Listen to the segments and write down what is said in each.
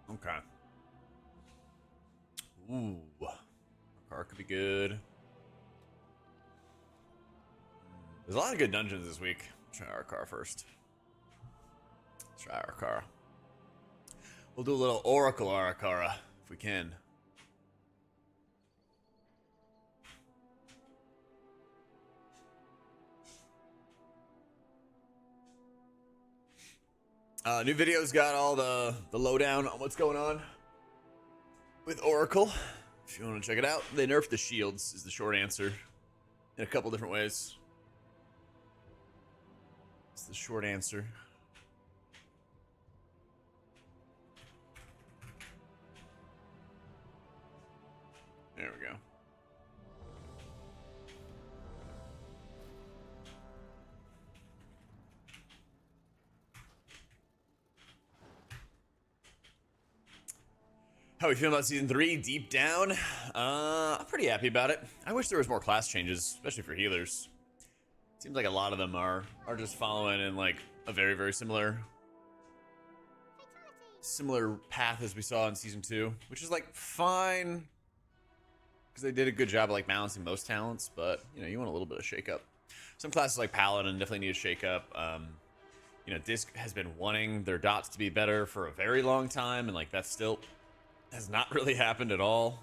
Okay. Ooh. Car could be good. There's a lot of good dungeons this week. Try our car first. Try our car. We'll do a little Oracle Arakara if we can. New video's got all the lowdown on what's going on with Oracle. If you want to check it out, they nerfed the shields is the short answer in a couple different ways. It's the short answer. There we go. How are we feeling about season 3? Deep down, I'm pretty happy about it. I wish there was more class changes, especially for healers. Seems like a lot of them are just following in like a very, very similar path as we saw in season 2, which is like fine because they did a good job of like balancing most talents, but you know, you want a little bit of shake up. Some classes like Paladin definitely need a shake up. You know, Disc has been wanting their dots to be better for a very long time, and like that still has not really happened at all.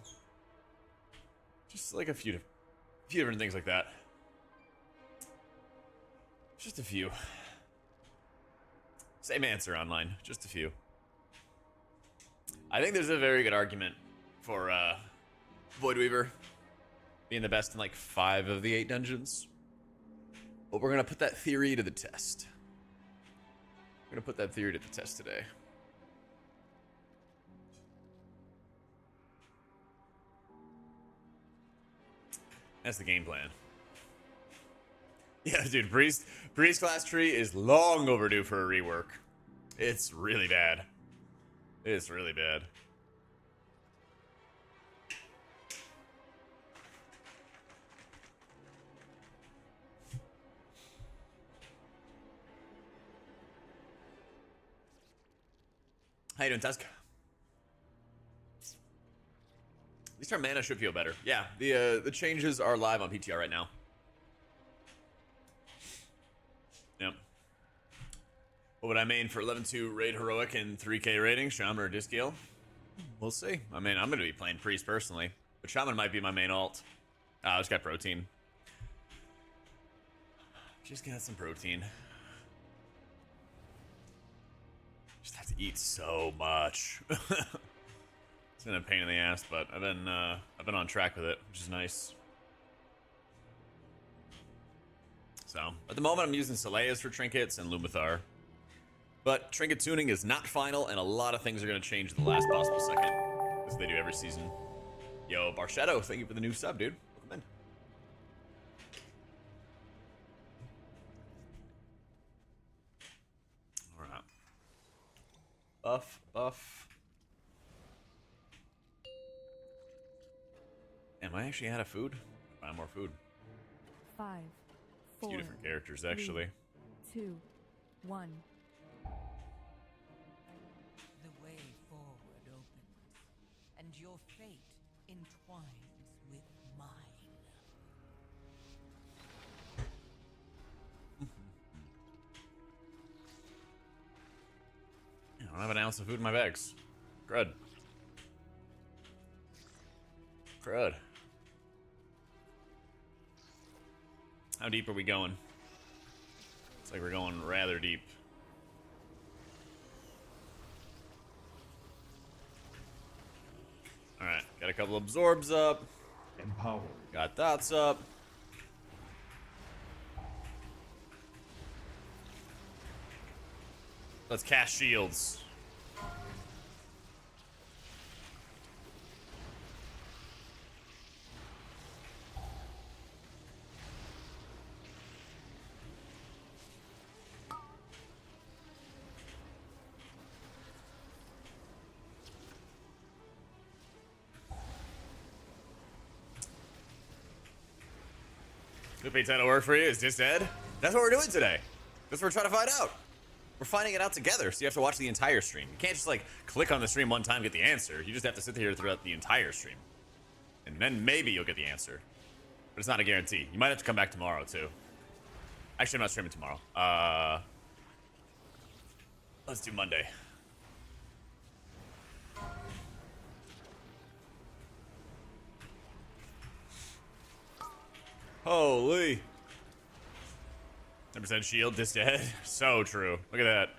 Just like a few different things like that. Just a few. Same answer online. Just a few. I think there's a very good argument for Voidweaver being the best in like 5 of the 8 dungeons. But we're gonna put that theory to the test. We're gonna put that theory to the test today. That's the game plan. Yeah, dude, Priest class tree is long overdue for a rework. It's really bad. It's really bad. How you doing, Tusk? At least our mana should feel better. Yeah, the changes are live on PTR right now. Yep. What would I main for 11-2 raid heroic and 3k rating? Shaman or Discale? We'll see. I mean, I'm going to be playing Priest personally, but Shaman might be my main alt. I just got protein. Just got some protein. Just have to eat so much. It's been a pain in the ass, but I've been on track with it, which is nice. So at the moment, I'm using Soleas for trinkets and Lumathar, but trinket tuning is not final, and a lot of things are going to change at the last possible second, as they do every season. Yo, Barshadow, thank you for the new sub, dude. Welcome in. All right. Buff. Am I actually out of food? Buy more food. 5, 4, A few different characters, actually. 2, 1. The way forward opens, and your fate entwines with mine. I don't have an ounce of food in my bags. Crud. How deep are we going? It's like we're going rather deep. Alright, got a couple absorbs up. Empowered. Got dots up. Let's cast shields. Lupe 10 to work for you is just dead. That's what we're doing today. That's what we're trying to find out. We're finding it out together, so you have to watch the entire stream. You can't just like click on the stream one time and get the answer. You just have to sit here throughout the entire stream. And then maybe you'll get the answer. But it's not a guarantee. You might have to come back tomorrow too. Actually, I'm not streaming tomorrow. Let's do Monday. Holy. 10% shield, this dead. So true. Look at that.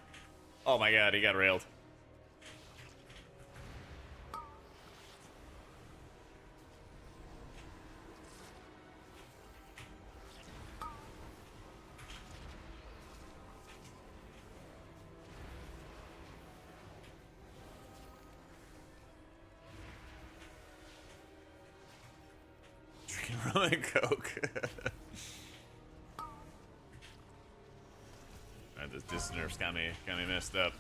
Oh my god, he got railed. Drinking rum and coke. This Nerf's got me messed up.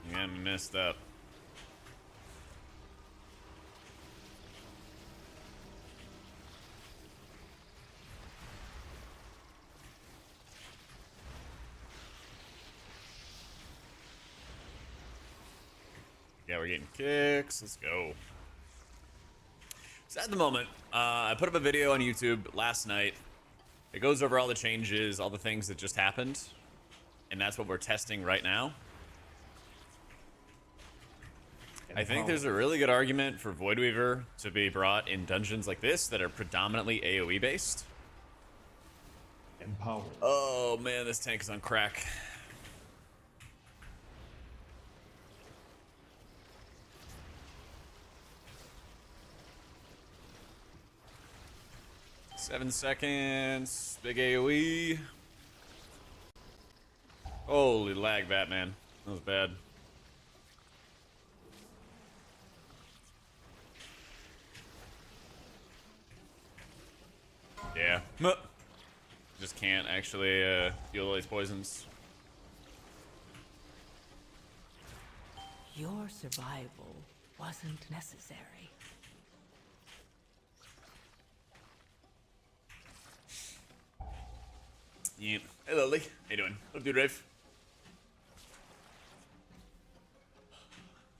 You got me messed up. Yeah, we're getting kicks. Let's go. So at the moment, I put up a video on YouTube last night. It goes over all the changes, all the things that just happened. And that's what we're testing right now. I think there's a really good argument for Voidweaver to be brought in dungeons like this that are predominantly AoE based. Empowered. Oh man, this tank is on crack. Seven seconds, big AoE. Holy lag, Batman. That was bad. Yeah. Just can't actually deal with these poisons. Your survival wasn't necessary. Yeah. Hey, Lily. How you doing? What up, dude, Rafe?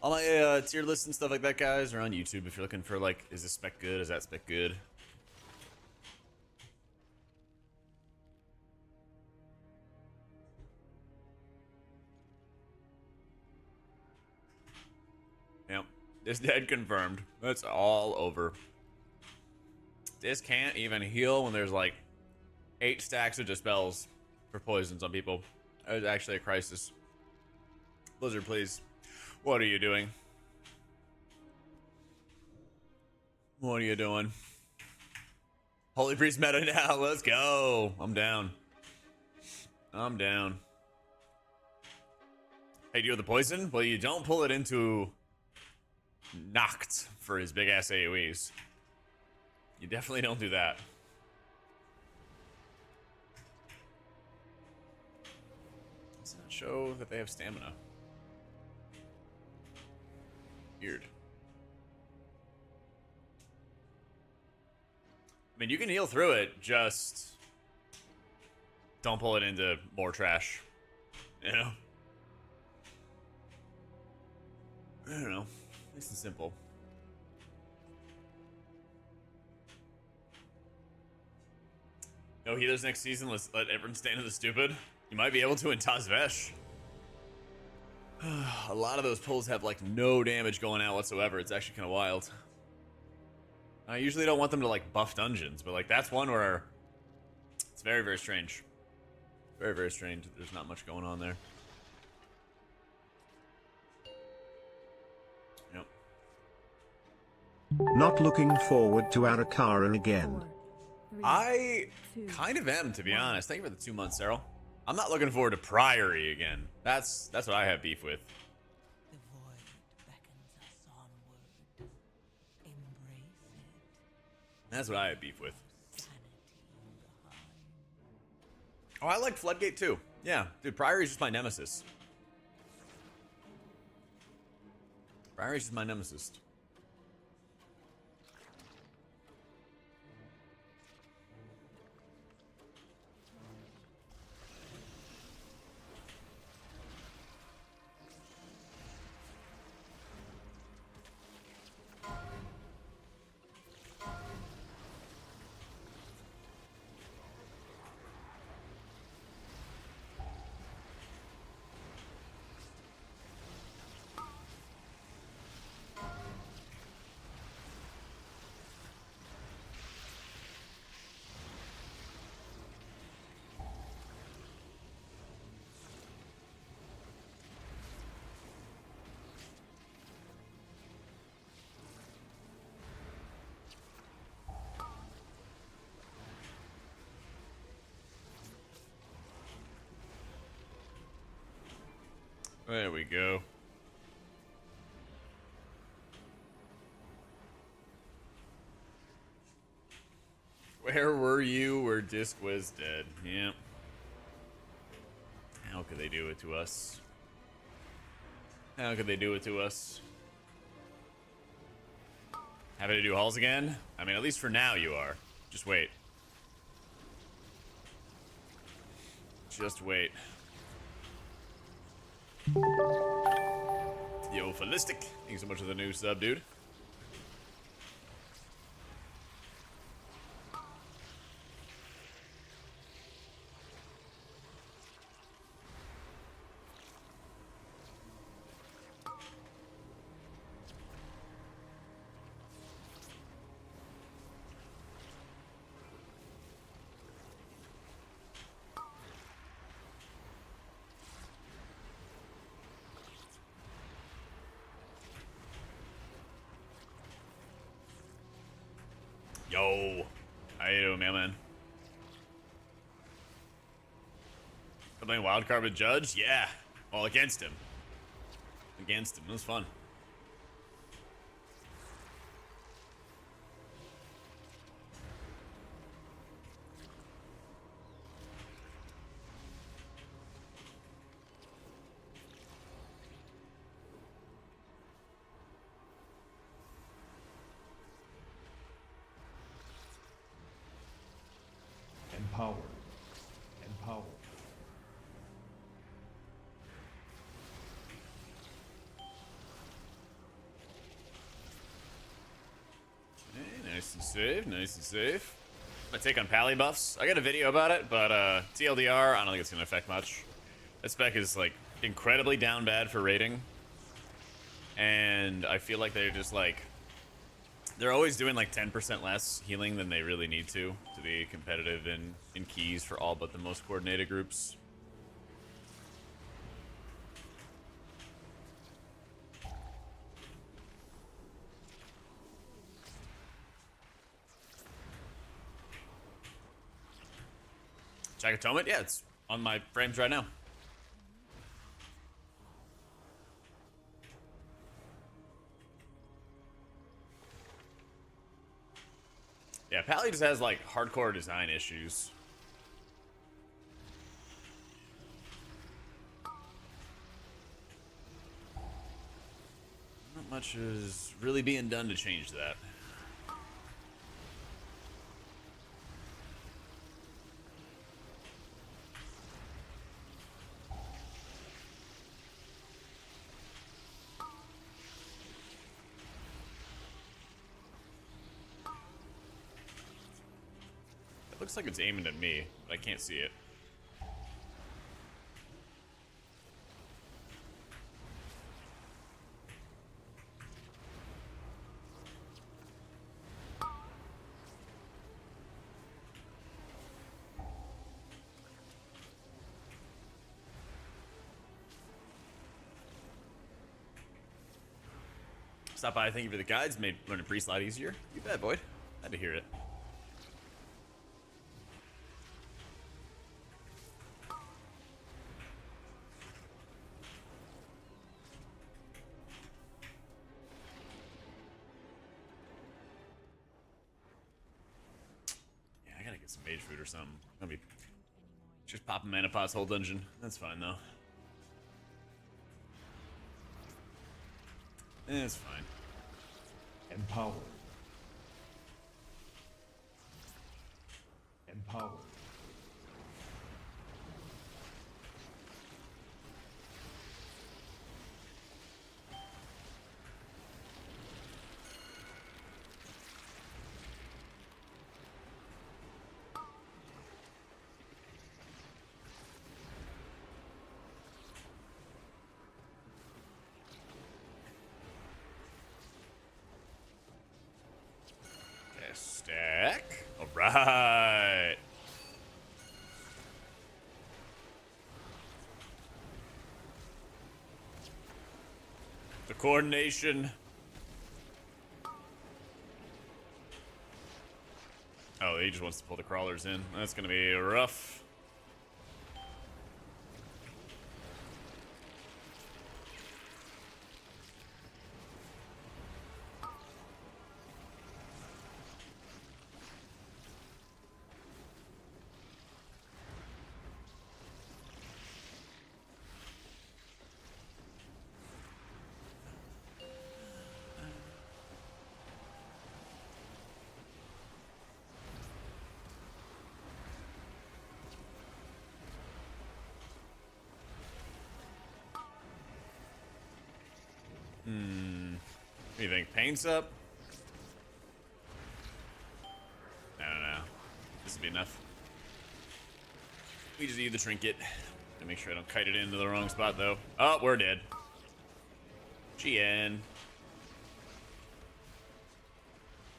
All my tier lists and stuff like that, guys, are on YouTube if you're looking for, like, is this spec good? Is that spec good? Yep. This dead confirmed. That's all over. This can't even heal when there's, like, 8 stacks of dispels for poisons on people. That was actually a crisis. Blizzard, please. What are you doing? What are you doing? Holy Priest meta now. Let's go. I'm down. I'm down. Hey, do you have the poison? Well, you don't pull it into Noct for his big ass AoEs. You definitely don't do that. Does not show that they have stamina. Weird. I mean, you can heal through it, just don't pull it into more trash. You know? I don't know. Nice and simple. No healers next season. Let's let everyone stand to the stupid. You might be able to in Tazvesh. A lot of those pulls have like no damage going out whatsoever. It's actually kind of wild. I usually don't want them to like buff dungeons, but like that's one where it's very, very strange. Very, very strange. There's not much going on there. Yep. Not looking forward to Arakara again. 4, 3, I 2, kind of am, to be honest. Thank you for the 2 months, Cyril. I'm not looking forward to Priory again. That's what I have beef with. The void beckons us onward. Embrace it. That's what I have beef with. Sanity behind. Oh, I like Floodgate too. Yeah, dude, Priory's just my nemesis. Priory's just my nemesis. There we go. Where were you where Disc was dead? Yep. How could they do it to us? How could they do it to us? Having to do hulls again? I mean, at least for now you are. Just wait. Just wait. Yo, Fallistic. Thank you so much for the new sub, dude. Yo, how you doing, man? I'm playing wildcard with Judge? Yeah. Well, against him. Against him. It was fun. Empowered. Empowered. Okay, nice and safe, nice and safe. My take on pally buffs. I got a video about it, but TLDR, I don't think it's gonna affect much. That spec is like incredibly down bad for rating. And I feel like they're just like they're always doing like 10% less healing than they really need to be competitive in keys for all but the most coordinated groups. Jak Atonement? Yeah, it's on my frames right now. Yeah, Pally just has like hardcore design issues. Not much is really being done to change that. Looks like it's aiming at me, but I can't see it. Stop by, thank you for the guides. Made learning priest a lot easier. You bet, Boyd. Glad to hear it. Some mage food or something. I'll be just popping mana pots whole dungeon. That's fine though. It's fine. Empowered. Empowered. Stack. All right. The coordination. Oh, he just wants to pull the crawlers in. That's gonna be rough. What do you think? Paints up? No. This will be enough. We just need the trinket. To make sure I don't kite it into the wrong spot, though. Oh, we're dead. GN.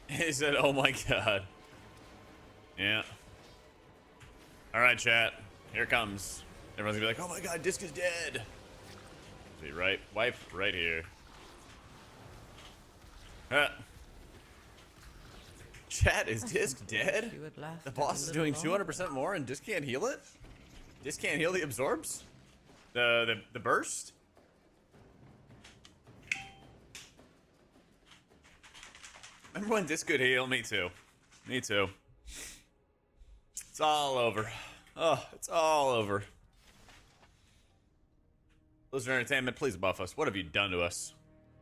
He said, oh my god. Yeah. Alright, chat. Here it comes. Everyone's gonna be like, oh my god, Disc is dead. See, right? Wipe right here. Chat, is Disc dead? The boss is doing 200% more and Disc can't heal it? Disc can't heal the absorbs? The burst? Remember when Disc could heal? Me too. Me too. It's all over. Oh, it's all over. Blizzard Entertainment, please buff us. What have you done to us?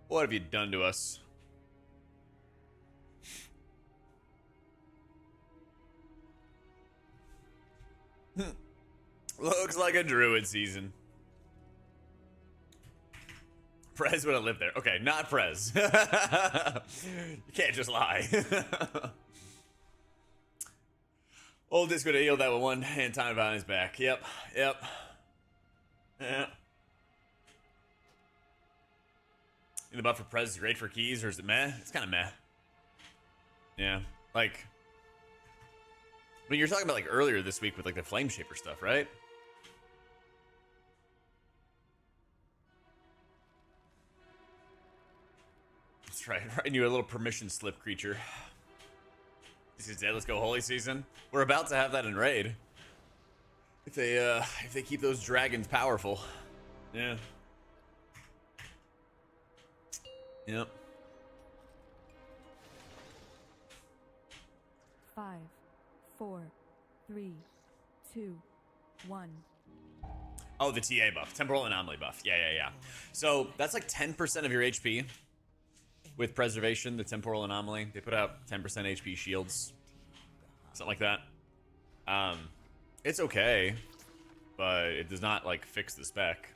What have you done to us? Looks like a druid season. Prez would have lived there. Okay, not Prez. You can't just lie. Old Disc would have healed that with one hand time behind his back. Yep. Yeah. The buff for Prez is great for keys, or is it meh? It's kind of meh. Yeah, like, I mean, you're talking about like earlier this week with like the Flame Shaper stuff, right? That's right. Writing you a little permission slip, creature. This is dead. Let's go Holy Season. We're about to have that in raid. If they keep those dragons powerful. Yeah. Yep. 5, 4, 3, 2, 1. Oh, the TA buff. Temporal Anomaly buff. Yeah. So that's like 10% of your HP. With Preservation, the Temporal Anomaly. They put out 10% HP shields. Something like that. It's okay. But it does not, like, fix the spec.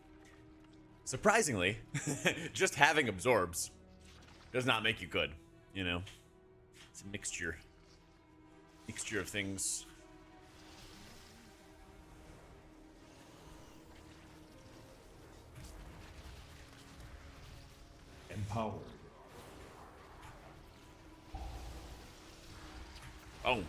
Surprisingly, just having absorbs does not make you good, you know? It's a mixture. Mixture of things. Empowered. Oh.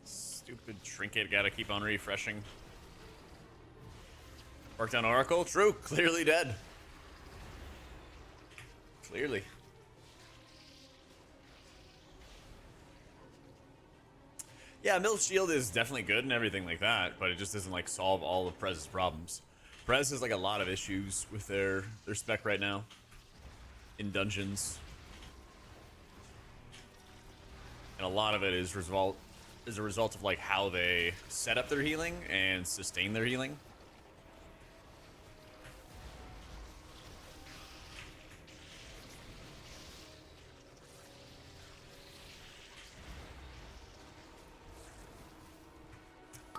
Stupid trinket, gotta keep on refreshing. Worked on Oracle? True, clearly dead. Clearly. Yeah, Mill's Shield is definitely good and everything like that, but it just doesn't like solve all of Prez's problems. Prez has like a lot of issues with their spec right now. In dungeons. And a lot of it is a result of like how they set up their healing and sustain their healing.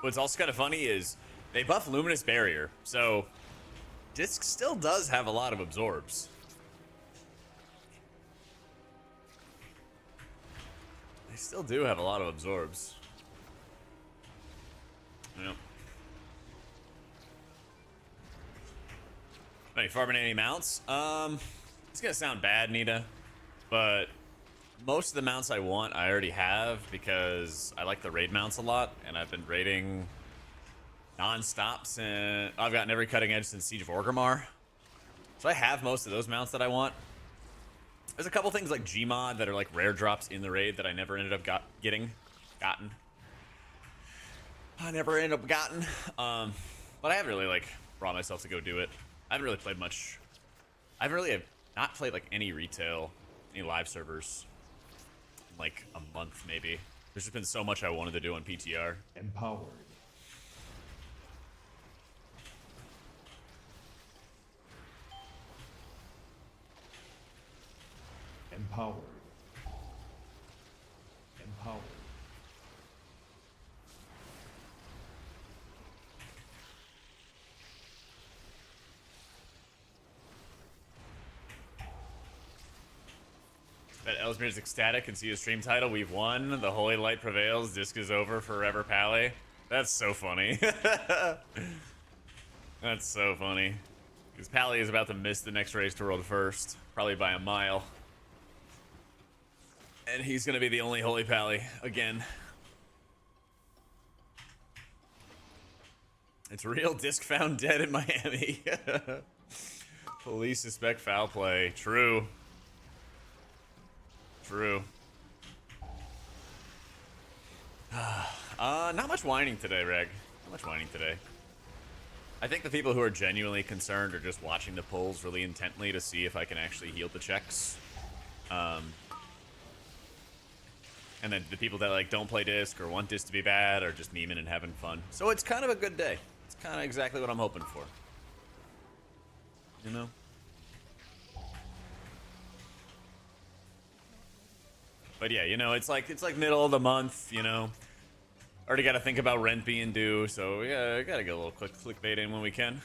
What's also kind of funny is they buff Luminous Barrier, so Disc still does have a lot of absorbs. They still do have a lot of absorbs. Yep. Are you farming any mounts? It's gonna sound bad, Nita, but most of the mounts I want I already have because I like the raid mounts a lot, and I've been raiding non-stop since I've gotten every cutting edge since Siege of Orgrimmar. So I have most of those mounts that I want. There's a couple things like Gmod that are like rare drops in the raid that I never ended up gotten. I never ended up gotten. But I haven't really like brought myself to go do it. I haven't really played much. I haven't really not played like any retail, any live servers like a month, maybe. There's just been so much I wanted to do on PTR. Empowered. Empowered. Empowered. Bet Ellesmere's ecstatic and see his stream title. We've won. The holy light prevails. Disc is over forever, Pally. That's so funny. That's so funny. Because Pally is about to miss the next race to world first. Probably by a mile. And he's going to be the only holy Pally again. It's real. Disc found dead in Miami. Police suspect foul play. True. True. Not much whining today, Reg. Not much whining today. I think the people who are genuinely concerned are just watching the polls really intently to see if I can actually heal the checks. And then the people that like don't play disc or want disc to be bad are just memeing and having fun. So it's kind of a good day. It's kind of exactly what I'm hoping for. You know? But yeah, you know, it's like middle of the month, you know. Already got to think about rent being due, so yeah, I gotta get a little quick clickbait in when we can.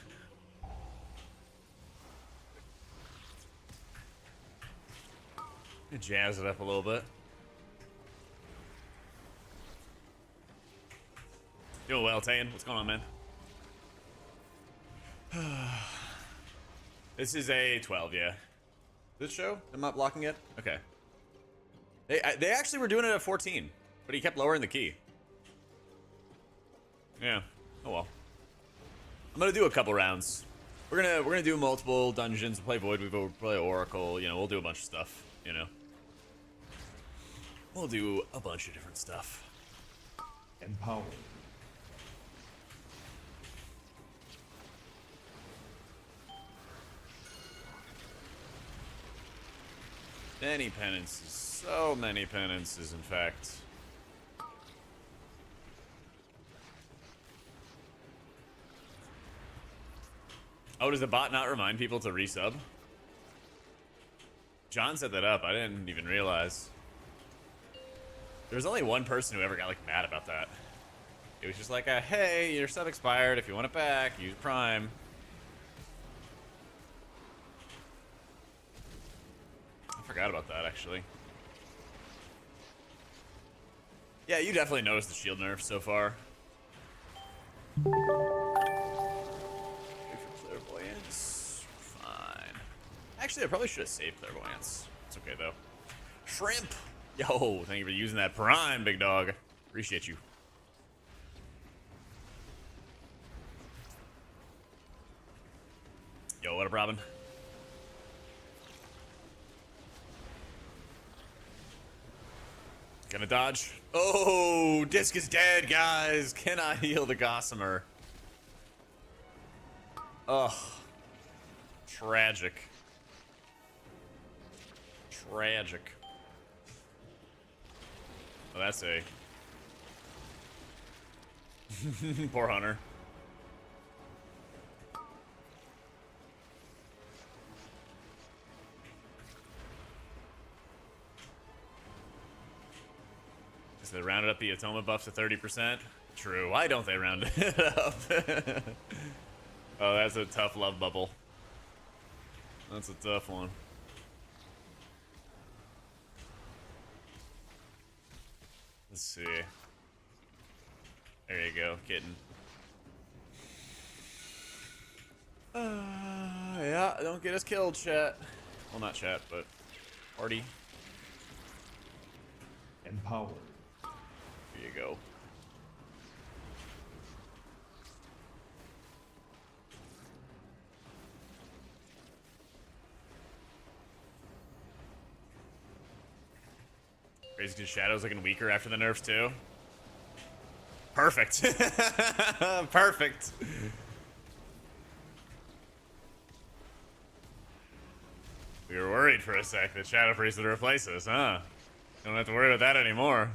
Jazz it up a little bit. Doing well, Tayan. What's going on, man? This is a 12, yeah. This show? I'm not blocking it? Okay. They actually were doing it at 14, but he kept lowering the key. Yeah. Oh well. I'm gonna do a couple rounds. We're gonna do multiple dungeons. We'll play Void. We'll play Oracle. You know, we'll do a bunch of stuff. You know, we'll do a bunch of different stuff. Empowered. Many penances. So many penances, in fact. Oh, does the bot not remind people to resub? John set that up. I didn't even realize. There was only one person who ever got like mad about that. It was just like, hey, your sub expired. If you want it back, use Prime. I forgot about that, actually. Yeah, you definitely noticed the shield nerf so far. Wait for clairvoyance. Fine. Actually, I probably should have saved clairvoyance. It's okay, though. Shrimp! Yo, thank you for using that Prime, big dog. Appreciate you. Yo, what up, Robin? Gonna dodge. Oh, disc is dead, guys. Cannot heal the Gossamer. Ugh. Tragic. Tragic. Oh, that's a... Poor Hunter. They rounded up the Atoma buff to 30%. True. Why don't they round it up? Oh, that's a tough love bubble. That's a tough one. Let's see. There you go, kitten. Yeah, don't get us killed, chat. Well, not chat, but party. Empowered. Here you go. Crazy because Shadow's looking weaker after the nerfs too. Perfect. Perfect. We were worried for a sec that Shadow Priest would replace us, huh? Don't have to worry about that anymore.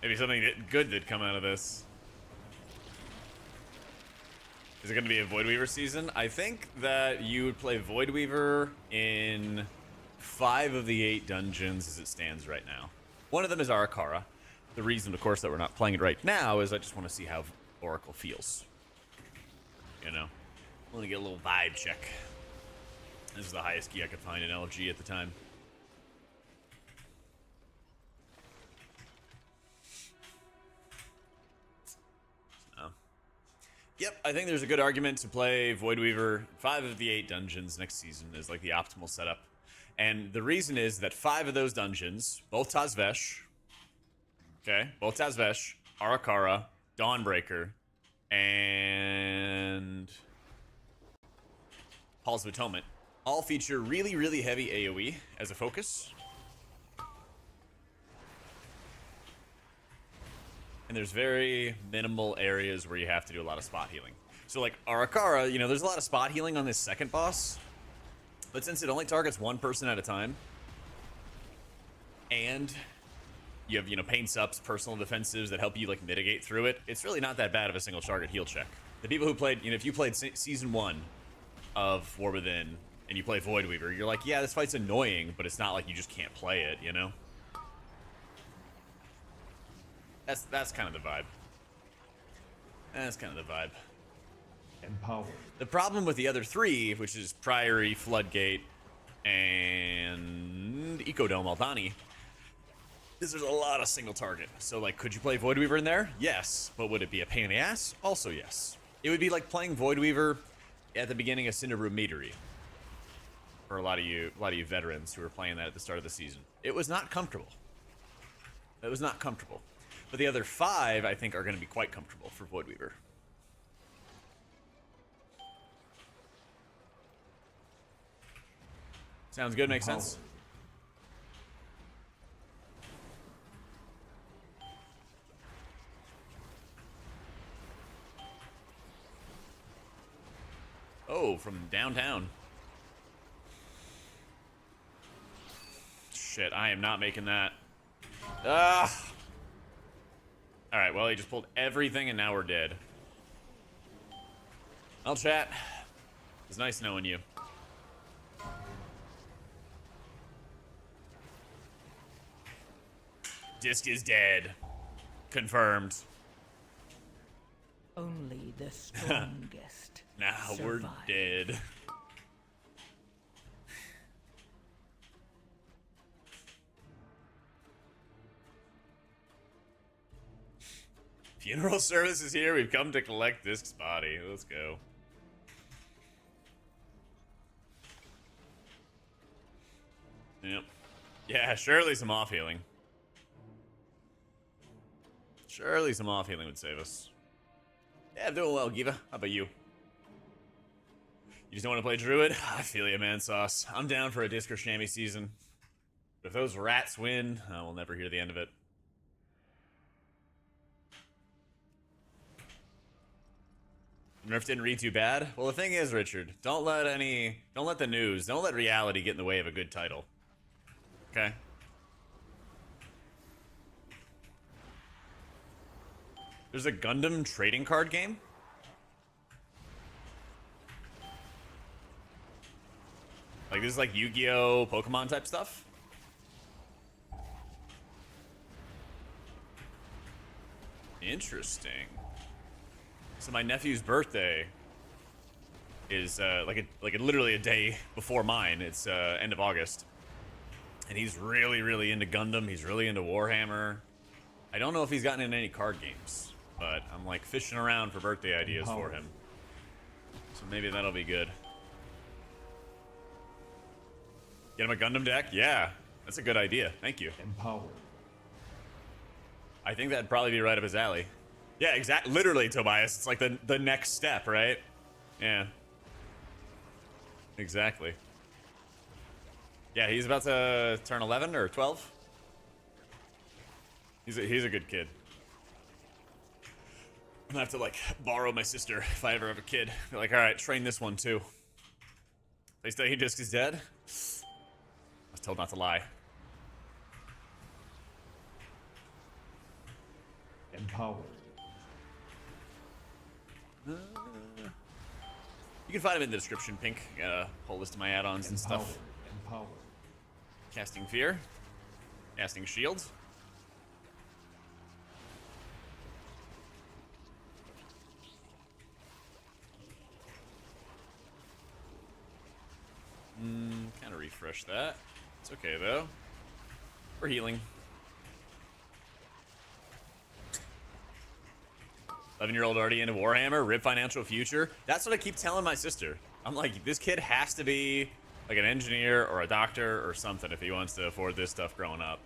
Maybe something good did come out of this. Is it going to be a Void Weaver season? I think that you would play Void Weaver in 5 of the 8 dungeons as it stands right now. One of them is Arakara. The reason, of course, that we're not playing it right now is I just want to see how Oracle feels. You know? I want to get a little vibe check. This is the highest key I could find in LG at the time. Yep, I think there's a good argument to play Void Weaver 5 of the 8 dungeons next season is like the optimal setup. And the reason is that 5 of those dungeons, both Tazvesh, okay, both Tazvesh, Arakara, Dawnbreaker, and Halls of Atonement, all feature really, really heavy AoE as a focus. And there's very minimal areas where you have to do a lot of spot healing. So like Arakara, you know, there's a lot of spot healing on this second boss. But since it only targets one person at a time, and you have, you know, pain sups, personal defensives that help you like mitigate through it, it's really not that bad of a single target heal check. The people who played, you know, if you played season 1 of War Within and you play Void Weaver, you're like, yeah, this fight's annoying, but it's not like you just can't play it, you know? That's kind of the vibe. That's kind of the vibe. Empower. The problem with the other 3, which is Priory, Floodgate, and Ecodome Aldani, is there's a lot of single target. So, like, could you play Void Weaver in there? Yes. But would it be a pain in the ass? Also, yes. It would be like playing Void Weaver at the beginning of Cinderbrew Meadery. For a lot of you veterans who were playing that at the start of the season. It was not comfortable. It was not comfortable. But the other 5, I think, are going to be quite comfortable for Void Weaver. Sounds good, makes sense. Oh, from downtown. Shit, I am not making that. Ah! Alright, well, he just pulled everything and now we're dead. Well, chat, it's nice knowing you. Disc is dead. Confirmed. Only the strongest. Now we're survive. dead. Funeral service is here. We've come to collect Disc's body. Let's go. Yep. Yeah, surely some off healing. Surely some off healing would save us. Yeah, I'm doing well, Giva. How about you? You just don't want to play Druid? I feel you, man, Sauce. I'm down for a Disc or Chamois season. But if those rats win, we'll never hear the end of it. Nerf didn't read too bad. Well, the thing is, Richard, don't let the news, don't let reality get in the way of a good title. Okay? There's a Gundam trading card game? Like, this is like Yu-Gi-Oh! Pokemon type stuff? Interesting. So my nephew's birthday is literally a day before mine. It's end of August, and he's really, really into Gundam. He's really into Warhammer. I don't know if he's gotten in any card games, but I'm like fishing around for birthday ideas for him. So maybe that'll be good. Get him a Gundam deck? Yeah, that's a good idea. Thank you. Empower. I think that'd probably be right up his alley. Yeah, exactly. Literally, Tobias. It's like the next step, right? Yeah. Exactly. Yeah, he's about to turn 11 or 12. He's a good kid. I'm gonna have to, like, borrow my sister if I ever have a kid. Be like, alright, train this one, too. They say he just is dead? I was told not to lie. Empower. You can find them in the description, Pink. Got a whole list of my add-ons and Empower. stuff. Empower. Casting Fear. Casting Shield. Kind of refresh that. It's okay, though. We're healing. 11-year-old already into Warhammer, rip financial future. That's what I keep telling my sister. I'm like, this kid has to be like an engineer or a doctor or something if he wants to afford this stuff growing up.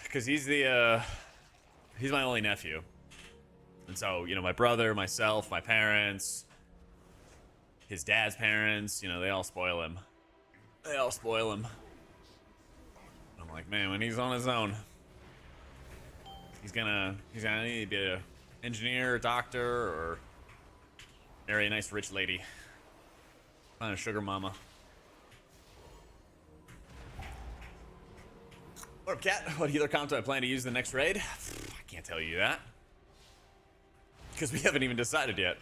Because he's my only nephew. And so, you know, my brother, myself, my parents, his dad's parents, you know, they all spoil him. They all spoil him. I'm like, man, when he's on his own, he's gonna need to be an engineer, doctor, or marry a nice rich lady. Find a sugar mama. What up, Cat? What healer comp do I plan to use the next raid? I can't tell you that. Because we haven't even decided yet.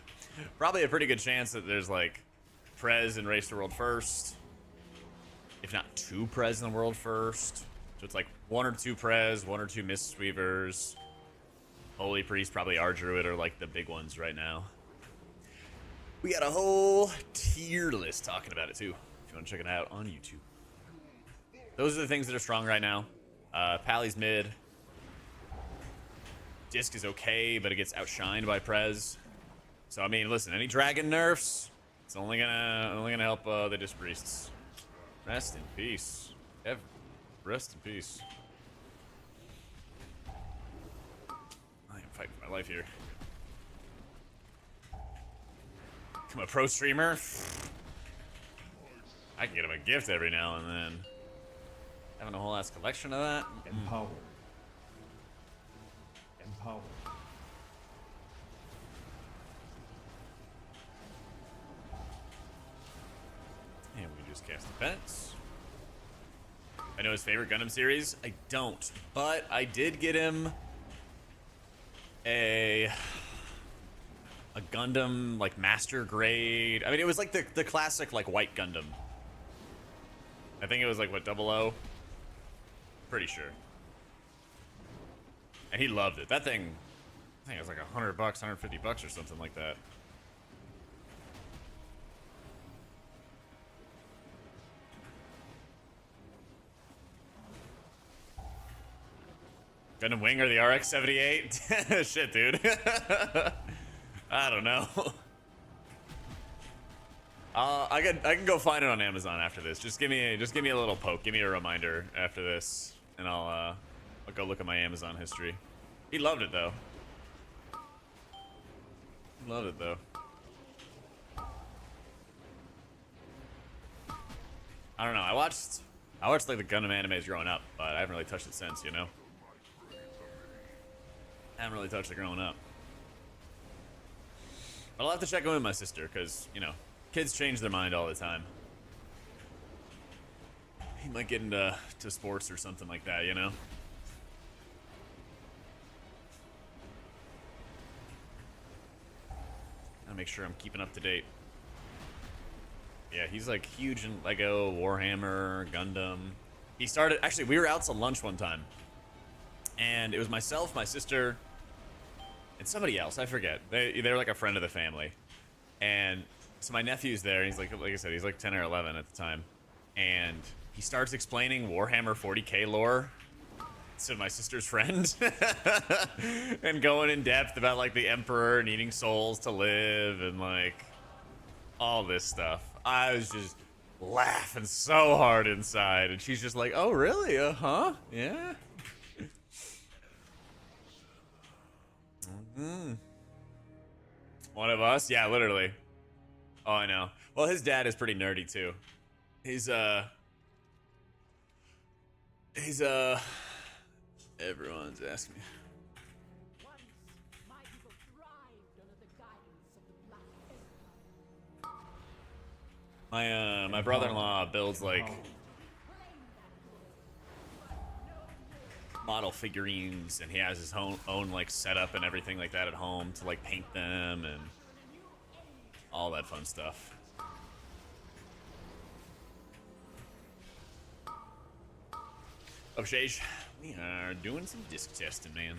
Probably a pretty good chance that there's like Prez and Race the World first. If not 2 Prez in the world first. So it's like 1 or 2 Prez, 1 or 2 Mistweavers. Holy Priest, probably our Druid are like the big ones right now. We got a whole tier list talking about it too, if you want to check it out on YouTube. Those are the things that are strong right now. Pally's mid. Disc is okay, but it gets outshined by Prez. So I mean, listen, any dragon nerfs, it's only gonna help the Disc Priests. Rest in peace. Rest in peace. I am fighting for my life here. Become a pro streamer. I can get him a gift every now and then. Having a whole ass collection of that. Empower. Empower. And we just cast Defense. I know his favorite Gundam series. I don't, but I did get him a Gundam like master grade. I mean, it was like the classic like white Gundam. I think it was like what 00. Pretty sure. And he loved it. That thing, I think it was like $100, $150 or something like that. Gundam Wing or the RX-78? Shit, dude. I don't know. I can go find it on Amazon after this. Just give me a little poke. Give me a reminder after this, and I'll go look at my Amazon history. He loved it though. He loved it though. I don't know. I watched like the Gundam animes growing up, but I haven't really touched it since. You know. I haven't really touched it growing up. But I'll have to check in with my sister, because, you know, kids change their mind all the time. He might get into sports or something like that, you know? Gotta make sure I'm keeping up to date. Yeah, he's like huge in Lego, Warhammer, Gundam. He started, actually, we were out to lunch one time. And it was myself, my sister, and somebody else, I forget. They're like a friend of the family. And so my nephew's there, and he's like I said, he's like 10 or 11 at the time. And he starts explaining Warhammer 40k lore to my sister's friend. And going in depth about like the Emperor needing souls to live and like all this stuff. I was just laughing so hard inside. And she's just like, oh, really? Uh-huh. Yeah. One of us? Yeah, literally. Oh, I know. Well, his dad is pretty nerdy too. He's everyone's asking me. Once, my people thrived under the guidance of the Black Empire. My brother-in-law builds like model figurines, and he has his own like setup and everything like that at home to like paint them and all that fun stuff. Upstage, we are doing some disc testing, man.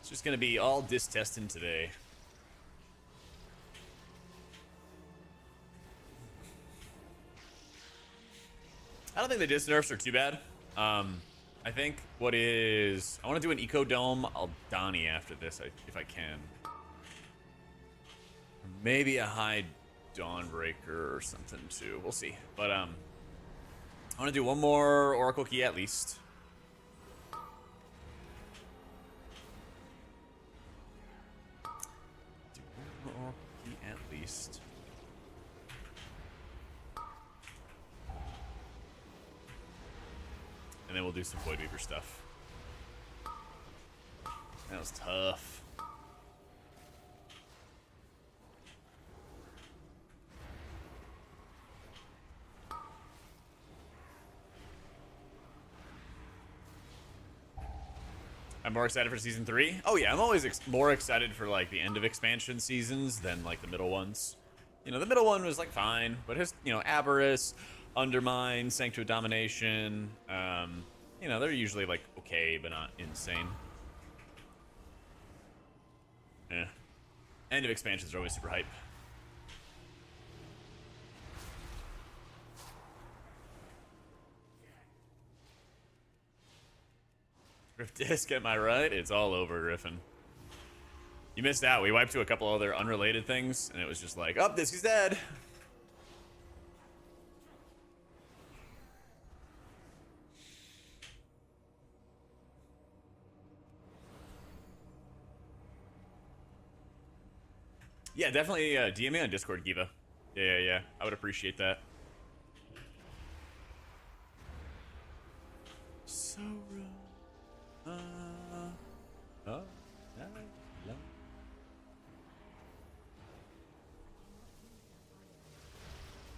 It's just gonna be all disc testing today. I don't think the disc nerfs are too bad. I think what is... I want to do an Eco Dome Aldani after this, if I can. Maybe a high Dawnbreaker or something too. We'll see. But I want to do one more Oracle Key at least. Do one more Oracle Key at least. And then we'll do some Void Weaver stuff. That was tough. I'm more excited for season 3. Oh yeah, I'm always more excited for like the end of expansion seasons than like the middle ones. You know, the middle one was like fine, but his, you know, Avarice, Undermine, Sanctuary Domination, you know, they're usually like okay, but not insane. Yeah. End of expansions are always super hype. Griff Disc, am I right? It's all over, Griffin. You missed out. We wiped to a couple other unrelated things, and it was just like, oh, Disc is dead. Yeah, definitely DM me on Discord, Giva. Yeah. I would appreciate that. So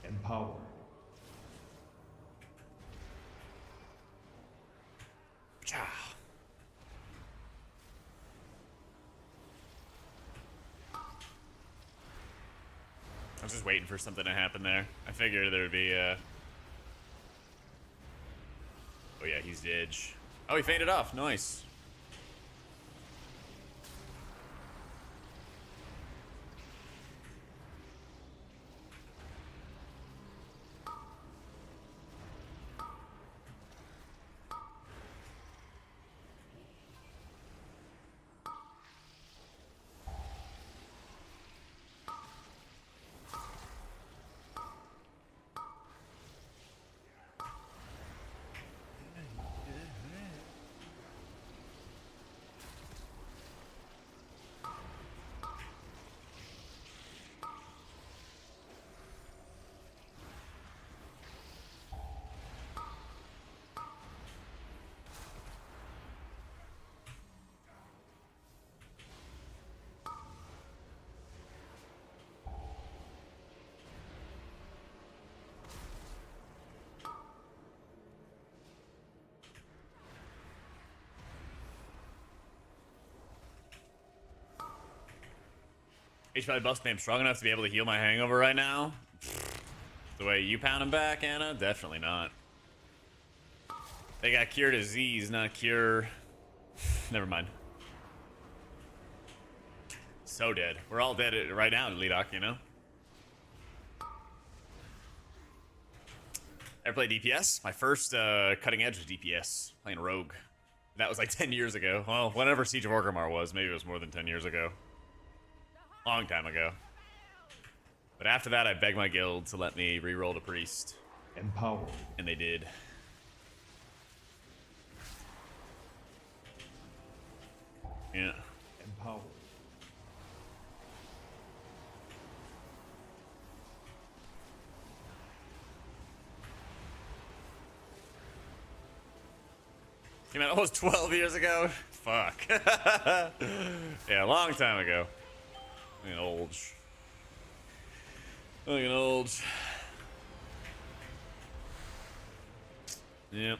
Empower. Ciao. I was just waiting for something to happen there. I figured there would be oh yeah, he's Didge. Oh, he faded off. Nice. HPI bust name strong enough to be able to heal my hangover right now? The way you pound him back, Anna? Definitely not. They got cure disease, not cure. Never mind. So dead. We're all dead right now in Leadock, you know? Ever play DPS? My first cutting edge was DPS, playing Rogue. That was like 10 years ago. Well, whenever Siege of Orgrimmar was, maybe it was more than 10 years ago. Long time ago. But after that, I begged my guild to let me reroll to Priest. Empower. And they did. Yeah. Empower. You mean almost 12 years ago? Fuck. Yeah, a long time ago. I mean, old. Like an old. Yep.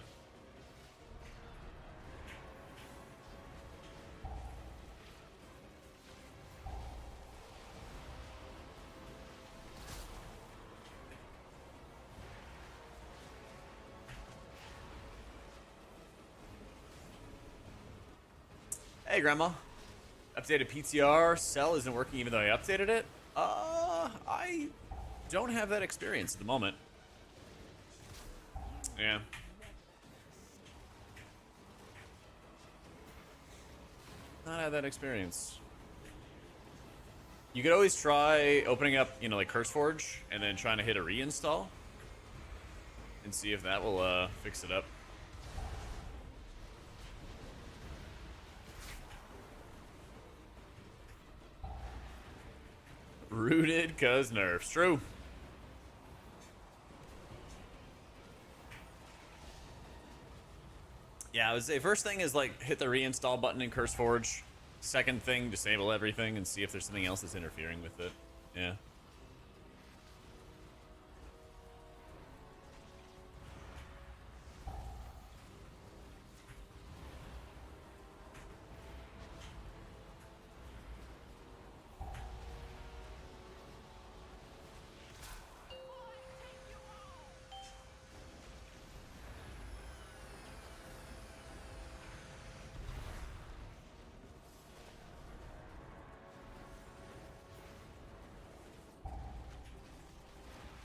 Hey, Grandma. Updated PTR. Cell isn't working even though I updated it. I don't have that experience at the moment. Yeah. Not had that experience. You could always try opening up, you know, like CurseForge and then trying to hit a reinstall and see if that will fix it up. Rooted cause nerfs. True. Yeah, I would say first thing is like hit the reinstall button in CurseForge. Second thing, disable everything and see if there's something else that's interfering with it. Yeah.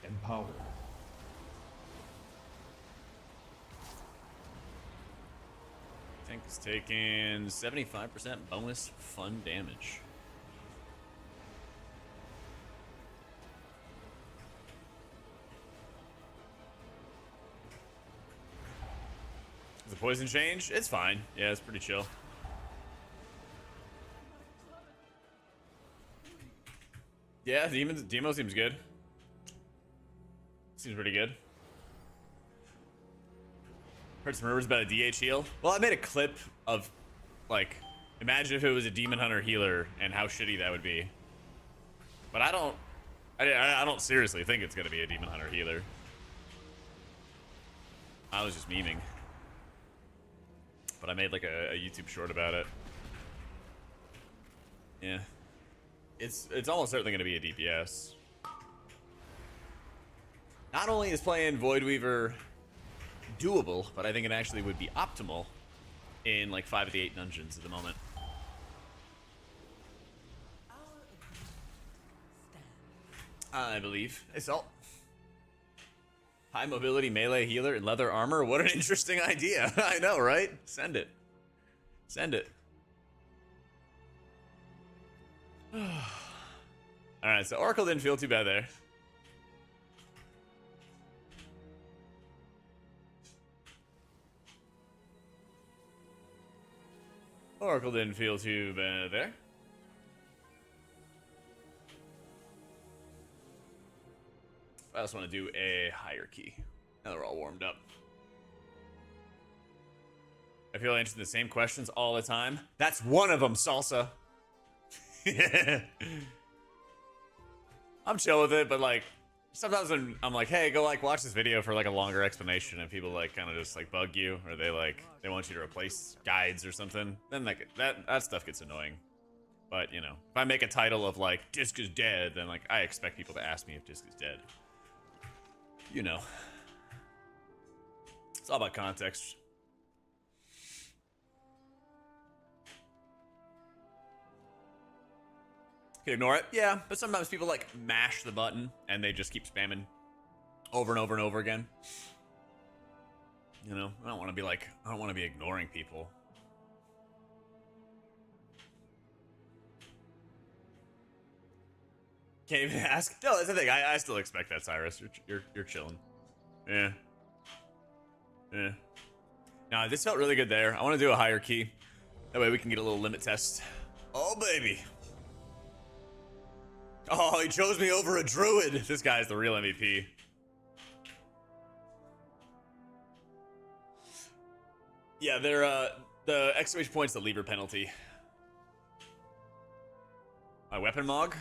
Empower. Tank is taking 75% bonus fun damage. Does the poison change? It's fine. Yeah, it's pretty chill. Yeah, Demo seems good. Seems pretty good. Heard some rumors about a DH heal. Well, I made a clip of, like, imagine if it was a Demon Hunter healer and how shitty that would be. But I don't seriously think it's gonna be a Demon Hunter healer. I was just memeing. But I made like a YouTube short about it. Yeah. It's almost certainly gonna be a DPS. Not only is playing Void Weaver doable, but I think it actually would be optimal in like 5 of the 8 dungeons at the moment. I believe. Assault. High mobility melee healer in leather armor. What an interesting idea. I know, right? Send it. Send it. Alright, so Oracle didn't feel too bad there. Oracle didn't feel too bad there. I also want to do a hierarchy. Now they're all warmed up. I feel like answering the same questions all the time. That's one of them, Salsa. I'm chill with it, but like sometimes when I'm like, hey, go like watch this video for like a longer explanation, and people like kind of just like bug you, or they want you to replace guides or something, then like that stuff gets annoying. But you know, if I make a title of like Disc is dead, then like I expect people to ask me if Disc is dead. You know, it's all about context. Can ignore it, yeah, but sometimes people like mash the button and they just keep spamming over and over and over again. You know, I don't want to be ignoring people. Can't even ask. No, that's the thing. I still expect that, Cyrus. You're chilling. Yeah. Yeah. Now this felt really good there. I want to do a higher key. That way we can get a little limit test. Oh baby. Oh, he chose me over a druid. This guy's the real MVP. Yeah, they're the exclamation point's the lever penalty. My weapon mog.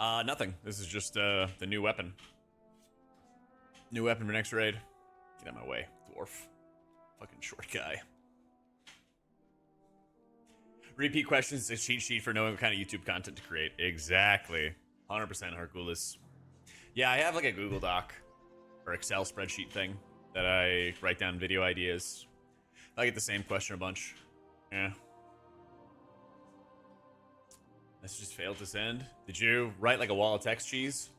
Nothing. This is just the new weapon. New weapon for next raid. Get out of my way, dwarf. Fucking short guy. Repeat questions is a cheat sheet for knowing what kind of YouTube content to create. Exactly. 100% Hercules. Yeah, I have like a Google Doc or Excel spreadsheet thing that I write down video ideas. I get the same question a bunch. Yeah. This just failed to send. Did you write like a wall of text cheese?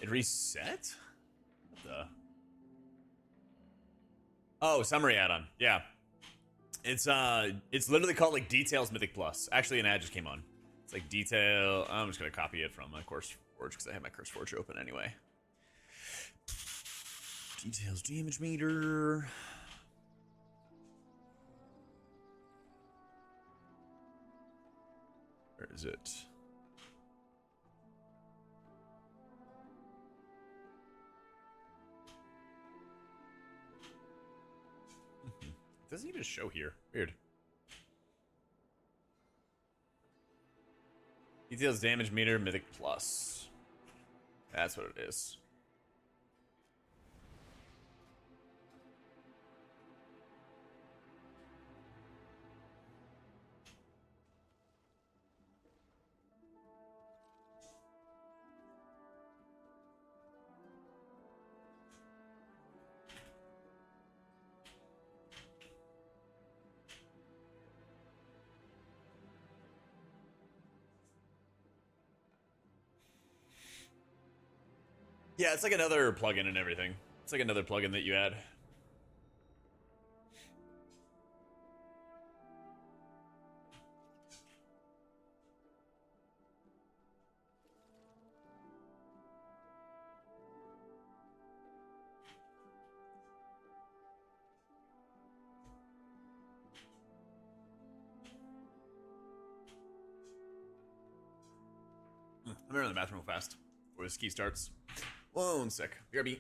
It reset? What the? Oh, summary add-on. Yeah. It's literally called like Details Mythic Plus. Actually, an ad just came on. It's like detail. I'm just gonna copy it from my Course Forge because I have my Curse Forge open anyway. Details damage meter. Where is it? It doesn't even show here. Weird. Details damage meter Mythic Plus. That's what it is. Yeah, it's like another plugin and everything. It's like another plugin that you add. I'm gonna run to the bathroom real fast before the ski starts. 1 sec. BRB.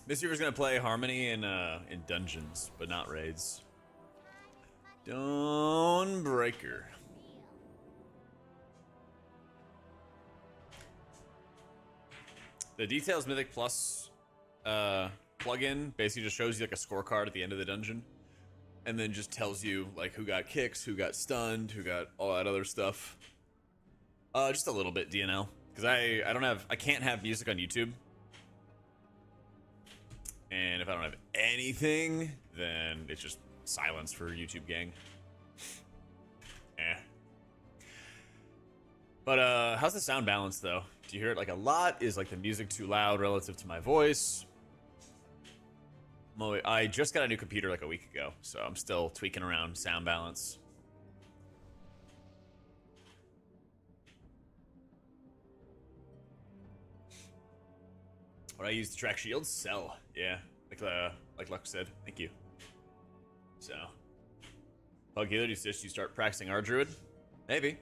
This viewer's gonna play Harmony in dungeons, but not raids. Dawnbreaker. The Details Mythic Plus plugin basically just shows you like a scorecard at the end of the dungeon, and then just tells you like who got kicks, who got stunned, who got all that other stuff. Just a little bit DNL because I can't have music on YouTube. And if I don't have anything, then it's just silence for YouTube gang. But how's the sound balance though? Do you hear it like a lot? Is like the music too loud relative to my voice? I just got a new computer like a week ago, so I'm still tweaking around sound balance. What do I use to track shields? Cell. Yeah, like Lux said. Thank you. So, Pug Healer, do you start practicing our Druid? Maybe.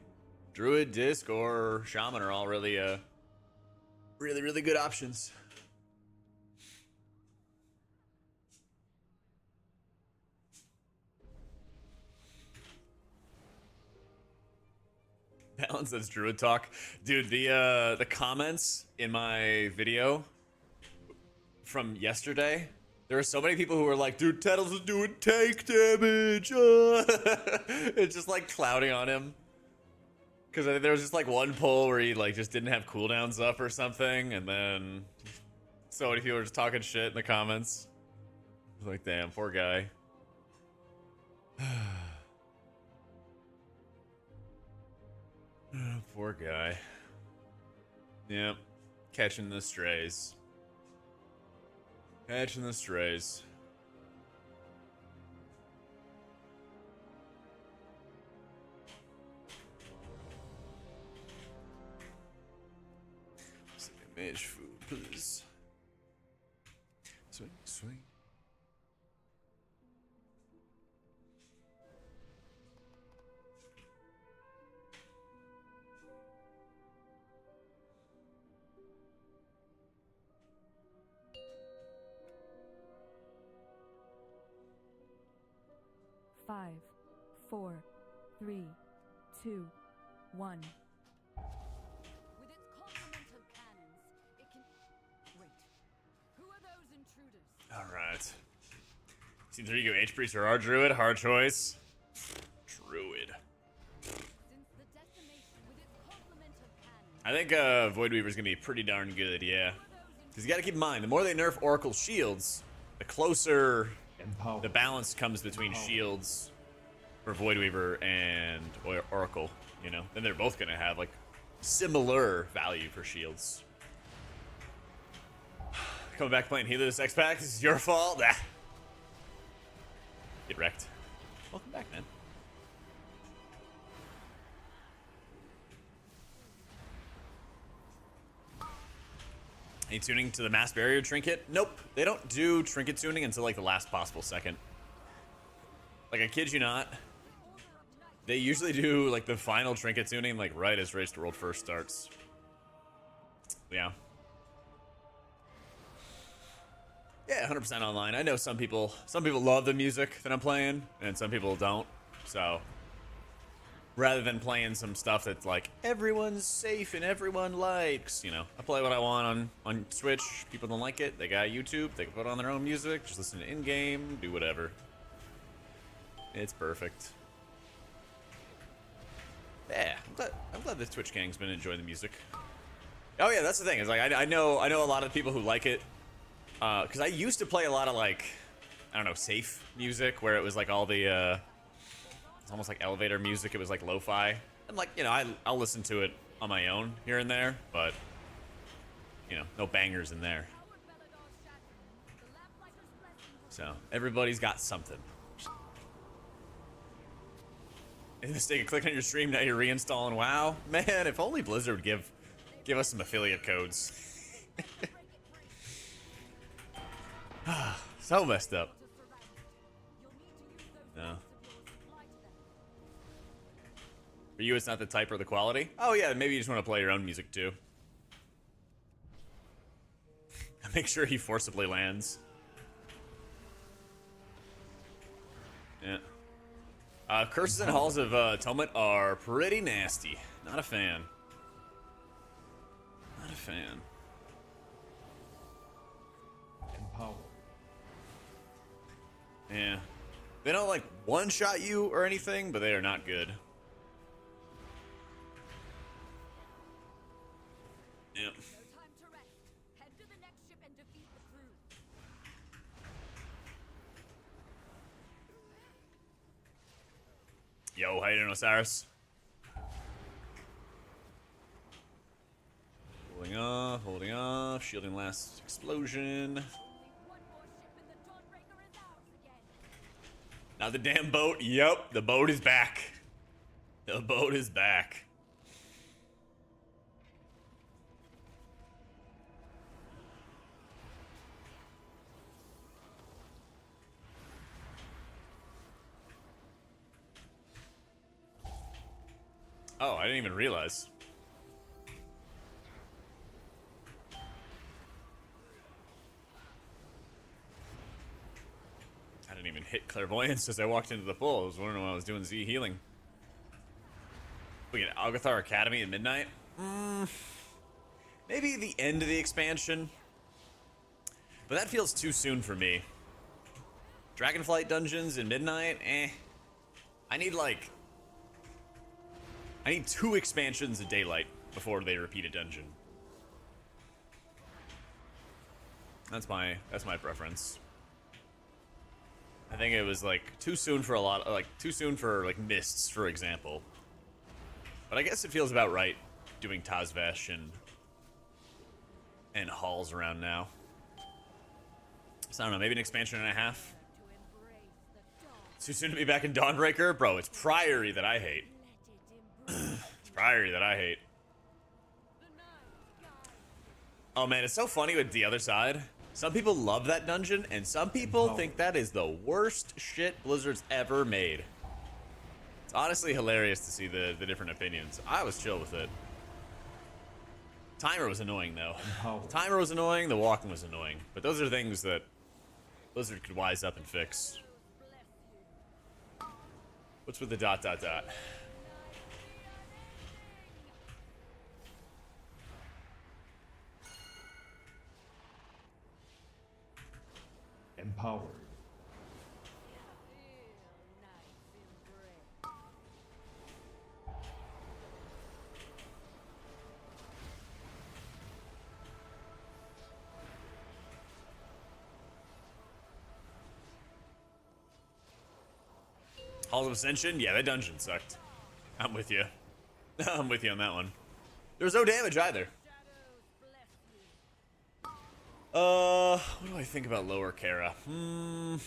Druid, Disc, or Shaman are all really, really good options. Balance, that's Druid talk. Dude, the comments in my video from yesterday, there were so many people who were like, dude, Tattles is doing tank damage. It's just like clouding on him. Because there was just like one pull where he like just didn't have cooldowns up or something, and then so many people were just talking shit in the comments. I was like, damn, poor guy. Poor guy. Yep. Catching the strays. Catching the strays. Mage food, please. Swing, swing. Five, four, three, two, one. With its complemental cannons, it can... Wait. Who are those intruders? Alright. Seems there you go, H-Priest or our Druid. Hard choice. Druid. Since the decimation with its complemental cannons... I think Void Weaver's gonna be pretty darn good, yeah. Because you gotta keep in mind, the more they nerf Oracle shields, the closer Empower. the balance comes between shields for Void Weaver and Oracle, you know? Then they're both gonna have, like, similar value for shields. Coming back playing Healer this X-Pack, this is your fault. Ah. Get wrecked. Welcome back, man. Any tuning to the mass barrier trinket? Nope. They don't do trinket tuning until like the last possible second. Like, I kid you not. They usually do like the final trinket tuning like right as Race to World first starts. Yeah. Yeah, 100% online. I know some people love the music that I'm playing, and some people don't. So, rather than playing some stuff that's like everyone's safe and everyone likes, you know, I play what I want on Twitch. People don't like it, they got YouTube, they can put on their own music, just listen to in-game, do whatever. It's perfect. Yeah, I'm glad the Twitch gang's been enjoying the music. Oh yeah, that's the thing. Is like I know a lot of people who like it. Because I used to play a lot of, like, I don't know, safe music, where it was, like, all the, it's almost like elevator music. It was, like, lo-fi. And, like, you know, I'll listen to it on my own here and there, but, you know, no bangers in there. So, everybody's got something. In the mistake of clicking on your stream, now you're reinstalling WoW? Man, if only Blizzard would give us some affiliate codes. So messed up. No. For you, it's not the type or the quality? Oh yeah, maybe you just want to play your own music too. Make sure he forcibly lands. Yeah. Curses and Halls of Atonement are pretty nasty. Not a fan. Not a fan. Empower. Yeah. They don't, like, one-shot you or anything, but they are not good. Yep. No time to rest. Head to the next ship and defeat the crew. Yo, how you doing, Osiris? Holding off, shielding last explosion. One more ship in the Dawnbreaker Now the damn boat. Yep, the boat is back. The boat is back. Oh, I didn't even realize. I didn't even hit clairvoyance as I walked into the pool. I was wondering when I was doing Z healing. We get Algathar Academy at midnight. Maybe the end of the expansion. But that feels too soon for me. Dragonflight dungeons in midnight? Eh. I need 2 expansions of daylight before they repeat a dungeon. That's my preference. I think it was too soon for a lot, too soon for mists, for example. But I guess it feels about right doing Tazvesh and halls around now. So I don't know, maybe an expansion and a half. Too soon to be back in Dawnbreaker? Bro, it's Priory that I hate. It's Priory that I hate. Oh man, it's so funny with the other side. Some people love that dungeon, and some people think that is the worst shit Blizzard's ever made. It's honestly hilarious to see the different opinions. I was chill with it. Timer was annoying, though. The timer was annoying, the walking was annoying. But those are things that Blizzard could wise up and fix. What's with the ... Empowered. Halls of Ascension? Yeah, that dungeon sucked. I'm with you. I'm with you on that one. There was no damage either. What do I think about Lower Kara? Gonna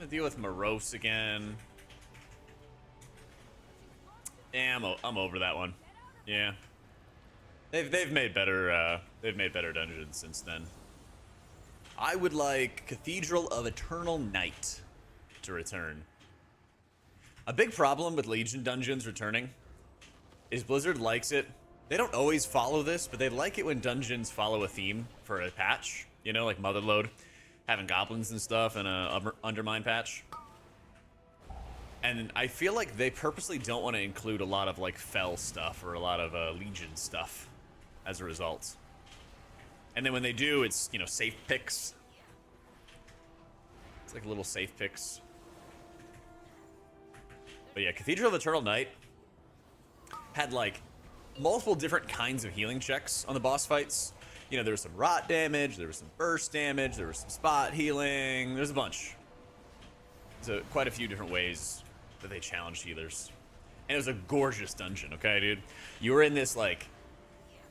deal with Morose again. Yeah, I'm over that one. Yeah, they've made better dungeons since then. I would like Cathedral of Eternal Night to return. A big problem with Legion dungeons returning is Blizzard likes it. They don't always follow this, but they like it when dungeons follow a theme for a patch. You know, like Motherlode, having goblins and stuff in a Undermine patch. And I feel like they purposely don't want to include a lot of Fel stuff or a lot of Legion stuff as a result. And then when they do, it's, you know, safe picks. It's like little safe picks. But yeah, Cathedral of Eternal Night had multiple different kinds of healing checks on the boss fights. You know, there was some rot damage, there was some burst damage, there was some spot healing, there's a bunch. So quite a few different ways that they challenged healers. And it was a gorgeous dungeon, okay, dude? You were in this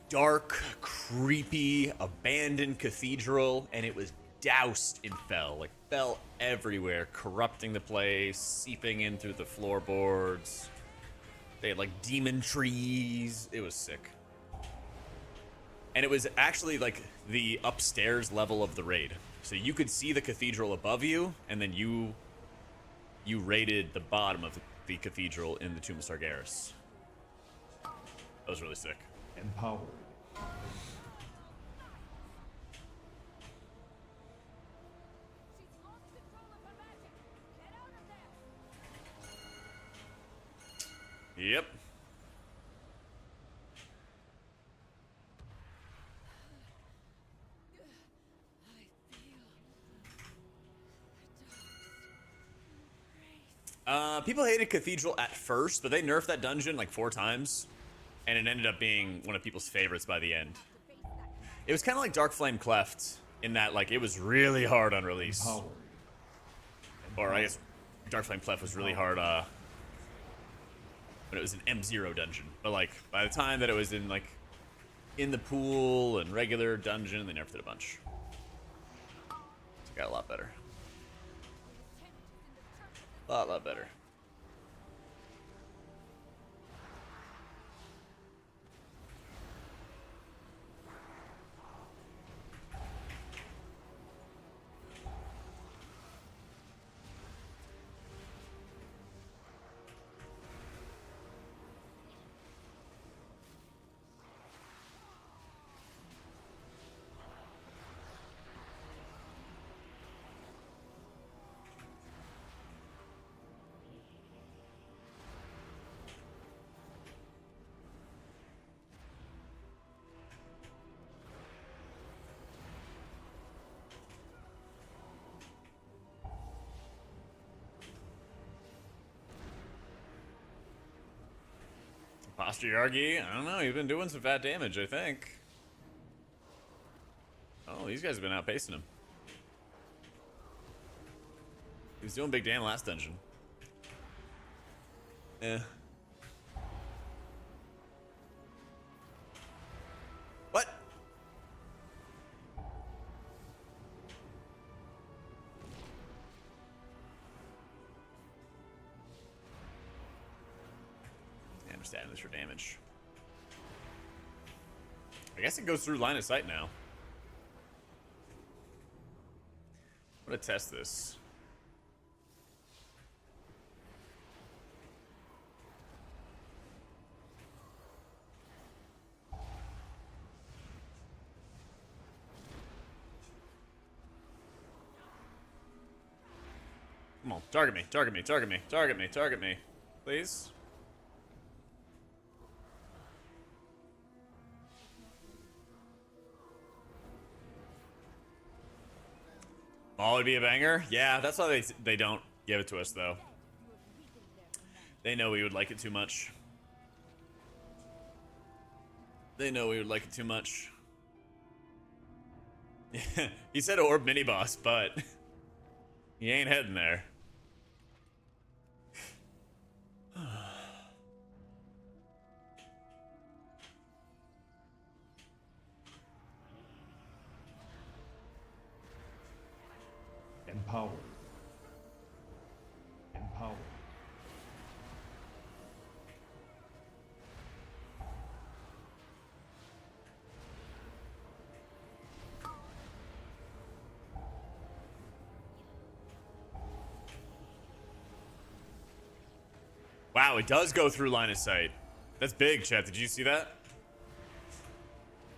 dark, creepy, abandoned cathedral, and it was doused in Fel. Fel everywhere, corrupting the place, seeping in through the floorboards. They had demon trees. It was sick. And it was actually the upstairs level of the raid. So you could see the cathedral above you, and then you raided the bottom of the cathedral in the Tomb of Sargeras. That was really sick. Empowered. Yep. People hated Cathedral at first, but they nerfed that dungeon 4 times, and it ended up being one of people's favorites by the end. It was kind of like Darkflame Cleft, in that it was really hard on release. Empowered. Or I guess Darkflame Cleft was really hard when it was an M0 dungeon. But like by the time that it was in like in the pool and regular dungeon, they nerfed it a bunch. It got a lot better. A lot better. Patriarchy, I don't know, he's been doing some fat damage, I think. Oh, these guys have been outpacing him. He was doing big damn last dungeon. Eh. What? I understand this for damage. I guess it goes through line of sight now. I'm gonna test this. Come on, target me, target me, target me, target me, target me. Please. Ball would be a banger? Yeah, that's why they don't give it to us, though. They know we would like it too much. They know we would like it too much. Yeah, he said orb mini boss, but he ain't heading there. Empower. Empower. Wow, it does go through line of sight. That's big, chat. Did you see that?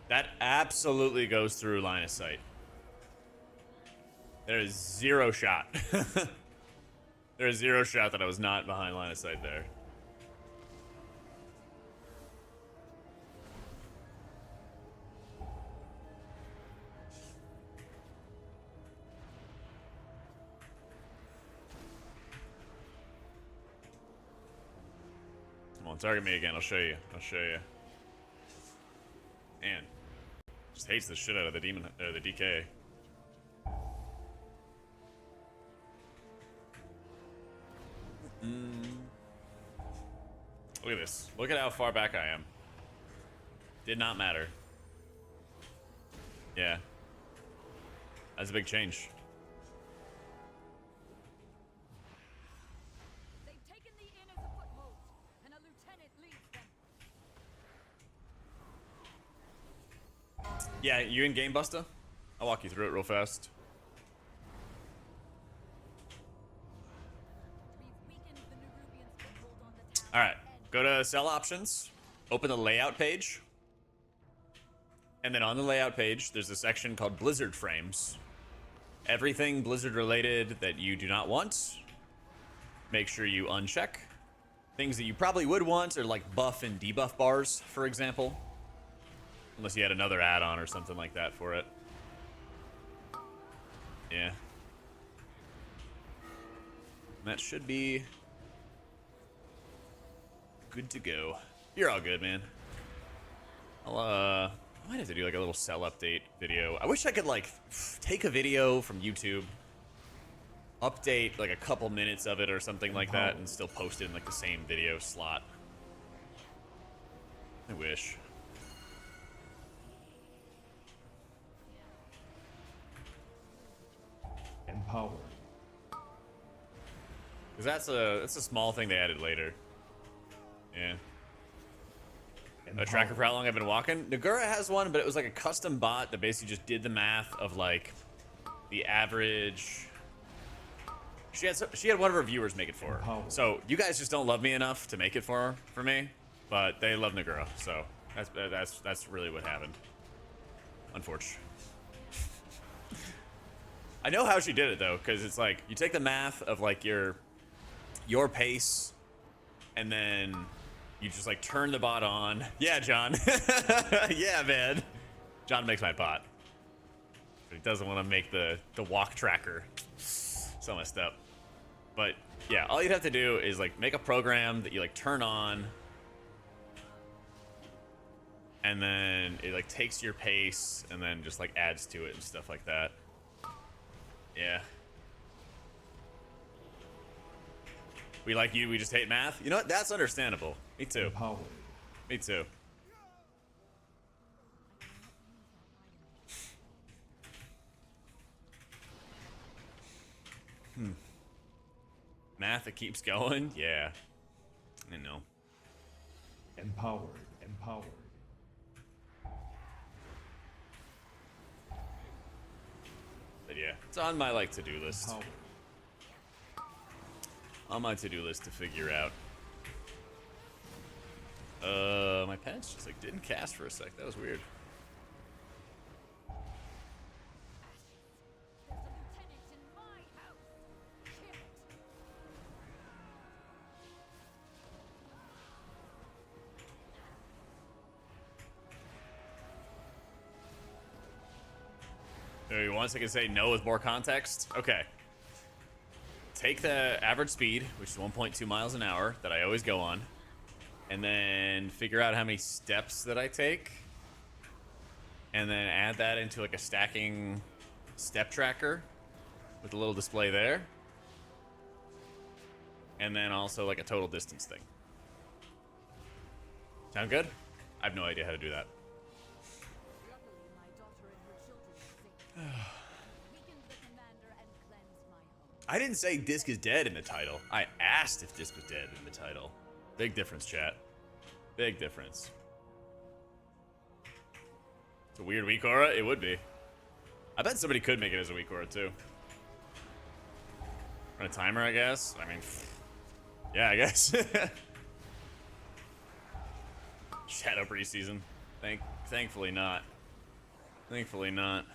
That absolutely goes through line of sight. There is zero shot. There is zero shot that I was not behind line of sight there. Come on, target me again. I'll show you. I'll show you. Man, just hates the shit out of the demon or the DK. Look at this. Look at how far back I am. Did not matter. Yeah. That's a big change. They've taken the inn as a foothold, and a lieutenant leads them. Yeah, you in game, Busta? I'll walk you through it real fast. We've weakened the Nerubians' foothold on the town. All right, go to sell options, open the layout page, and then on the layout page, there's a section called Blizzard Frames. Everything Blizzard related that you do not want, make sure you uncheck. Things that you probably would want are like buff and debuff bars, for example. Unless you had another add-on or something like that for it. Yeah. That should be good to go. You're all good, man. I might have to do like a little sell update video. I wish I could like take a video from YouTube, update like a couple minutes of it or something like that, and still post it in like the same video slot. I wish. Empowered. Because that's a small thing they added later. Yeah. A tracker for how long I've been walking. Nagura has one, but it was like a custom bot that basically just did the math of like the average. She had one of her viewers make it for her. So you guys just don't love me enough to make it for me, but they love Nagura. So that's really what happened. Unfortunately. I know how she did it though, because it's like you take the math of like your pace, and then you just like turn the bot on. Yeah, John. Yeah, man. John makes my bot, but he doesn't want to make the walk tracker. So messed up. But yeah, all you'd have to do is like make a program that you like turn on, and then it like takes your pace and then just like adds to it and stuff like that. Yeah. We like you, we just hate math. You know what? That's understandable. Me too. Empowered. Me too. Math that keeps going? Yeah. I know. Empowered. Empowered. But yeah, it's on my like to-do list. Empowered. On my to-do list to figure out. My pen's just like didn't cast for a sec. That was weird. There's a lieutenant in my house. Kill it. Maybe once I can say no with more context. Okay. Take the average speed, which is 1.2 miles an hour that I always go on, and then figure out how many steps that I take, and then add that into like a stacking step tracker with a little display there, and then also like a total distance thing. Sound good? I have no idea how to do that. Luckily, my daughter and her children are safe. Weakened the commander and cleansed my home. I didn't say Disc is dead in the title. I asked if Disc was dead in the title. Big difference, chat. Big difference. It's a weird weak aura? It would be. I bet somebody could make it as a weak aura, too. Run a timer, I guess? I mean, yeah, I guess. Shadow preseason. Thankfully not. Thankfully not.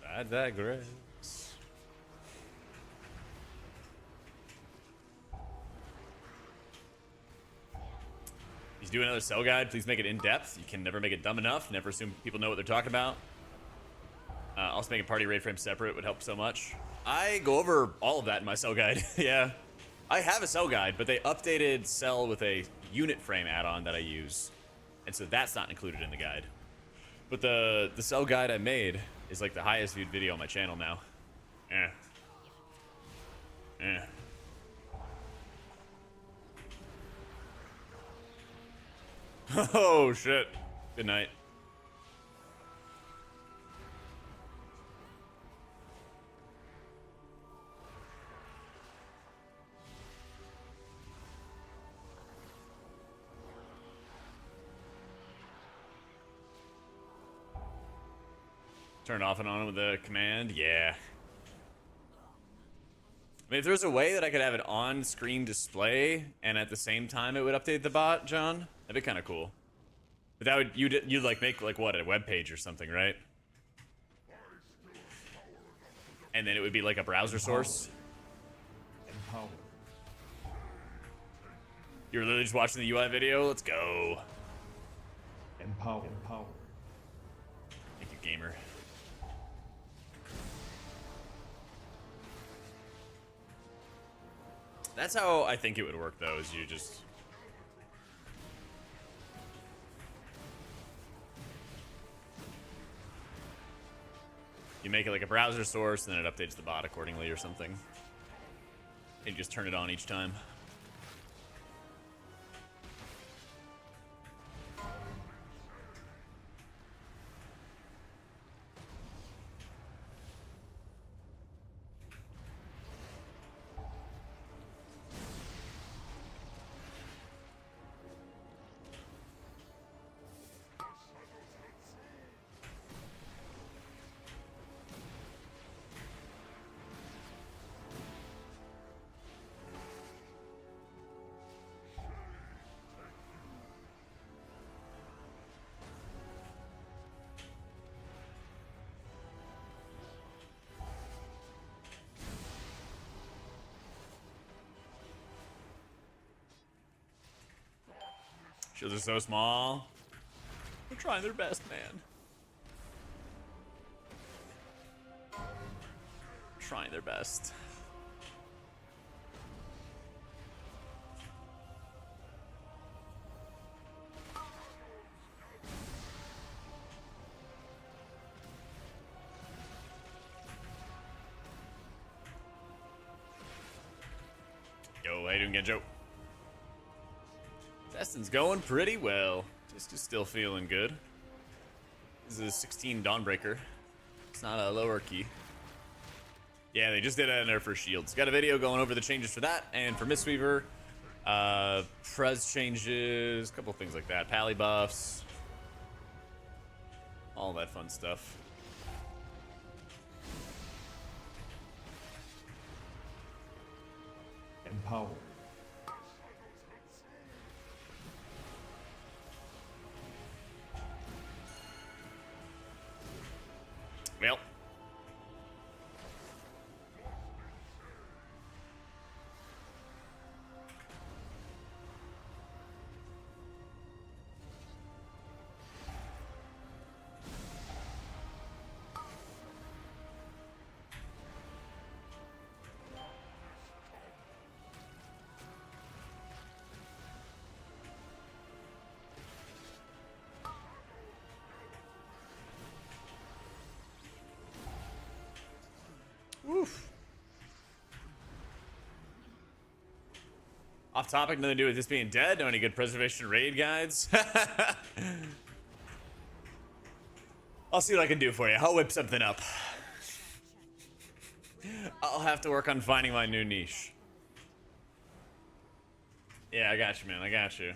I digress. He's doing another cell guide. Please make it in depth. You can never make it dumb enough. Never assume people know what they're talking about. Also, making party raid frame separate would help so much. I go over all of that in my cell guide. Yeah, I have a cell guide, but they updated cell with a unit frame add-on that I use, and so that's not included in the guide. But the cell guide I made is like the highest viewed video on my channel now. Yeah. Yeah. Oh shit. Good night. Turn it off and on with the command. Yeah. I mean, if there was a way that I could have it on screen display and at the same time it would update the bot, John, that'd be kind of cool. But that would you'd like make like what, a web page or something, right? And then it would be like a browser source. Empowered. You're literally just watching the UI video. Let's go. Empowered. Empowered. Thank you, gamer. That's how I think it would work, though, is you just... You make it like a browser source, and then it updates the bot accordingly or something. And you just turn it on each time. Shields are so small. They're trying their best, man. Trying their best. Yo, how you doing, Genjo? Testing's going pretty well. Just still feeling good. This is a 16 Dawnbreaker. It's not a lower key. Yeah, they just did a nerf for shields. Got a video going over the changes for that and for Mistweaver. Prez changes, a couple things like that. Pally buffs. All that fun stuff. Empowered. Well. Oof. Off topic, nothing to do with this being dead. Know any good preservation raid guides? I'll see what I can do for you. I'll whip something up. I'll have to work on finding my new niche. Yeah, I got you, man. I got you.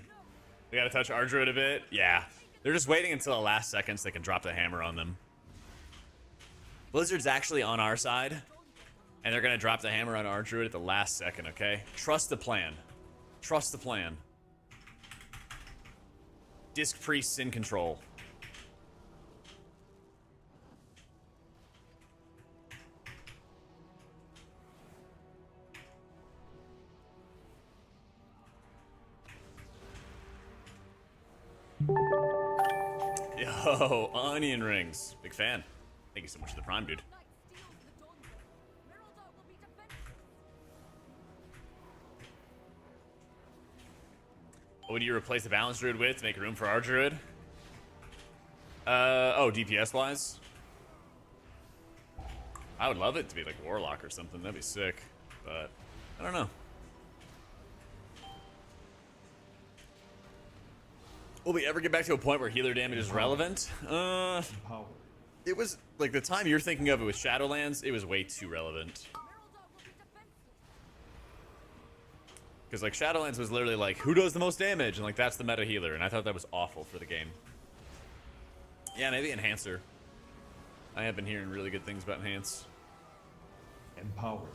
We gotta touch our druid a bit. Yeah. They're just waiting until the last second so they can drop the hammer on them. Blizzard's actually on our side. And they're gonna drop the hammer on our druid at the last second, okay? Trust the plan. Trust the plan. Disc priests in control. Yo, onion rings. Big fan. Thank you so much for the prime, dude. What would you replace the balance druid with to make room for our druid? Oh, DPS wise? I would love it to be like Warlock or something. That'd be sick. But I don't know. Will we ever get back to a point where healer damage is relevant? Empowered. It was like the time you're thinking of it with Shadowlands, it was way too relevant. Because like Shadowlands was literally like, who does the most damage? And like that's the meta healer. And I thought that was awful for the game. Yeah, maybe Enhancer. I have been hearing really good things about Enhance. Empowered.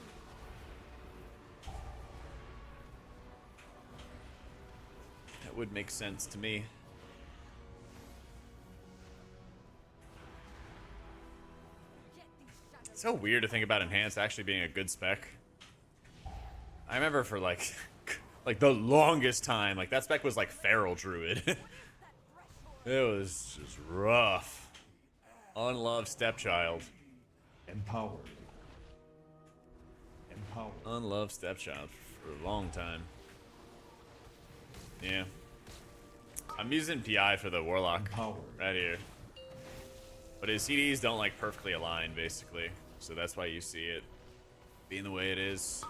That would make sense to me. It's so weird to think about Enhance actually being a good spec. I remember for like the longest time, like that spec was like Feral Druid. It was just rough. Unloved stepchild. Empowered. Empowered. Unloved stepchild for a long time. Yeah. I'm using PI for the Warlock Empowered. right here. But his CDs don't like perfectly align basically. So that's why you see it being the way it is.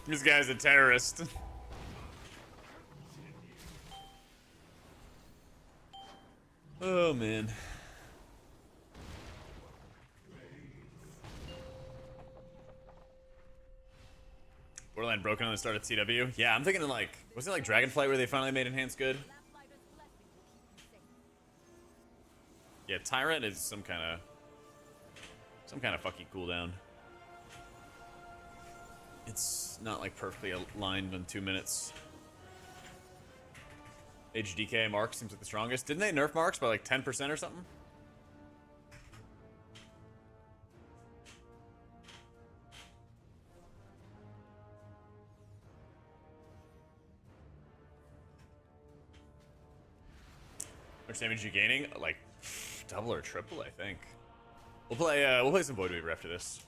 This guy's a terrorist. Oh man. Borderline broken on the start of TW. Yeah, I'm thinking of like, wasn't it like Dragonflight where they finally made enhanced good? Lamplighter's blessing will keep you safe. Yeah, Tyrant is some kind of fucky cooldown. It's not like perfectly aligned in 2 minutes. HDK Mark seems like the strongest. Didn't they nerf Marks by like 10% or something? How much damage you gaining? Like double or triple, I think. We'll play some Void Weaver after this.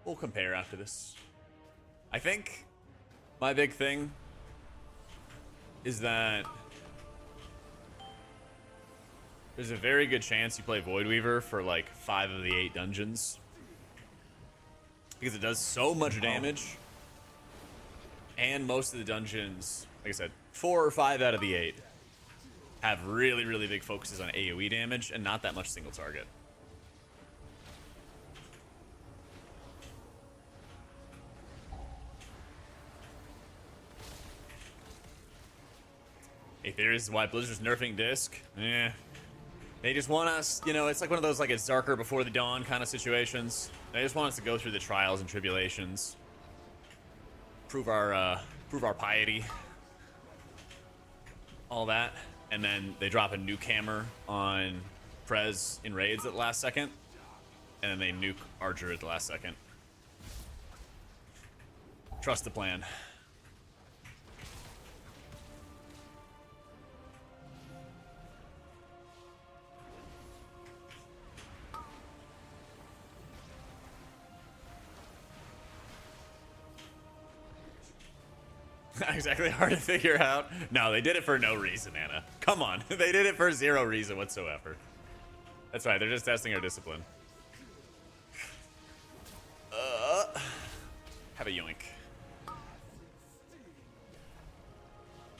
We'll compare after this. I think my big thing is that there's a very good chance you play Void Weaver for like 5 of the 8 dungeons. Because it does so much damage. And most of the dungeons, like I said, 4 or 5 out of the 8 have really, really big focuses on AoE damage and not that much single target. Hey, theory is why Blizzard's nerfing Disc. Eh. They just want us, you know, it's like one of those like it's darker before the dawn kind of situations. They just want us to go through the trials and tribulations. Prove our piety. All that. And then they drop a nuke hammer on Prez in raids at the last second. And then they nuke Archer at the last second. Trust the plan. Not exactly hard to figure out. No, they did it for no reason, Anna. Come on. They did it for 0 reason whatsoever. That's right. They're just testing our discipline. Have a yoink.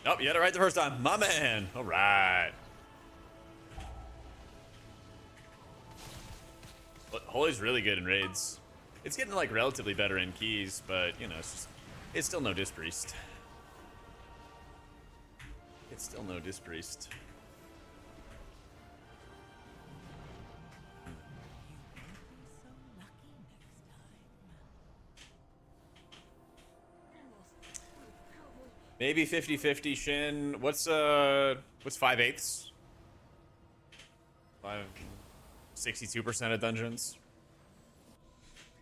Nope, you had it right the first time. My man. All right. Holy's really good in raids. It's getting like relatively better in keys, but you know, it's still no Disc Priest. It's still no Disc Priest. Maybe 50-50 Shin. What's 5/8? 62% of dungeons.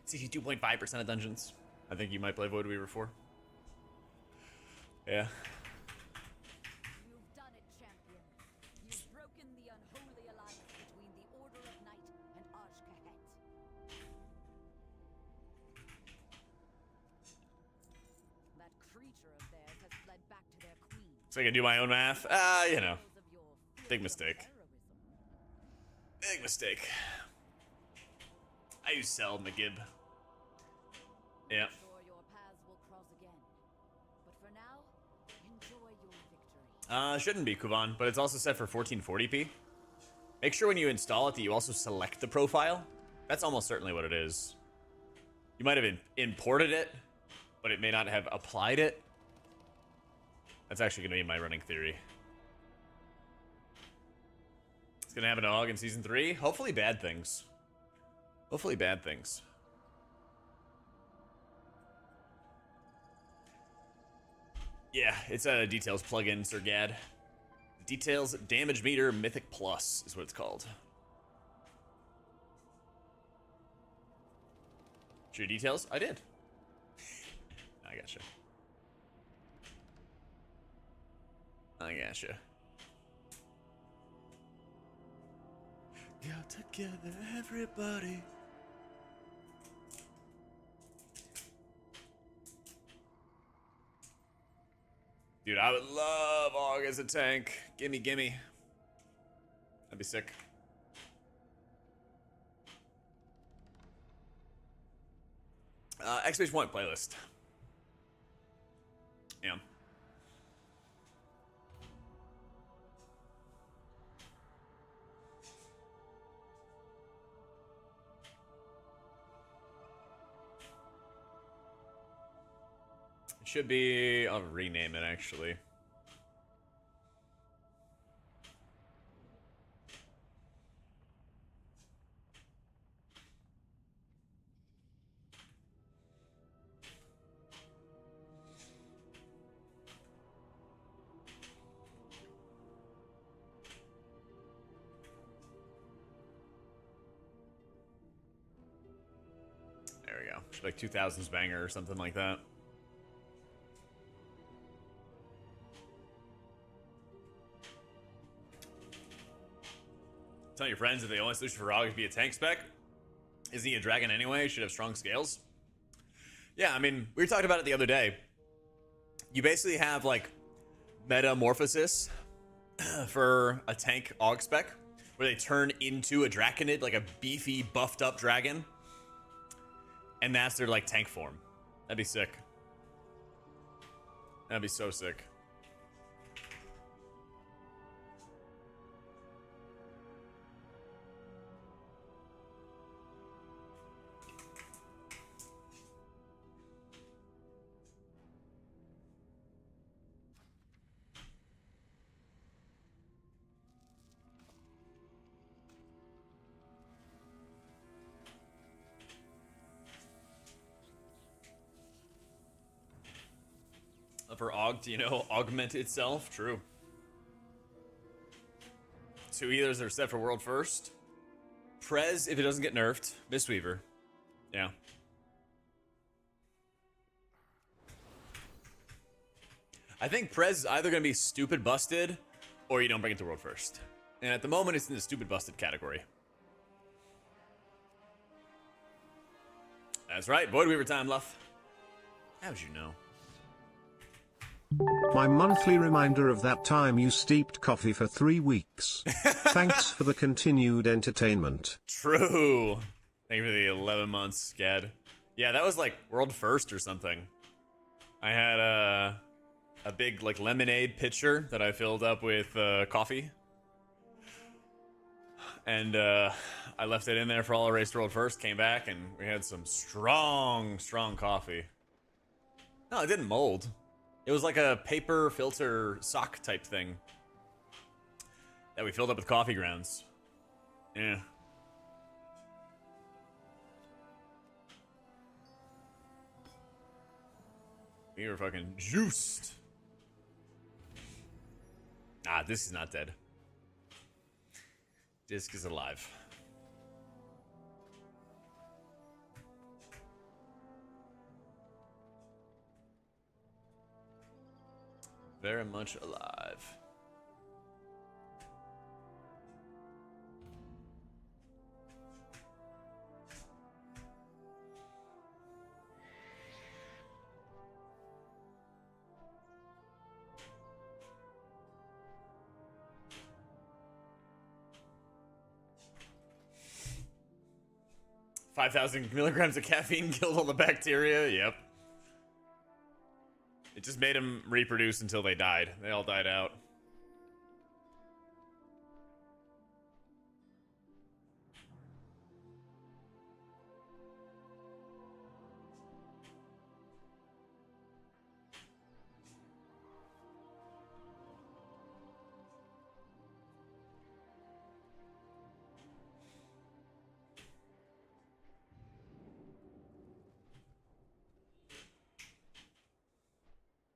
62.5% of dungeons. I think you might play Void Weaver 4. Yeah. You've done it, champion. You've broken the unholy alliance between the Order of Night and AutomaticJak. That creature of theirs has fled back to their queen. So I can do my own math? You know. Big mistake. Big mistake. I use Sel McGib. Yeah. Sure your paths will cross again. But for now, enjoy your victory. Shouldn't be Kuvan, but it's also set for 1440p. Make sure when you install it that you also select the profile. That's almost certainly what it is. You might have imported it, but it may not have applied it. That's actually going to be my running theory. It's going to have an AUG in Season 3. Hopefully bad things. Hopefully bad things. Yeah, it's a Details plugin, Sir Gad. Details Damage Meter Mythic Plus is what it's called. Your details? I did. I gotcha. I gotcha. Got together, everybody. Dude, I would love AUG as a tank. Gimme, gimme. That'd be sick. Exclamation point playlist. Yeah. It should be... I'll rename it, actually. There we go. Should be like 2000s banger or something like that. Tell your friends that the only solution for Aug is be a tank spec. Isn't he a dragon anyway? Should have strong scales. Yeah, I mean, we were talking about it the other day. You basically have like metamorphosis for a tank Aug spec, where they turn into a draconid, like a beefy, buffed up dragon. And that's their like tank form. That'd be sick. That'd be so sick. For Aug, do you know augment itself? True. Two Healers are set for world first. Prez, if it doesn't get nerfed. Mistweaver. Yeah. I think Prez is either going to be stupid busted, or you don't bring it to world first. And at the moment, it's in the stupid busted category. That's right. Voidweaver time, Luff. How'd you know? My monthly reminder of that time you steeped coffee for 3 weeks. Thanks for the continued entertainment. True. Thank you for the 11 months, Gad. Yeah, that was like world first or something. I had a big like lemonade pitcher that I filled up with coffee. And I left it in there for all the race world first, came back, and we had some strong coffee. No, it didn't mold. It was like a paper filter sock type thing that we filled up with coffee grounds. Yeah. We were fucking juiced. Ah, this is not dead. Disc is alive. Very much alive. $5,000 milligrams of caffeine killed all the bacteria. Yep. It just made them reproduce until they died. They all died out.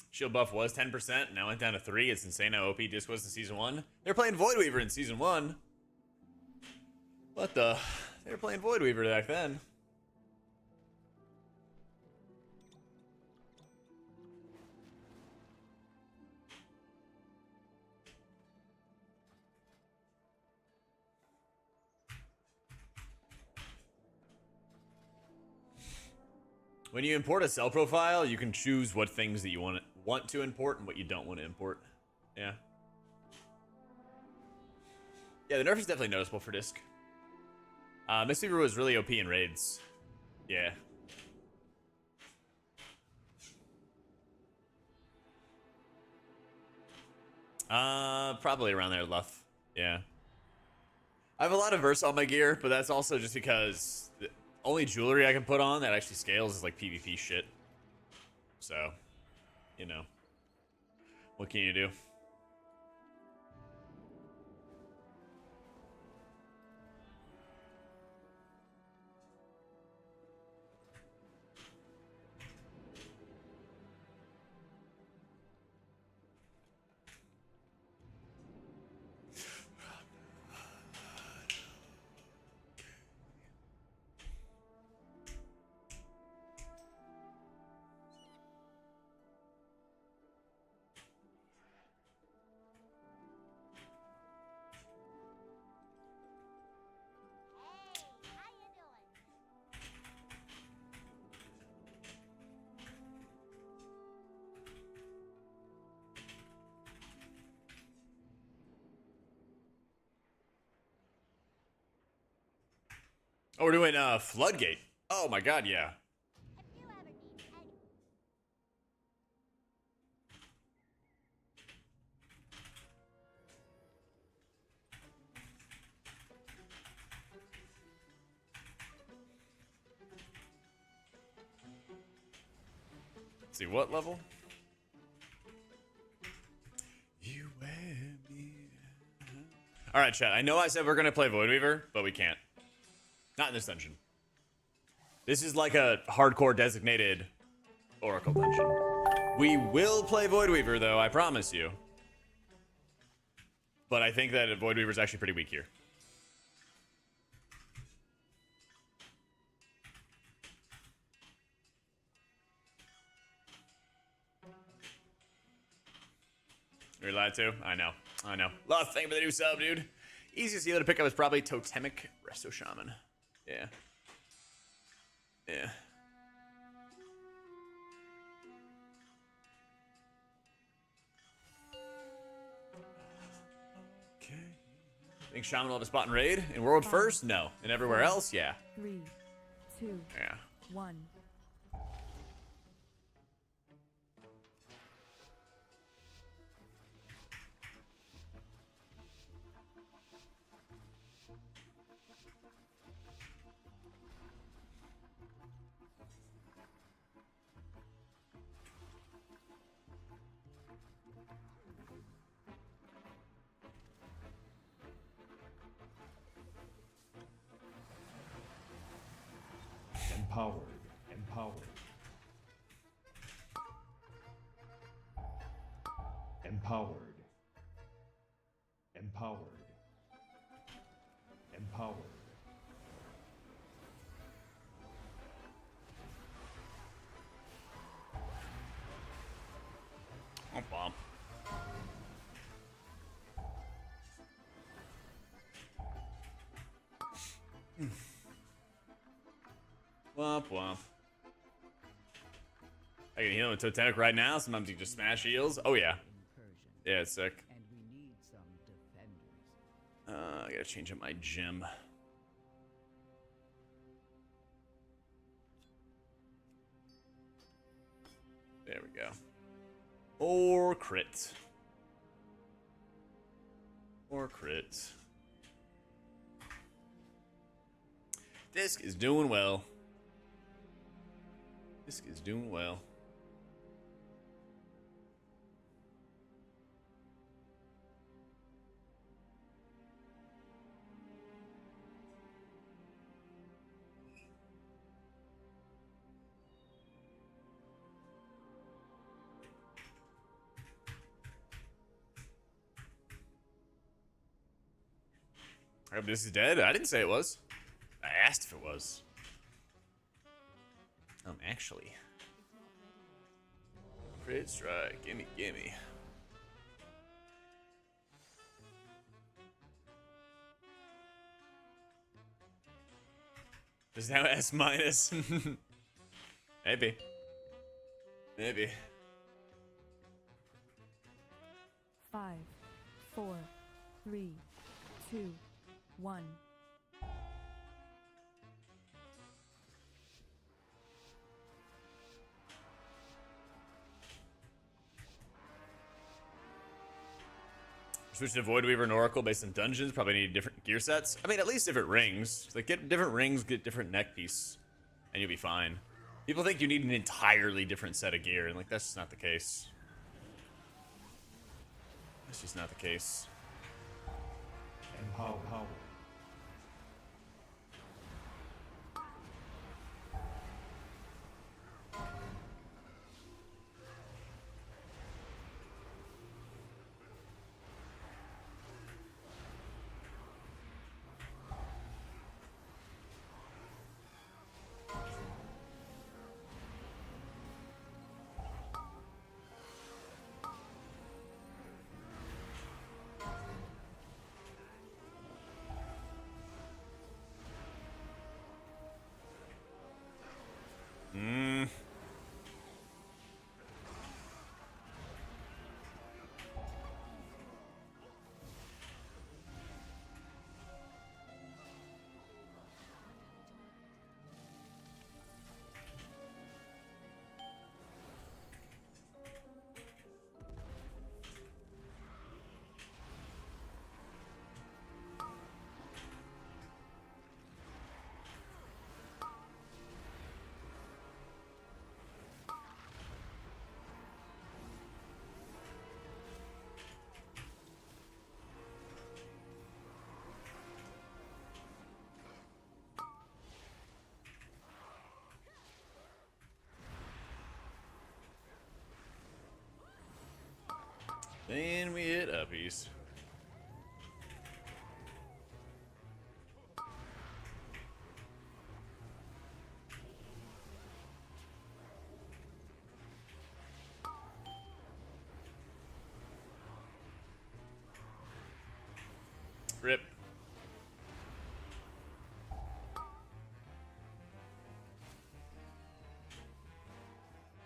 Shield buff was 10%, now went down to 3. It's insane how OP Disc was in Season 1. They were playing Voidweaver in Season 1. What the? They were playing Voidweaver back then. When you import a cell profile, you can choose what things that you want to import and what you don't want to import. Yeah. Yeah, the nerf is definitely noticeable for Disc. Mistweaver was really OP in raids. Yeah. Probably around there, Luff. Yeah. I have a lot of verse on my gear, but that's also just because the only jewelry I can put on that actually scales is like PvP shit. So, you know, what can you do? Oh, we're doing Floodgate. Oh my god, yeah. Let's see, what level? You and me. Alright, chat. I know I said we're gonna play Void Weaver, but we can't. Not in this dungeon. This is like a hardcore designated Oracle dungeon. We will play Void Weaver, though, I promise you. But I think that Void Weaver is actually pretty weak here. You're lied to? I know. I know. Love, thank you for the new sub, dude. Easiest healer to pick up is probably Totemic Resto Shaman. Yeah. Yeah. Okay. Think Shaman will have a spot in Raid? In World first? No. And everywhere else? Yeah. 3, 2, Yeah. 1. Empowered. Empowered. Empowered. Empowered. Empowered. Oh, bomb. Womp womp. I can heal with Totemic right now. Sometimes you just smash heals. Oh yeah. Yeah, it's sick. And we need some defenders. I gotta change up my gym. There we go. Or crit. Or crit. Disc is doing well. Disc is doing well. I hope this is dead. I didn't say it was. I asked if it was. Actually. Crit strike. Gimme, gimme. Is now S minus? Maybe. Maybe. 5, 4, 3, 2, 1. Switch to Void Weaver and Oracle based on dungeons. Probably need different gear sets. I mean, at least different rings. Like, get different rings, get different neck piece, and you'll be fine. People think you need an entirely different set of gear, and like that's just not the case. That's just not the case. Empower. Then we hit uppies. Rip.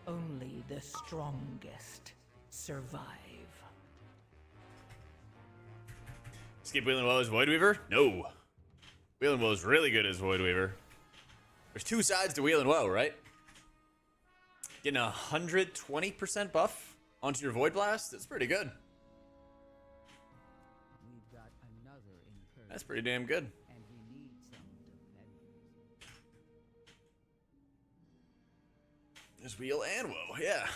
Only the strongest survive. Skip Wheeling Woe as Void Weaver? No. Wheeling Woe is really good as Void Weaver. There's two sides to Wheeling Woe, right? Getting 120% buff onto your Void Blast? That's pretty good. We've got another incursion, That's pretty damn good. and we need some defenders. There's Wheel and Woe, yeah.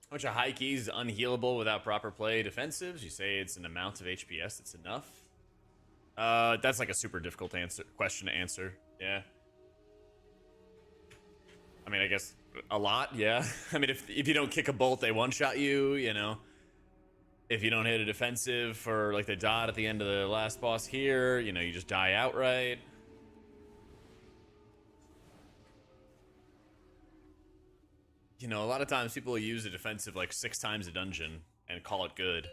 A bunch of high keys, unhealable without proper play defensives. You say it's an amount of HPS that's enough. That's like a super difficult question to answer. Yeah. I mean, I guess a lot, yeah. I mean, if you don't kick a bolt, they one-shot you, you know. If you don't hit a defensive for like the dot at the end of the last boss here, you know, you just die outright. You know, a lot of times people will use a defensive like 6 times a dungeon and call it good.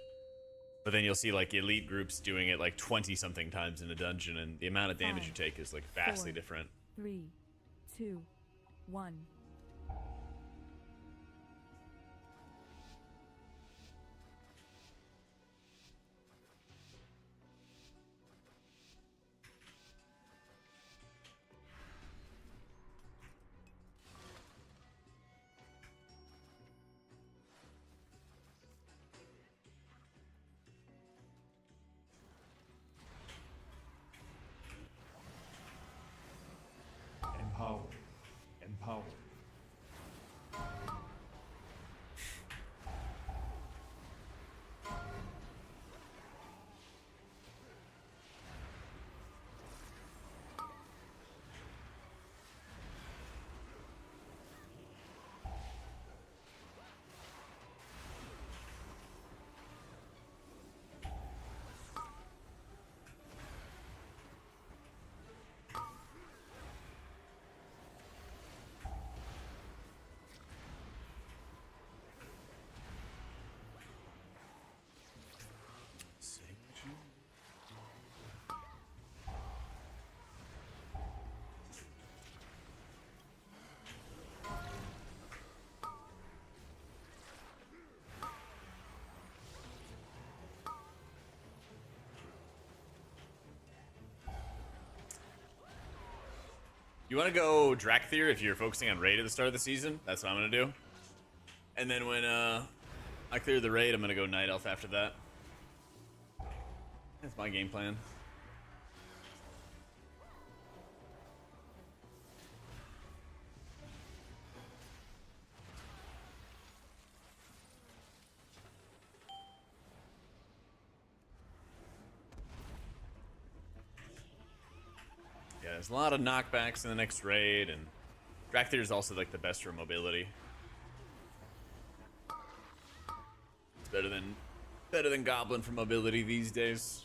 But then you'll see like elite groups doing it like 20 something times in a dungeon, and the amount of damage you take is like vastly 4, different. 3, 2, 1. Empower. You want to go Drakthir if you're focusing on raid at the start of the season? That's what I'm going to do. And then when I clear the raid, I'm going to go Night Elf after that. That's my game plan. guys. A lot of knockbacks in the next raid, and Drag Theater is also like the best for mobility. It's better than Goblin for mobility these days.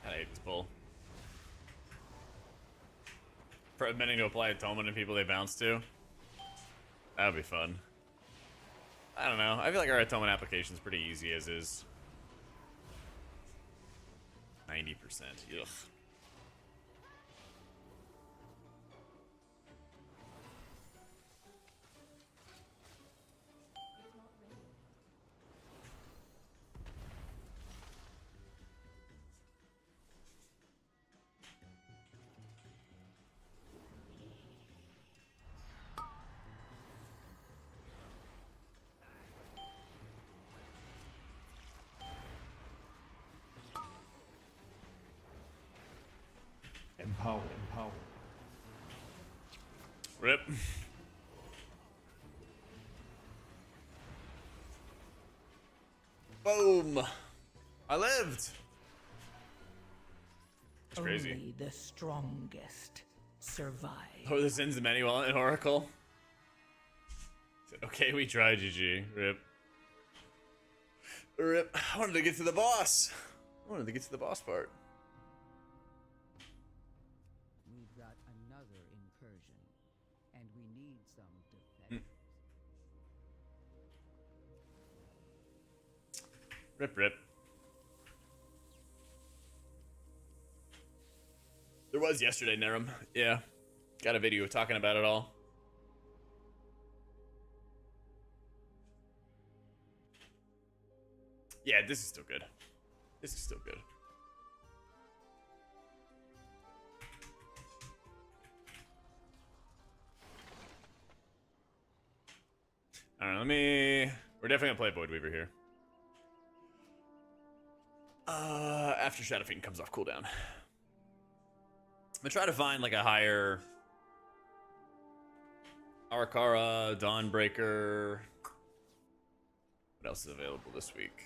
I hate this bull. For admitting to apply atonement to people they bounce to. That would be fun. I don't know. I feel like our atonement application is pretty easy as is. 90%. Ugh. Empower, empower. Rip. Boom. I lived. It's crazy. Only the strongest survive. Oh, this ends the menu in Oracle. Okay, we tried, GG. Rip. Rip. I wanted to get to the boss. I wanted to get to the boss part. We've got another incursion, and we need some defense. Rip, rip. There was yesterday, Nerum. Yeah. Got a video talking about it all. Yeah, this is still good. This is still good. I don't know, we're definitely gonna play Void Weaver here. After Shadow Fiend comes off cooldown. I'm gonna try to find like a higher Arakara, Dawnbreaker. What else is available this week?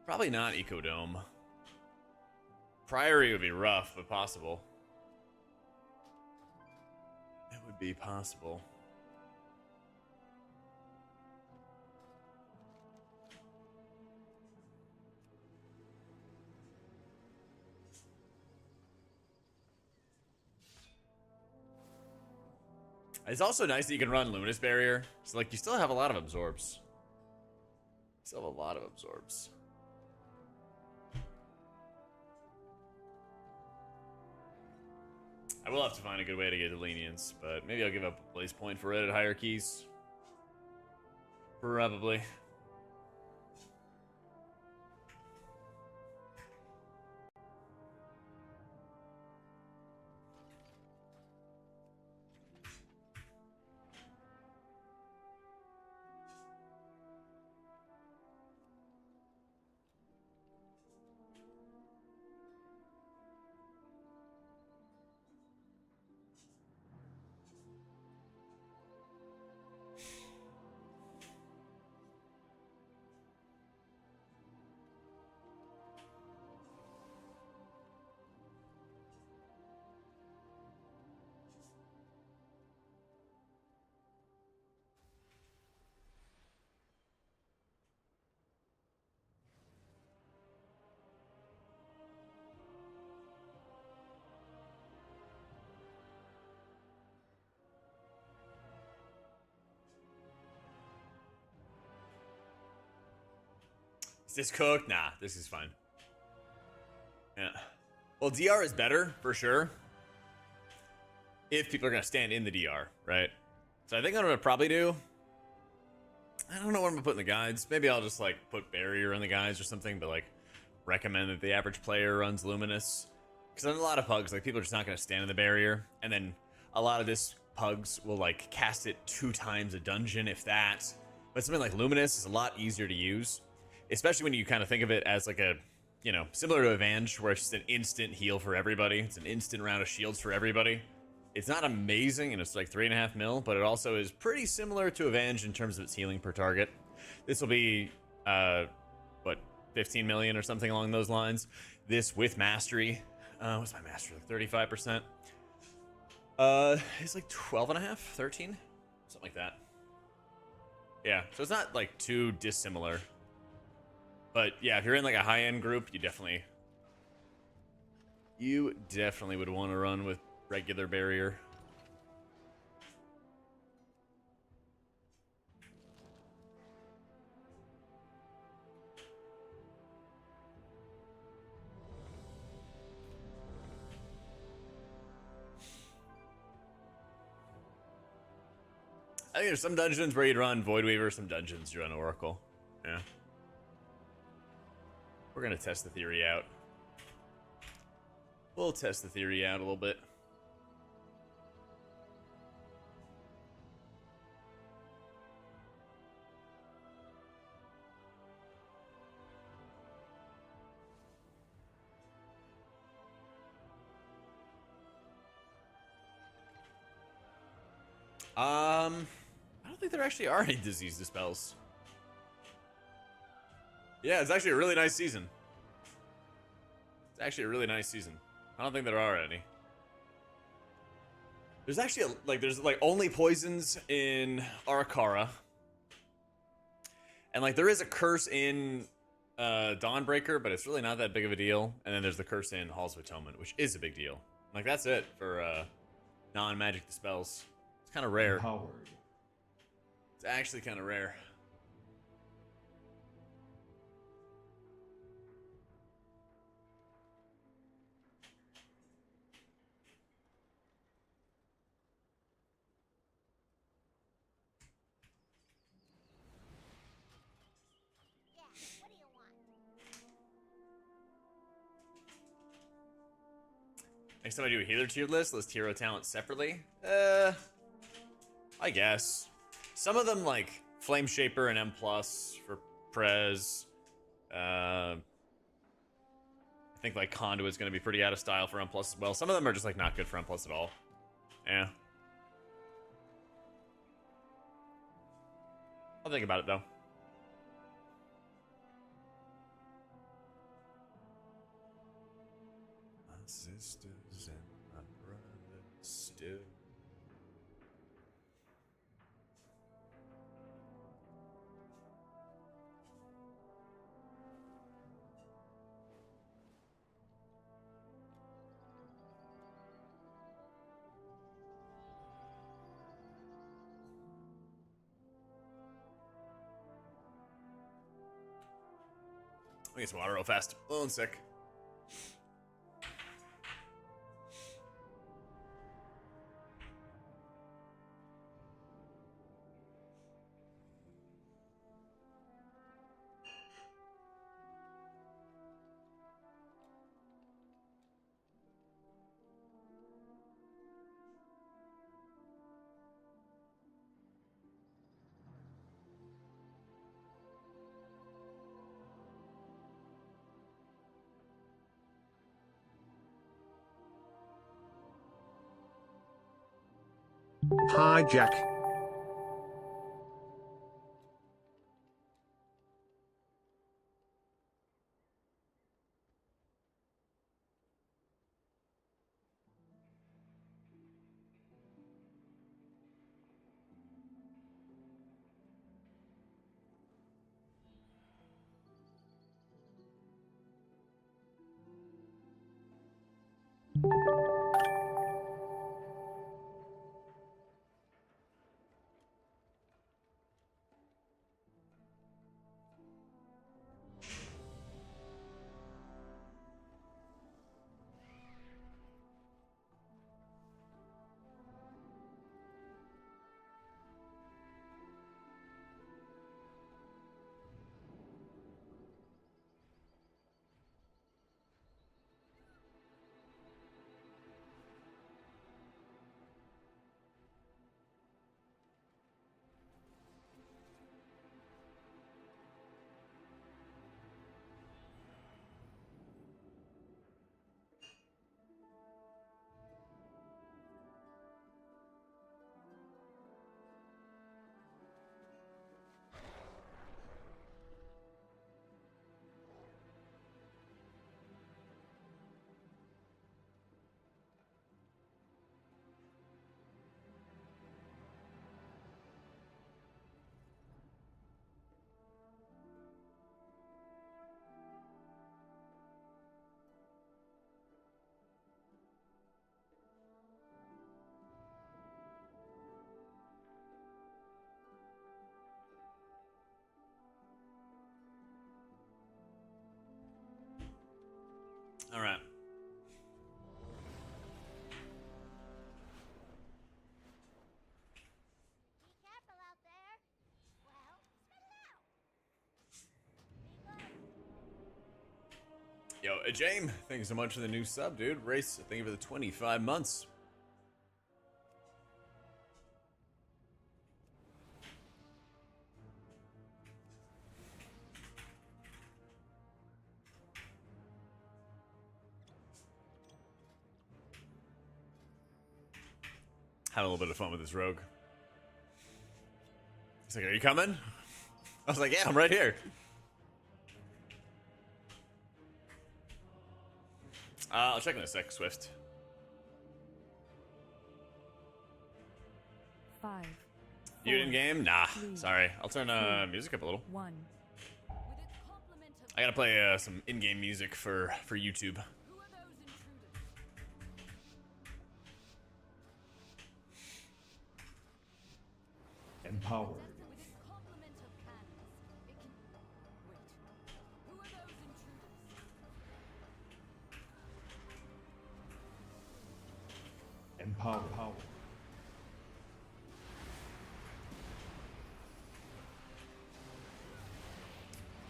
Probably not Ecodome. Priory would be rough, but possible. It would be possible. It's also nice that you can run Luminous Barrier. So, like, you still have a lot of absorbs. Still have a lot of absorbs. I will have to find a good way to get to Lenience, but maybe I'll give up a place point for it at higher keys. Probably. Is this cooked? Nah, this is fine. Yeah. Well, DR is better, for sure. If people are going to stand in the DR, right? So I think what I'm going to probably do... I don't know what I'm going to put in the guides. Maybe I'll just, like, put barrier in the guides or something, but, like, recommend that the average player runs luminous. Because on a lot of pugs, like, people are just not going to stand in the barrier. And then a lot of this pugs will, like, cast it 2 times a dungeon, if that. But something like luminous is a lot easier to use. Especially when you kind of think of it as, like, a... You know, similar to Avenge, where it's just an instant heal for everybody. It's an instant round of shields for everybody. It's not amazing, and it's like 3.5 mil, but it also is pretty similar to Avenge in terms of its healing per target. This will be, what, 15 million or something along those lines. This with Mastery. What's my Mastery? Like 35%? It's like 12.5, 13? Something like that. Yeah, so it's not like too dissimilar. But yeah, if you're in like a high-end group, you definitely would want to run with regular barrier. I think there's some dungeons where you'd run Void Weaver, some dungeons you run Oracle. Yeah. We're gonna test the theory out. We'll test the theory out a little bit. I don't think there actually are any disease dispels. Yeah, it's actually a really nice season. It's actually a really nice season. I don't think there are any. There's actually there's only poisons in Arakara. And like there is a curse in Dawnbreaker, but it's really not that big of a deal. And then there's the curse in Halls of Atonement, which is a big deal. Like that's it for non-magic dispels. It's kind of rare. Empowered. It's actually kind of rare. Next time I do a healer tier list hero talents separately. I guess. Some of them like Flame Shaper and M+ for Prez. I think like Conduit's gonna be pretty out of style for M+ as well. Some of them are just like not good for M+ at all. Yeah. I'll think about it though. My sisters and my brothers still. Let me get some water real fast. A little sick. Hi Jack. All right. Be careful out there. Well, spit it out. Yo, James, thank you so much for the new sub, dude. Race, thank you for the 25 months. Had a little bit of fun with this rogue. He's like, "Are you coming?" I was like, "Yeah, I'm right here." I'll check in a sec, Swift. 5. You in game? Nah, three, sorry. I'll turn music up a little. 1. With its complement of I gotta play some in-game music for YouTube. who are those intruders? Empowered. With its complement of cannons, it can. Wait. Who are those intruders? Empowered.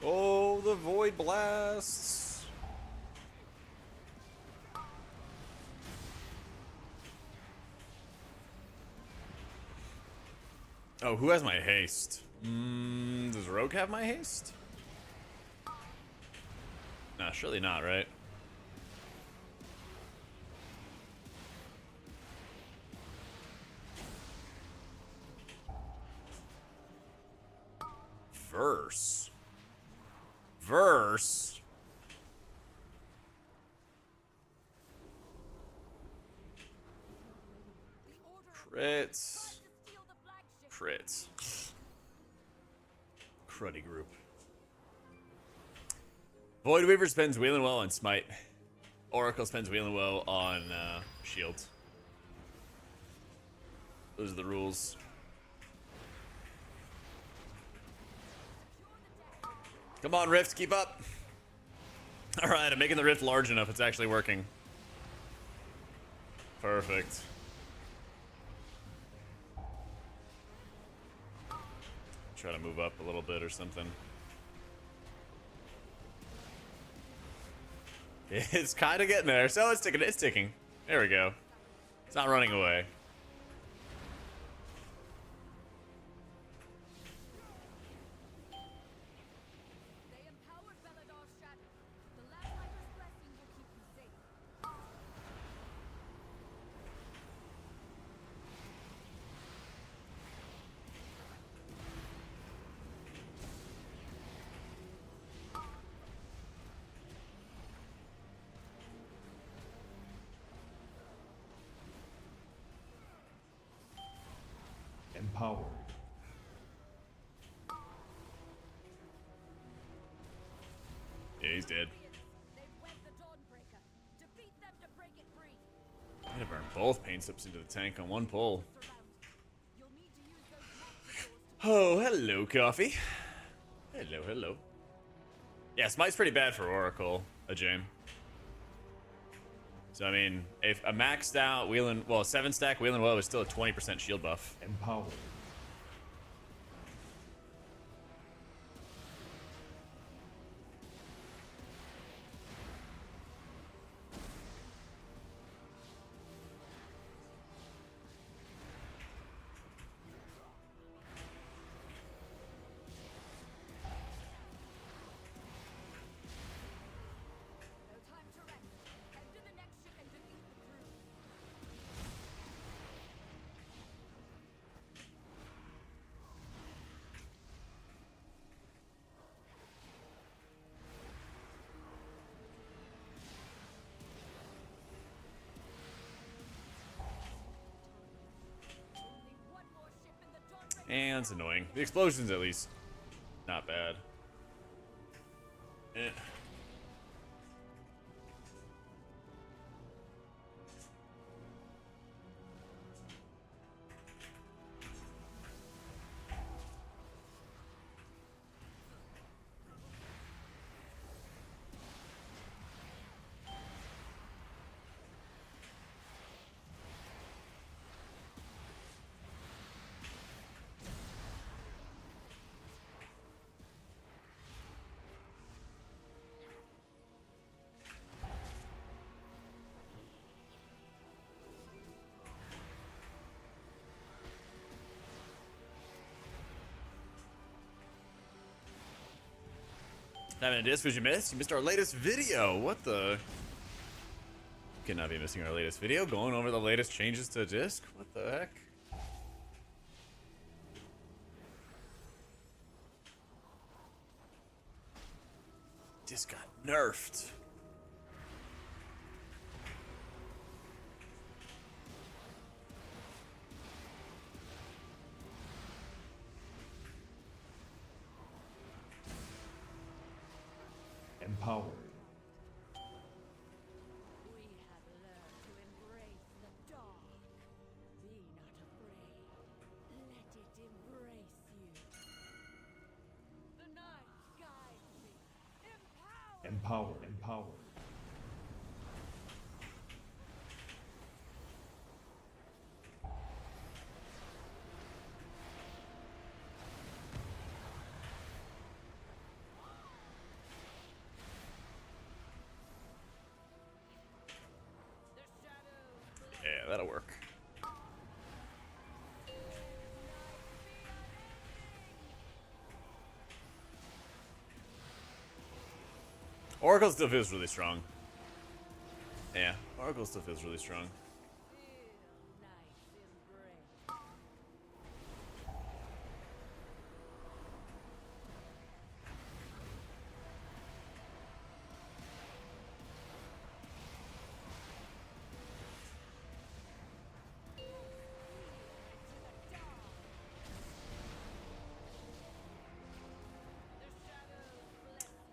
Oh, the void blasts. Oh, who has my haste? Does Rogue have my haste? Nah, surely not, right? Verse. The order of Crits. steal the flagship. Crits. Cruddy group. Void Weaver spends Wheeling Well on Smite. Oracle spends Wheeling Well on Shield. Those are the rules. Come on, Rift, keep up. All right, I'm making the Rift large enough. It's actually working. Perfect. Try to move up a little bit or something. It's kind of getting there. So it's ticking. It's ticking. There we go. It's not running away. They empowered Belladar's shadow. The last Lighter's blessing will keep you safe. Empowered. Yeah, he's dead. They've wed the Dawnbreaker. Defeat them to break it free. I'm gonna burn both paint slips into the tank on one pull. Surround. You'll need to use those monster doors to Oh, hello, coffee. Hello, hello. Yeah, Smite's pretty bad for Oracle, James. So, I mean, if a maxed out Wheeling, well, 7-stack Wheeling Well is still a 20% shield buff. Empowered. No time to rest. Head to the next ship and defeat the crew. Only one more ship in the Dawnbreaker. And it's annoying. The explosions, at least, not bad. Eh. Having a disc, what you missed? You missed our latest video. What the? Cannot be missing our latest video. Going over the latest changes to disc. What the heck? Disc got nerfed. Empowered. We have learned to embrace the dark. Be not afraid. Let it embrace you. The night guides me. Empower. Empowered. Yeah, that'll work. Oracle still feels really strong. Yeah, Oracle still feels really strong.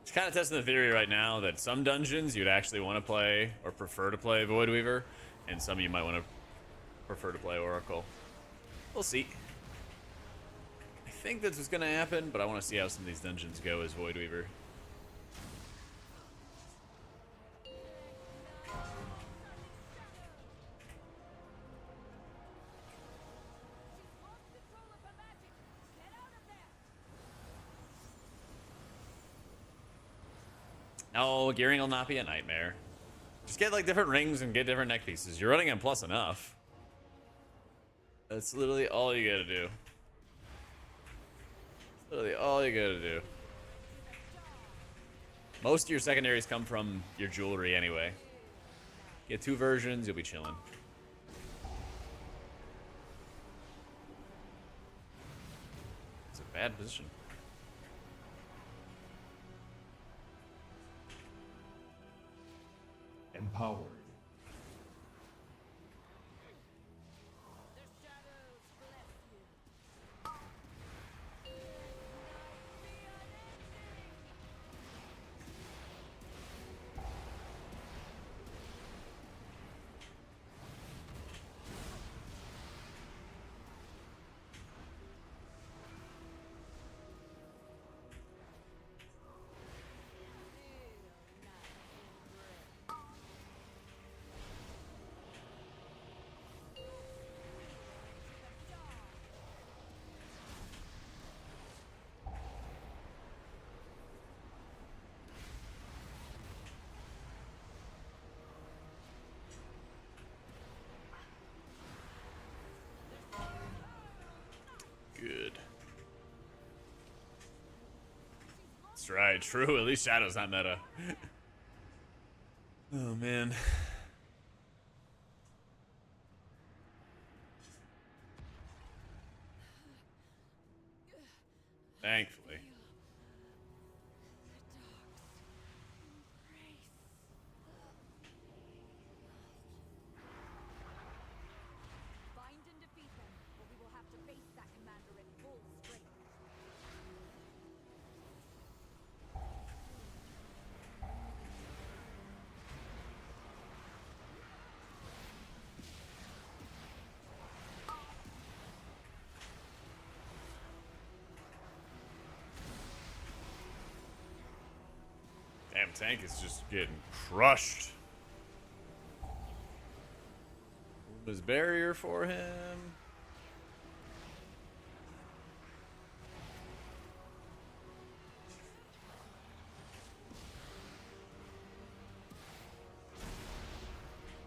Just kind of testing the theory right now that some dungeons you'd actually want to play or prefer to play Void Weaver, and some you might want to prefer to play Oracle. We'll see. I think that's what's going to happen, but I want to see how some of these dungeons go as Void Weaver. No, gearing will not be a nightmare. Just get like different rings and get different neck pieces. You're running on plus enough. That's literally all you gotta do. That's literally all you gotta do. Most of your secondaries come from your jewelry anyway. Get 2 versions, you'll be chilling. It's a bad position. Empowered. Good. That's right, true. At least Shadow's not meta. Oh, man. Thankfully. Find and defeat them, or we will have to face that commander in full strength. Damn, tank is just getting crushed. His barrier for him.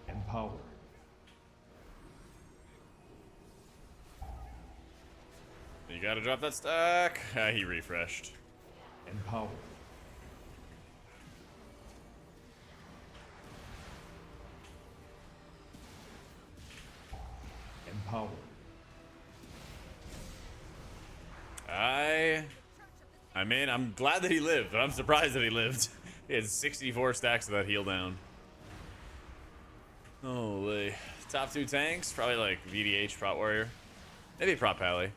Empowered. You gotta drop that stack. Ah, he refreshed. Empowered. I mean, I'm glad that he lived, but I'm surprised that he lived. He had 64 stacks of that heal down. Holy. Top 2 tanks? Probably like VDH, Prot Warrior. Maybe Prot Pally.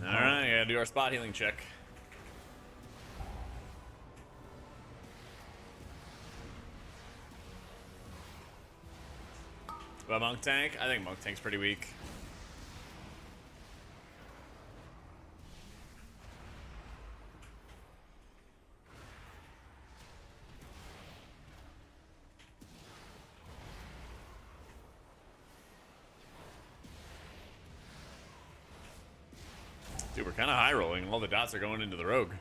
Alright, gotta do our spot healing check. About Monk Tank? I think Monk Tank's pretty weak. Dude, we're kind of high rolling. All the dots are going into the rogue.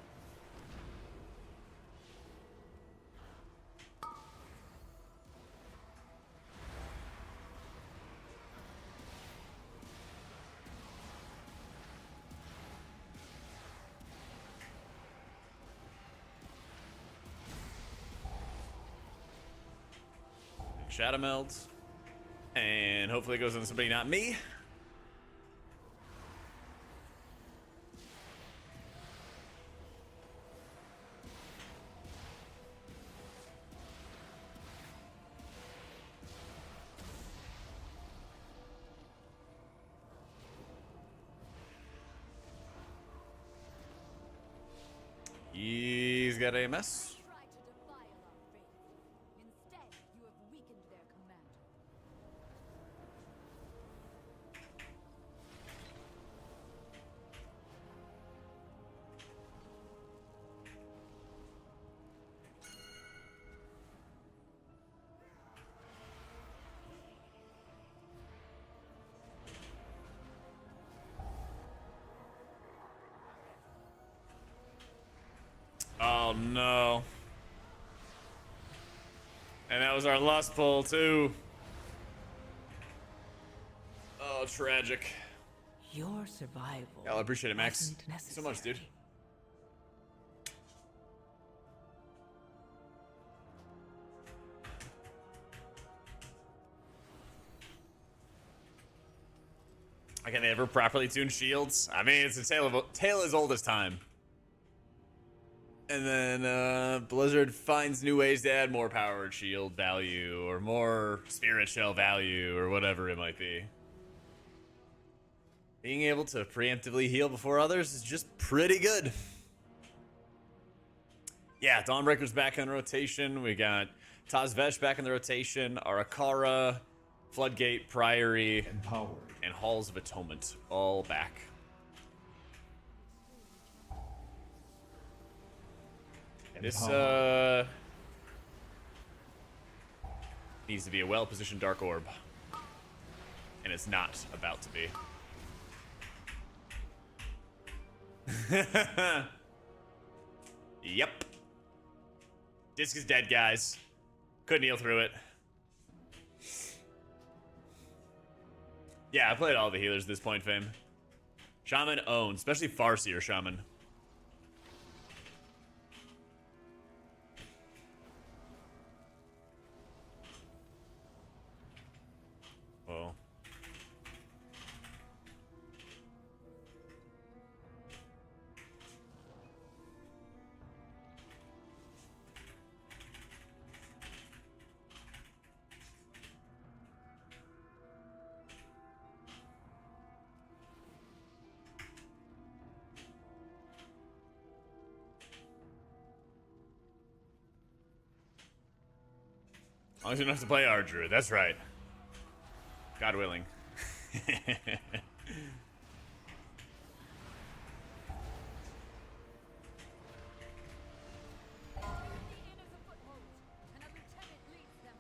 Shadow Meld. And hopefully it goes on somebody not me. He's got AMS. Try to defile our faith. Instead, you have weakened their commander. Oh no. And that was our lust pull too. Oh, tragic. Your survival. Yeah, I appreciate it, Max. wasn't Thanks so much, dude. necessary. Can they ever properly tune shields? I mean, it's a tale as old as time. And then Blizzard finds new ways to add more powered shield value or more spirit shell value or whatever it might be. Being able to preemptively heal before others is just pretty good. Yeah, Dawnbreaker's back in the rotation. We got Tazvesh back in the rotation. Arakara, Floodgate, Priory, Empowered. and Halls of Atonement all back. This needs to be a well-positioned Dark Orb. And it's not about to be. Yep. Disc is dead, guys. Couldn't heal through it. Yeah, I played all the healers at this point, fam. Shaman owned, especially Farseer Shaman. Well. As long as you don't have to play our druid, that's right. God willing. The inn is a foothold, and a lieutenant leads them.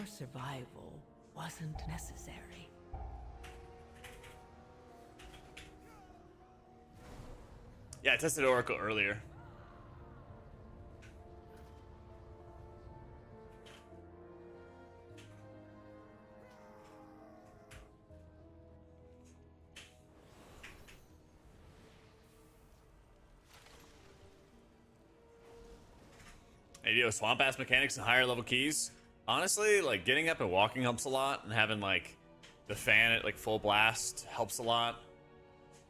your survival wasn't necessary. Yeah, I tested Oracle earlier. Hey, yo, swamp ass mechanics and higher level keys. Honestly, like getting up and walking helps a lot, and having like the fan at like full blast helps a lot.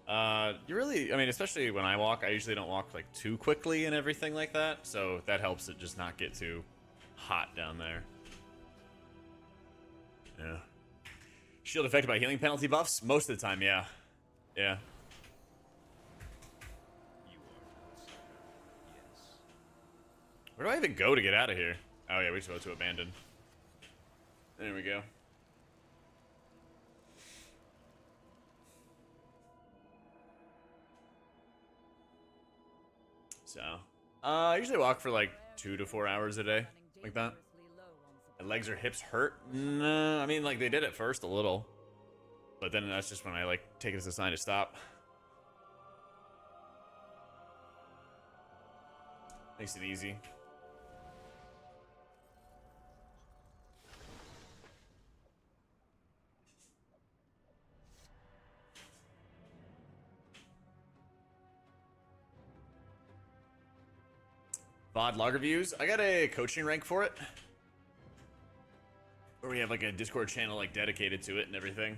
You really, I mean, especially when I walk, I usually don't walk like too quickly and everything like that, so that helps it just not get too hot down there. Yeah. Shield affected by healing penalty buffs? Most of the time, yeah. Yeah. Where do I even go to get out of here? Oh yeah, we just go to abandon. There we go. So, I usually walk for like 2 to 4 hours a day, like that. My legs or hips hurt? No, I mean like they did at first a little, but then that's just when I like take it as a sign to stop. Makes it easy. VOD log reviews. I got a coaching rank for it, where we have like a Discord channel like dedicated to it and everything.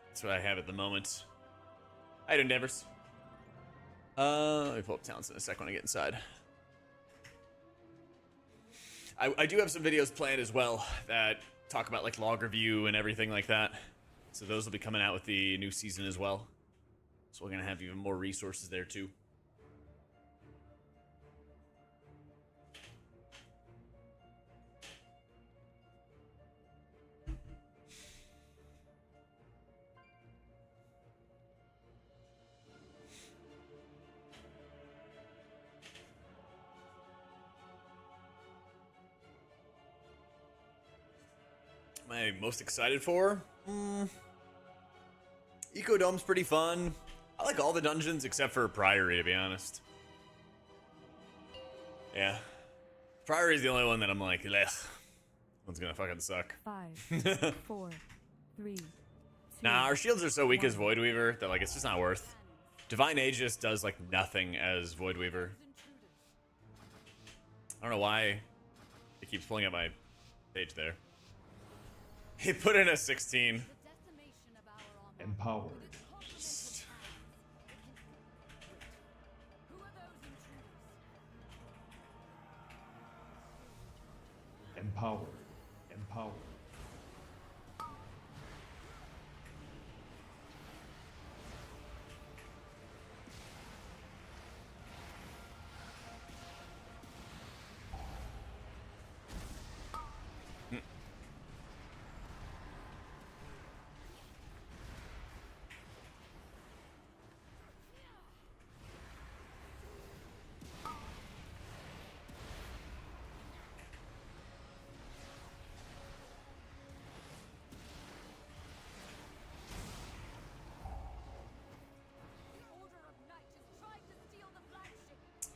That's what I have at the moment. Hi, Endeavors. Let me pull up talents in a sec when I get inside. I do have some videos planned as well that talk about like log review and everything like that. So those will be coming out with the new season as well. So we're going to have even more resources there too. Am I most excited for? Ecodome's pretty fun. I like all the dungeons except for Priory, to be honest. Yeah. Priory is the only one that I'm like, ugh. One's gonna fucking suck. 5, 4, 3. 2, Nah, our shields are so weak as Void Weaver that like it's just not worth. Divine Aegis does like nothing as Void Weaver. I don't know why it keeps pulling up my page there. He put in a 16. Empowered. Empowered. Empowered.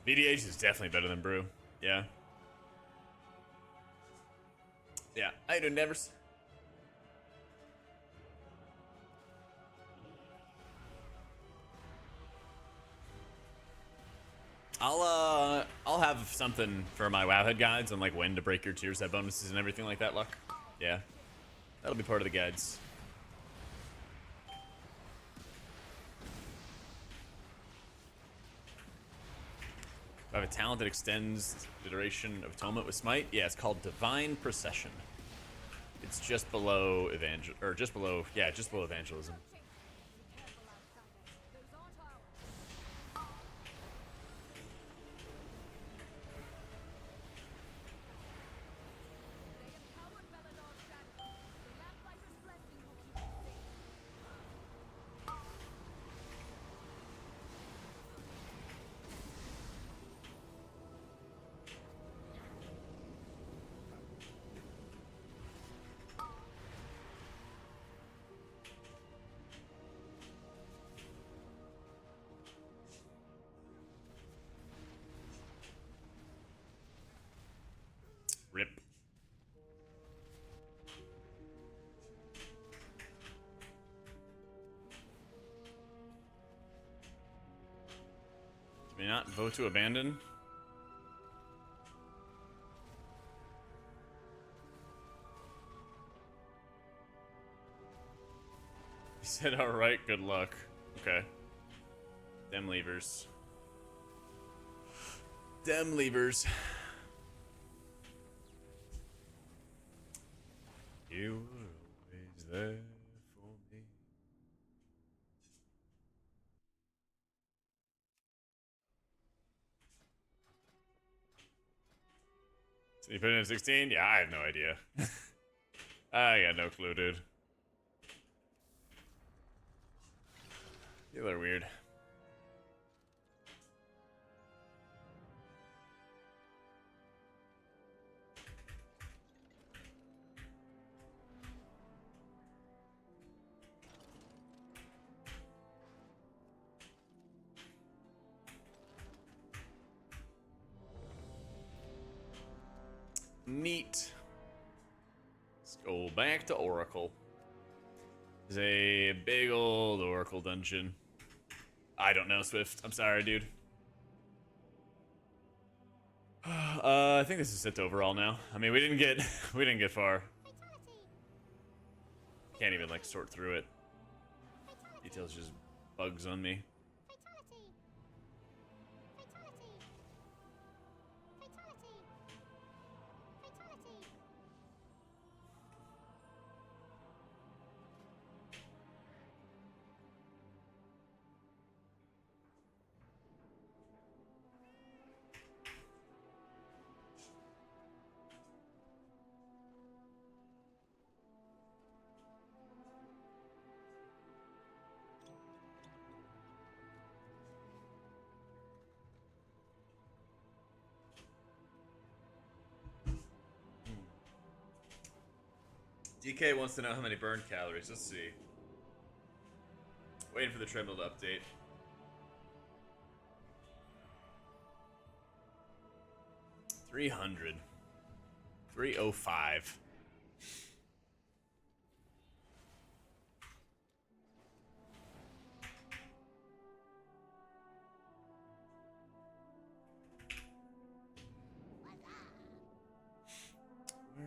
VDH is definitely better than Brew. Yeah. Yeah. How you doing, Nevers? I'll have something for my Wowhead guides on like when to break your tier set bonuses and everything like that, Luck. Yeah. That'll be part of the guides. I have a talent that extends the duration of atonement with smite. Yeah, it's called Divine Procession. It's just below just below evangelism. we not vote to abandon? He said, alright, good luck. Okay. Them levers. Them levers. You were always there for me. So you put it in 16? Yeah, I have no idea. I got no clue, dude. People are weird. Neat. Let's go back to Oracle. There's a big old Oracle dungeon. I don't know, Swift. I'm sorry, dude. I think this is it overall now. I mean, we didn't get far. Can't even like sort through it. Details just bugs on me. DK wants to know how many burned calories. Let's see. Waiting for the treadmill to update. 300. 305.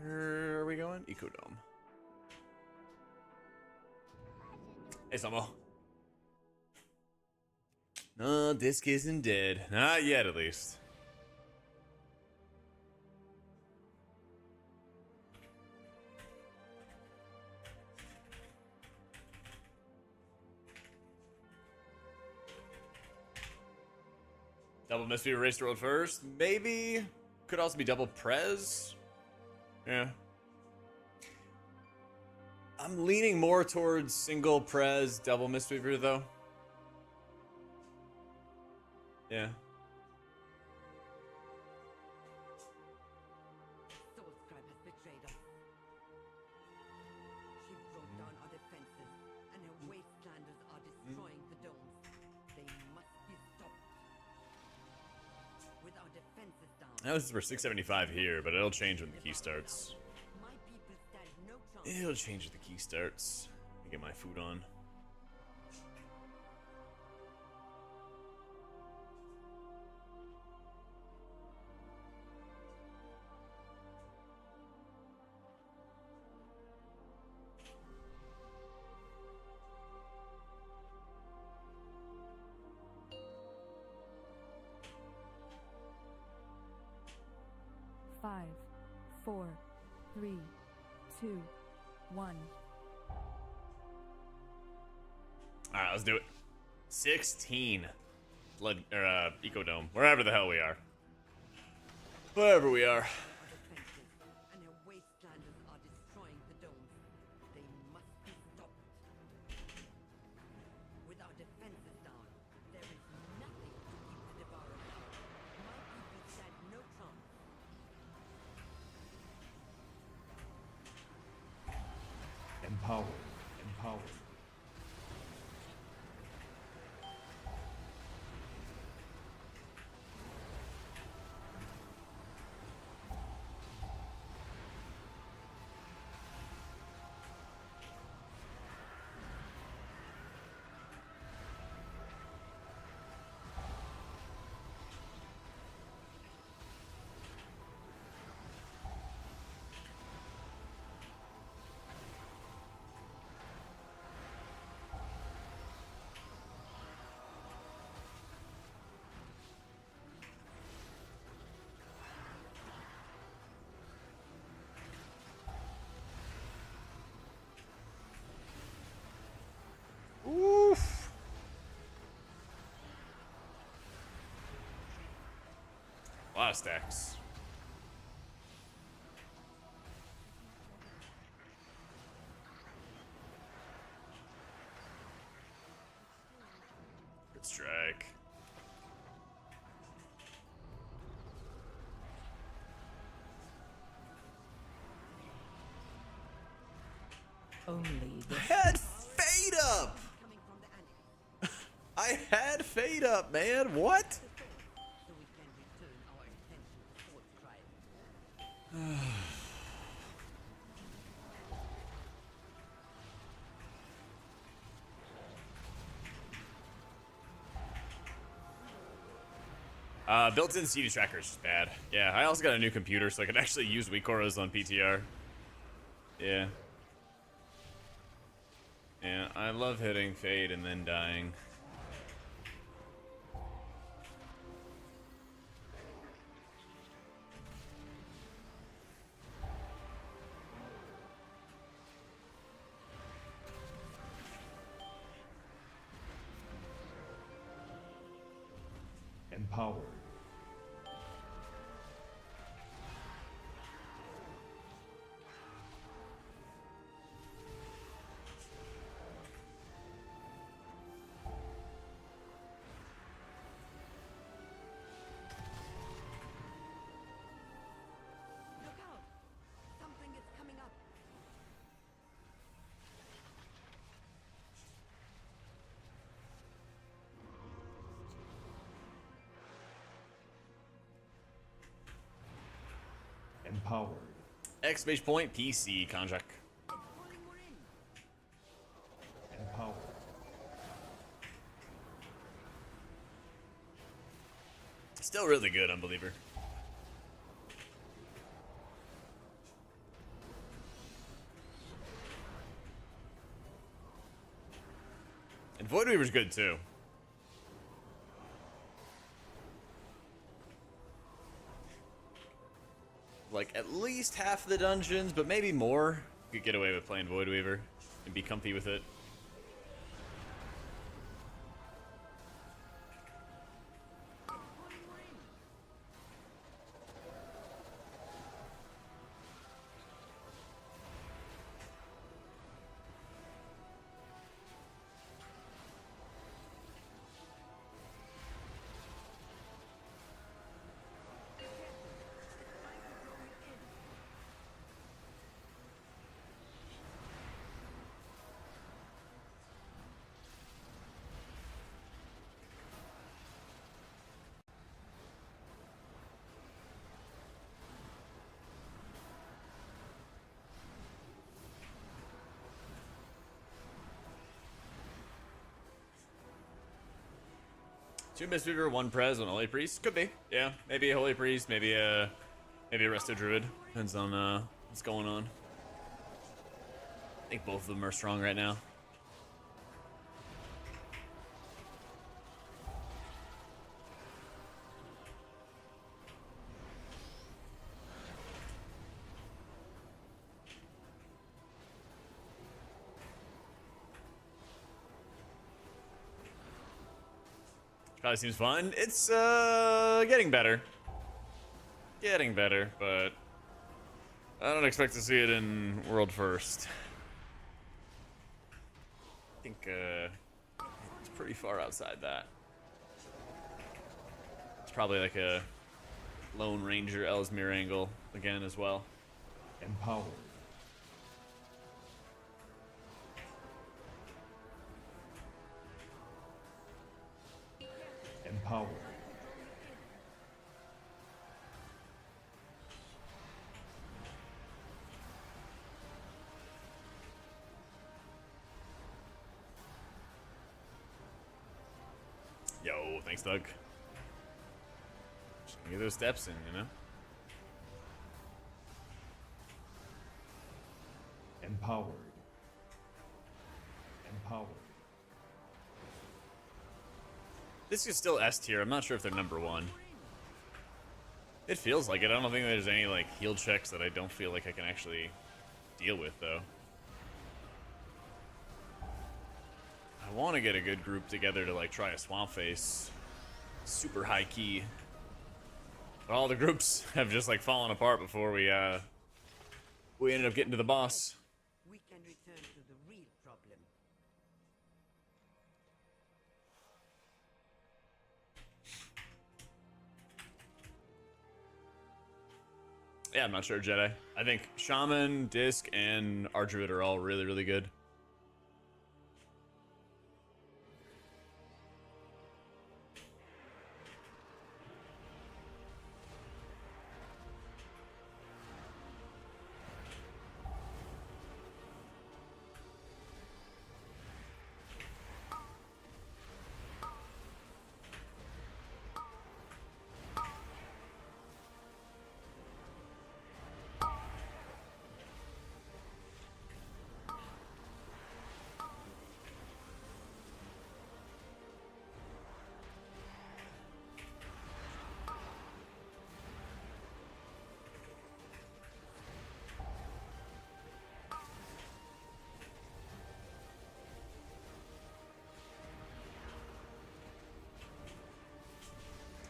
Where are we going? Ecodome. Hey, Samo. No, disc isn't dead. Not yet, at least. Double Mystery Erased World first? Maybe. Could also be double Prez. Yeah. I'm leaning more towards single Prez, double Mistweaver, though. Yeah. Soulscribe has betrayed us. She broke down our defenses, and her wastelanders are destroying the domes. They must be stopped. With our defenses down. I know this is for 675 here, but it'll change when the key starts. My people stand no chance. It'll change when the key starts. Let me get my food on. Five, 4, 3, 2, 1. Alright, let's do it. 16. Blood, or, Ecodome. Wherever the hell we are. Wherever we are. Defenses, and her wastelanders are destroying the domes. They must be stopped. With our defenses down, there is nothing to keep the Devourers out. My people stand no chance. Empowered. Empowered. lot of stacks. Good strike. Only the Had fade up. coming from the annex, I had fade up, man. What? so we can return our attention to Fort Trial. Built-in CD tracker is just bad. Yeah, I also got a new computer, so I can actually use weak auras on PTR. Yeah. Yeah, I love hitting fade and then dying. Empowered. Look out! Something is coming up. Empowered. Exclamation point PC Konjak. Calling more in. Empowered. Still really good, Unbeliever. And Void Weaver's good too. Like at least half the dungeons, but maybe more. You could get away with playing Void Weaver and be comfy with it. Two Mistweaver, one Prez, one Holy Priest. Could be. Yeah. Maybe a Holy Priest, maybe a Resto Druid. Depends on what's going on. I think both of them are strong right now. Probably seems fun. It's getting better. Getting better, but I don't expect to see it in World First. I think it's pretty far outside that. It's probably like a Lone Ranger Ellesmere angle again as well. Empowered. Empowered. Yo, thanks, Doug. Just gonna get those steps in, you know? Empowered. Empowered. This is still S tier. I'm not sure if they're number one. It feels like it. I don't think there's any like heal checks that I don't feel like I can actually deal with, though. I want to get a good group together to like try a swamp face. Super high key. All the groups have just like fallen apart before we ended up getting to the boss. We can return to the real problem. Yeah, I'm not sure, Jedi. I think Shaman, Disc, and Archivit are all really, really good.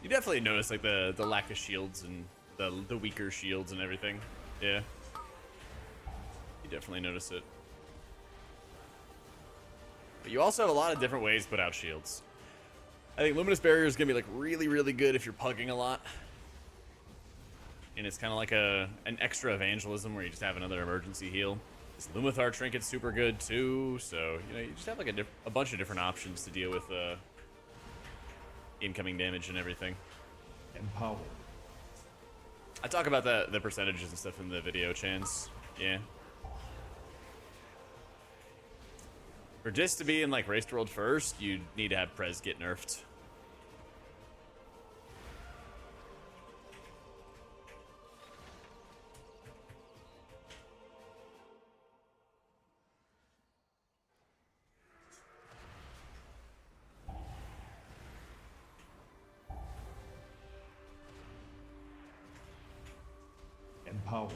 You definitely notice like the lack of shields and the weaker shields and everything. Yeah. You definitely notice it. But you also have a lot of different ways to put out shields. I think Luminous Barrier is gonna be like really, really good if you're pugging a lot. And it's kind of like an extra evangelism where you just have another emergency heal. This Lumithar Trinket's super good too, so you know you just have like a bunch of different options to deal with incoming damage and everything. Empower. I talk about the percentages and stuff in the video, Chance. Yeah. For Disc to be in like Race to World first, you need to have Prez get nerfed. Empower.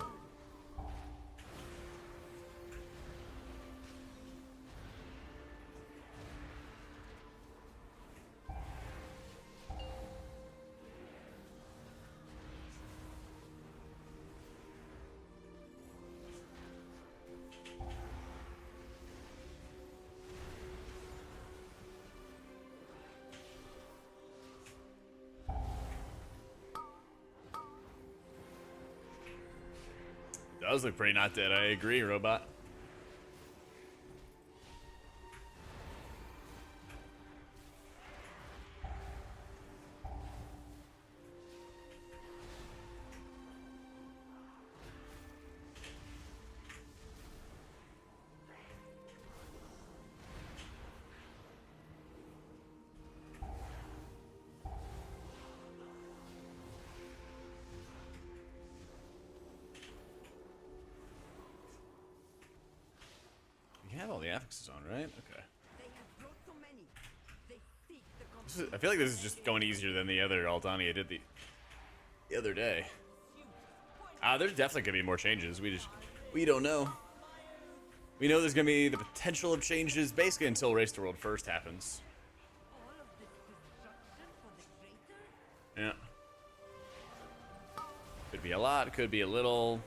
Does look pretty not dead. I agree, Robot. You have all the affixes on, right? Okay. They have brought so many. They seek the This is, I feel like this is just going easier than the other Aldania did the other day. There's definitely gonna be more changes. We don't know. We know there's gonna be the potential of changes basically until Race to World first happens. all of this destruction for the greater. Yeah. Could be a lot, could be a little.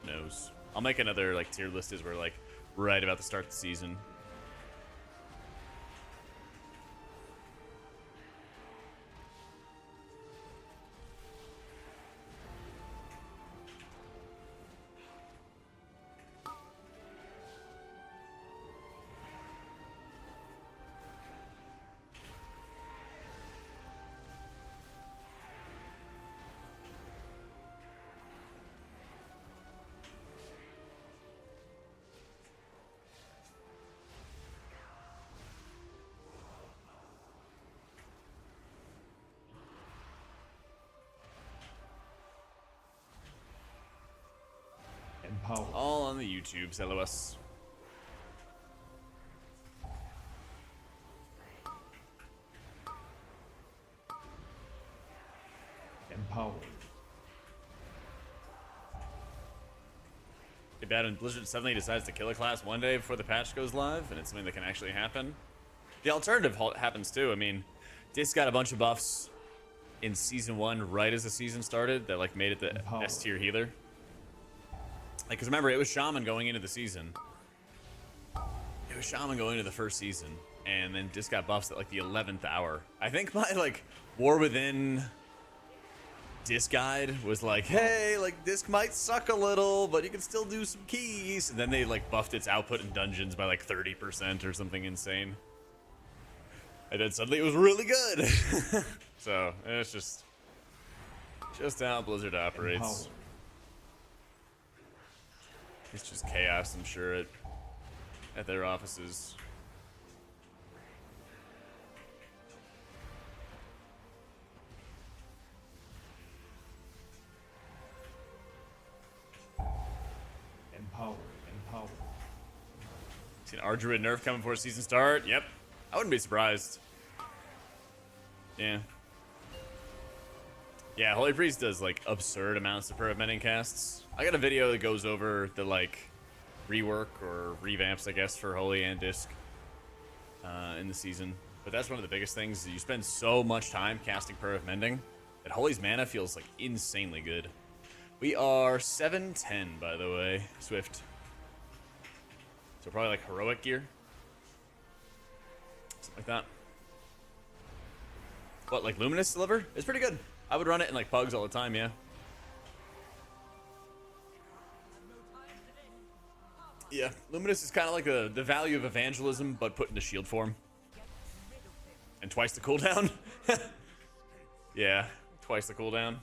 Who knows? I'll make another like tier list as we're like right about to start the season. Empower. All on the YouTubes, LOS. Empower. Too bad when Blizzard suddenly decides to kill a class one day before the patch goes live, and it's something that can actually happen. The alternative happens too. I mean, Disc got a bunch of buffs in season 1, right as the season started, that like made it the Empower. S tier healer. Like, cause remember, it was Shaman going into the season. It was Shaman going into the first season, and then Disc got buffs at like the 11th hour. I think my like War Within Disc guide was like, hey, like Disc might suck a little, but you can still do some keys. And then they like buffed its output in dungeons by like 30% or something insane. And then suddenly it was really good. So it's just how Blizzard operates. Empower. It's just chaos, I'm sure, at their offices. Empower. Empower. See an Arduid Nerf coming before season start? Yep. I wouldn't be surprised. Yeah. Yeah, Holy Priest does like absurd amounts of permanent casts. I got a video that goes over the like rework or revamps, I guess, for Holy and Disc in the season. But that's one of the biggest things. Is you spend so much time casting Perf Mending that Holy's mana feels like insanely good. We are 710, by the way, Swift. So probably like heroic gear. Something like that. What, like Luminous Deliver? It's pretty good. I would run it in like pugs all the time, yeah. Yeah, Luminous is kind of like the value of Evangelism, but put into shield form. And twice the cooldown. Yeah, twice the cooldown.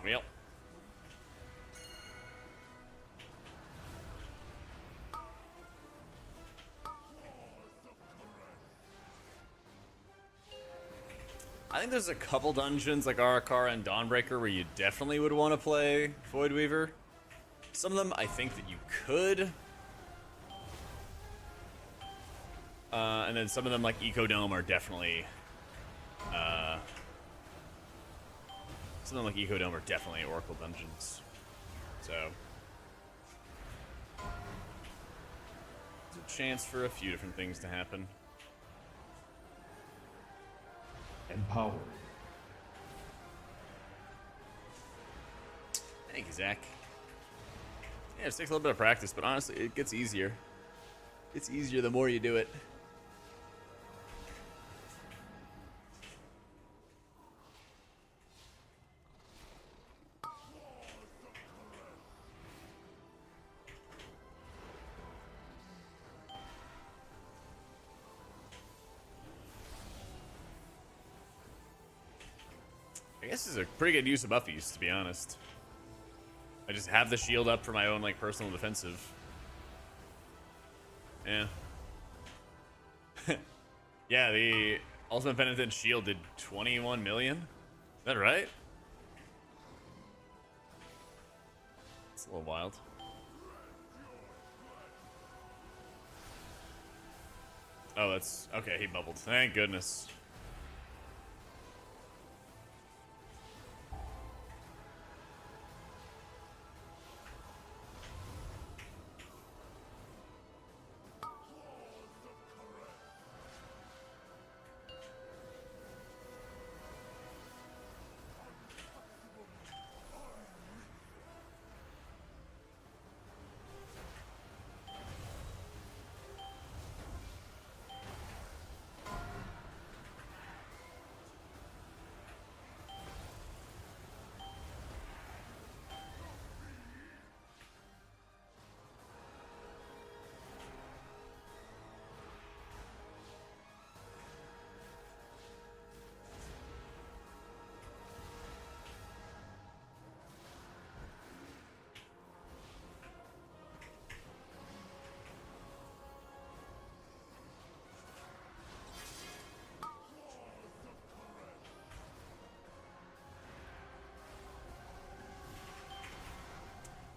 Well. I think there's a couple dungeons like Arakara and Dawnbreaker where you definitely would want to play Voidweaver. Some of them I think that you could. And then some of them like Ecodome are definitely some of them like Ecodome are definitely Oracle dungeons. So there's a chance for a few different things to happen. Empower. Thank you, Zach. Yeah, it takes a little bit of practice, but honestly, it gets easier. It's easier the more you do it. I guess this is a pretty good use of buffies, to be honest. I just have the shield up for my own, like, personal defensive. Yeah. Yeah, the Ultimate Penitent shield did 21 million. Is that right? It's a little wild. Oh, that's... Okay, he bubbled. Thank goodness.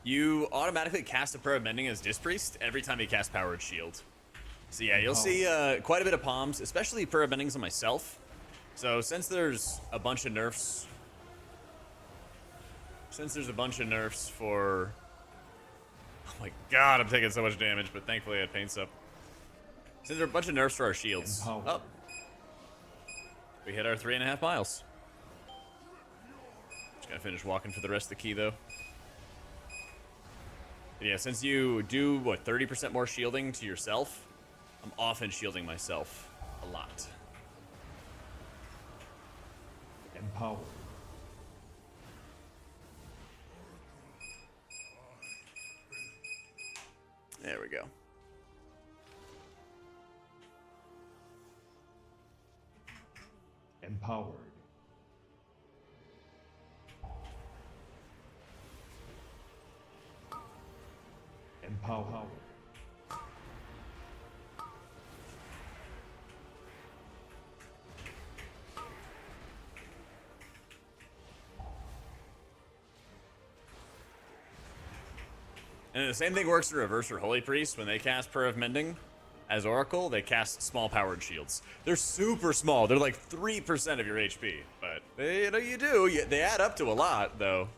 You automatically cast a prayer of mending as Disc Priest every time you cast Powered Shield. So yeah, you'll see quite a bit of palms, especially prayer of mendings on myself. So since there's a bunch of nerfs, for, oh my god, I'm taking so much damage, but thankfully I had paint up. Since there are a bunch of nerfs for our shields. Oh, we hit our 3.5 miles. Just gotta finish walking for the rest of the key though. But yeah, since you do, what, 30% more shielding to yourself, I'm often shielding myself a lot. Empowered. There we go. Empowered. Empowered. And the same thing works in reverse for Holy Priest. When they cast Prayer of Mending as Oracle, they cast small powered shields. They're super small. They're like 3% of your HP. But they, they add up to a lot, though.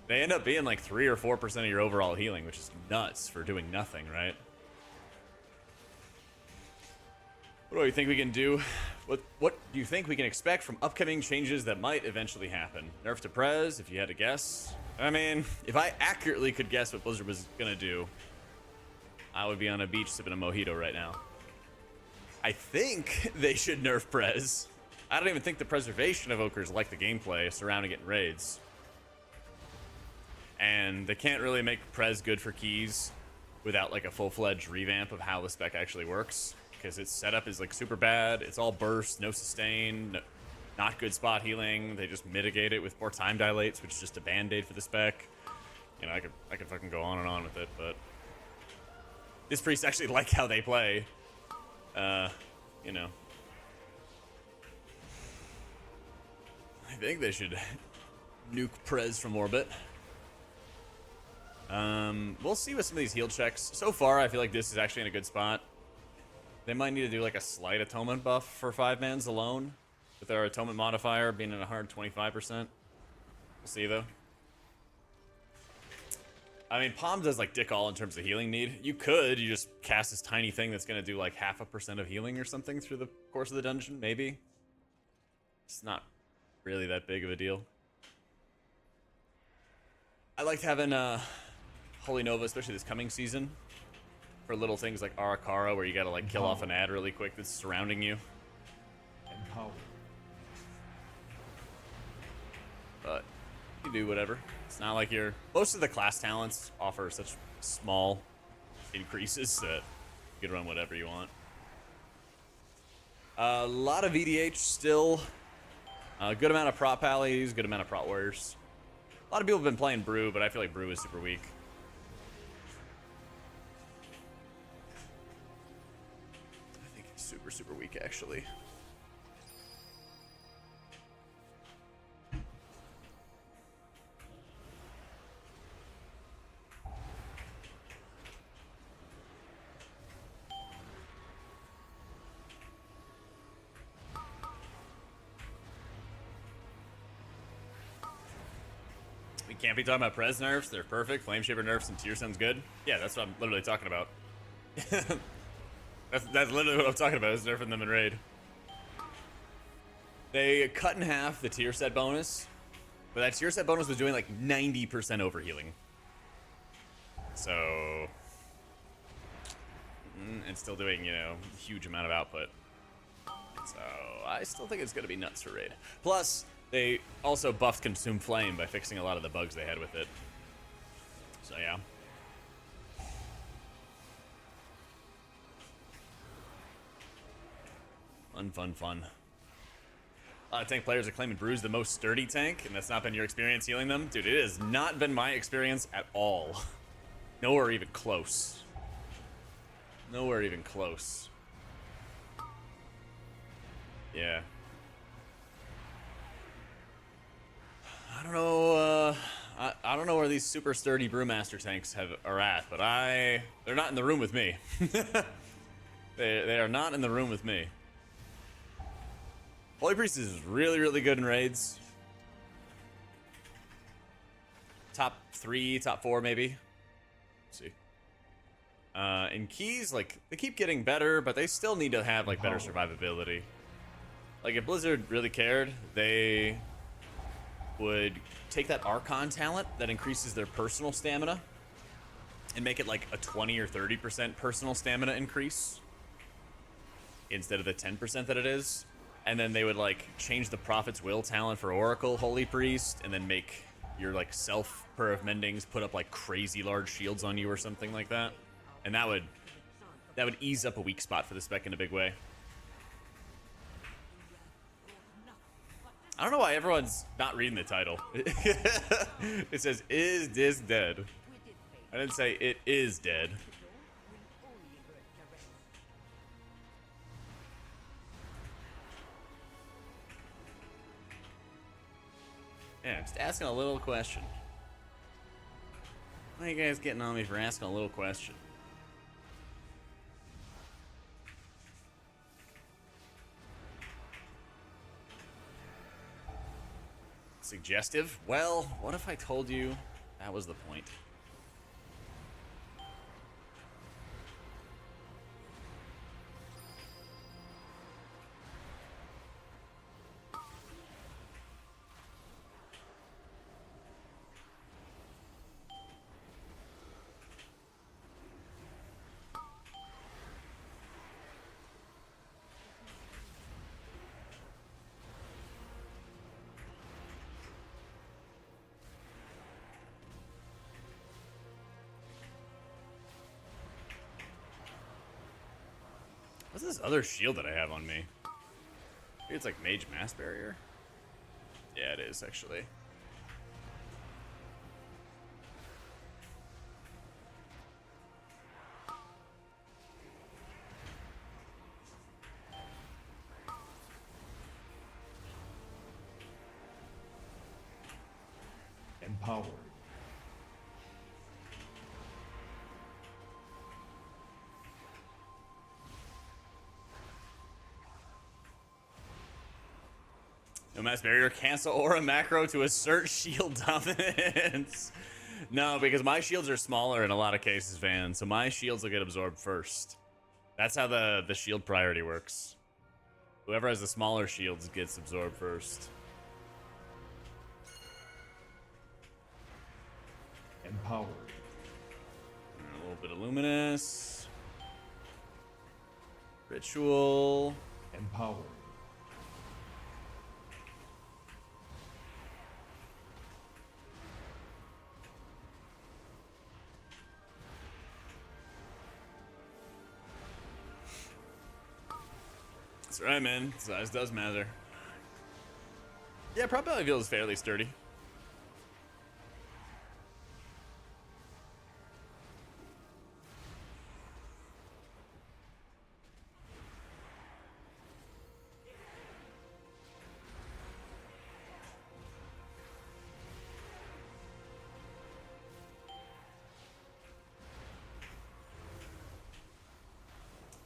They end up being like 3 or 4% of your overall healing, which is nuts for doing nothing, right? What do you think we can do? What do you think we can expect from upcoming changes that might eventually happen? Nerf to Prez, if you had to guess. I mean, if I accurately could guess what Blizzard was gonna do, I would be on a beach sipping a mojito right now. I think they should nerf Prez. I don't even think the preservation evokers like the gameplay surrounding it in raids. And they can't really make Prez good for keys without like a full-fledged revamp of how the spec actually works. Because its setup is like super bad. It's all burst, no sustain, not good spot healing. They just mitigate it with more time dilates, which is just a band-aid for the spec. You know, I could fucking go on and on with it, but this priest actually like how they play. You know, I think they should nuke Prez from orbit. We'll see with some of these heal checks. So far, I feel like this is actually in a good spot. They might need to do like a slight atonement buff for 5-mans alone, with their atonement modifier being at 125%. We'll see though. I mean, Palm does like dick all in terms of healing need. You just cast this tiny thing that's gonna do like 0.5% of healing or something through the course of the dungeon, maybe. It's not really that big of a deal. I liked having Holy Nova, especially this coming season, for little things like Arakara, where you gotta like kill off an ad really quick that's surrounding you. Empowered. But you do whatever. It's not like most of the class talents offer such small increases that you can run whatever you want. A lot of EDH still. A good amount of prop pallies, good amount of prop warriors. A lot of people have been playing Brew, but I feel like Brew is super weak. I think it's super weak, actually. We can't be talking about Prez nerfs. They're perfect. Flameshaper nerfs and Tier Sun's good. Yeah, that's what I'm literally talking about. that's literally what I'm talking about, is nerfing them in Raid. They cut in half the tier set bonus, but that tier set bonus was doing like 90% overhealing. So, and still doing, you know, a huge amount of output. So I still think it's gonna be nuts for Raid. Plus, they also buffed Consume Flame by fixing a lot of the bugs they had with it. So yeah. Fun. Tank players are claiming Brew's the most sturdy tank, and that's not been your experience healing them. Dude, it has not been my experience at all. Nowhere even close. Nowhere even close. Yeah. I don't know, I don't know where these super sturdy Brewmaster tanks are at, but they're not in the room with me. They are not in the room with me. Holy Priest is really, really good in raids. Top 3, top 4 maybe. Let's see. In keys, like, they keep getting better, but they still need to have, like, better survivability. Like, if Blizzard really cared, they would take that Archon talent that increases their personal stamina and make it like a 20 or 30% personal stamina increase instead of the 10% that it is. And then they would like change the Prophet's Will talent for Oracle Holy Priest and then make your like self per of Mendings put up like crazy large shields on you or something like that. And that would ease up a weak spot for the Spec in a big way. I don't know why everyone's not reading the title. It says, "Is this dead?" I didn't say it is dead. Yeah, just asking a little question. Why are you guys getting on me for asking a little question? Suggestive? Well, what if I told you that was the point? What's this other shield that I have on me? Maybe it's like Mage Mass Barrier? Yeah, it is actually. Empowered. No Mass Barrier, cancel aura macro to assert shield dominance. No, because my shields are smaller in a lot of cases, Van, so my shields will get absorbed first. That's how the shield priority works. Whoever has the smaller shields gets absorbed first. Empowered. A little bit of Luminous. Ritual. Empowered. That's right, man. Size does matter. Yeah, probability feels fairly sturdy.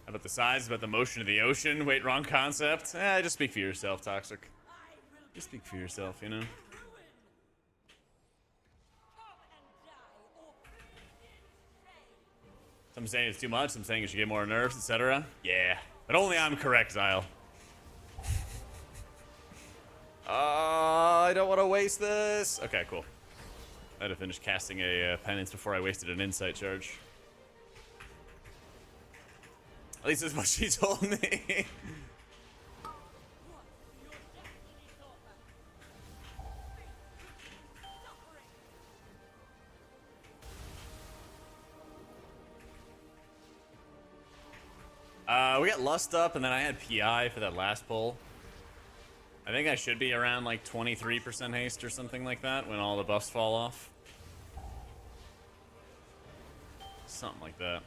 About the size, about the motion of the ocean. Wait, wrong concept. Just speak for yourself, Toxic. Just speak for yourself, you know? Some saying it's too much, some saying you should get more nerfs, etc. Yeah, but only I'm correct, Zyle. I don't want to waste this. Okay, cool. I had to finish casting a penance before I wasted an insight charge. At least that's what she told me. We got Lust up, and then I had PI for that last pull. I think I should be around like 23% haste or something like that when all the buffs fall off. Something like that.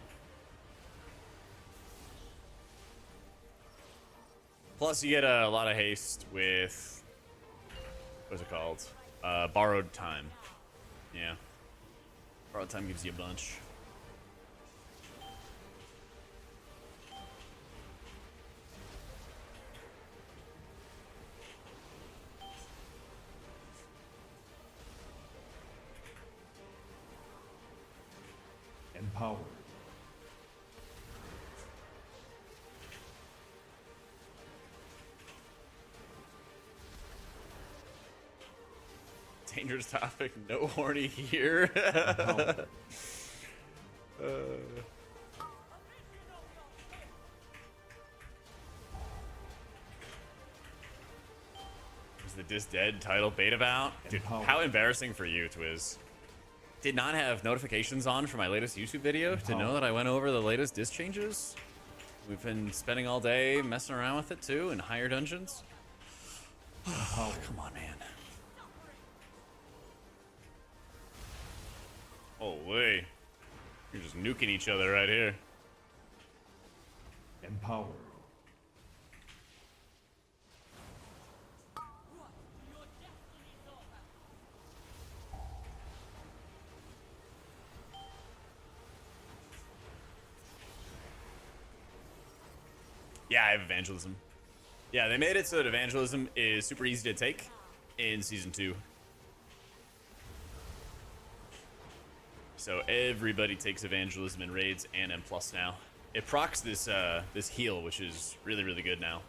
Plus, you get a lot of haste with, what's it called? Borrowed Time. Yeah. Borrowed time gives you a bunch. Empowered. Dangerous topic. No horny here. Empowered. Is the Dis Dead title bait about? Dude, Empowered. how embarrassing for you, Twiz. Did not have notifications on for my latest YouTube video to know that I went over the latest Dis changes. We've been spending all day messing around with it too in higher dungeons. Empowered. Come on, man. Oh, wait. You're just nuking each other right here. Empowered. Yeah, I have evangelism. Yeah, they made it so that evangelism is super easy to take in season 2. So everybody takes evangelism in raids and M+ now. It procs this this heal, which is really, really good now.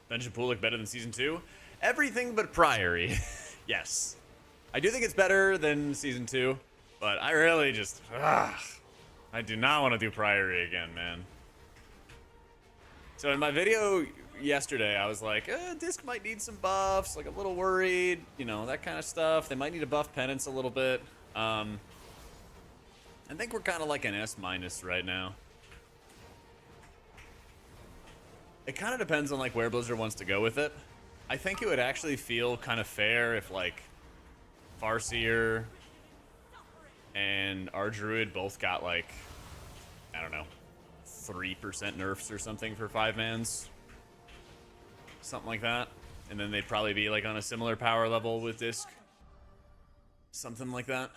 Dungeon Pool look better than season 2? Everything but Priory. Yes. I do think it's better than season 2, but I really just I do not want to do Priory again, man. So in my video yesterday, I was like, Disc might need some buffs, like a little worried, you know, that kind of stuff. They might need to buff Penance a little bit. I think we're kind of like an S- right now. It kind of depends on like where Blizzard wants to go with it. I think it would actually feel kind of fair if like Farseer and our Druid both got like, I don't know, 3% nerfs or something for 5-mans. Something like that. And then they'd probably be like on a similar power level with Disc. Something like that.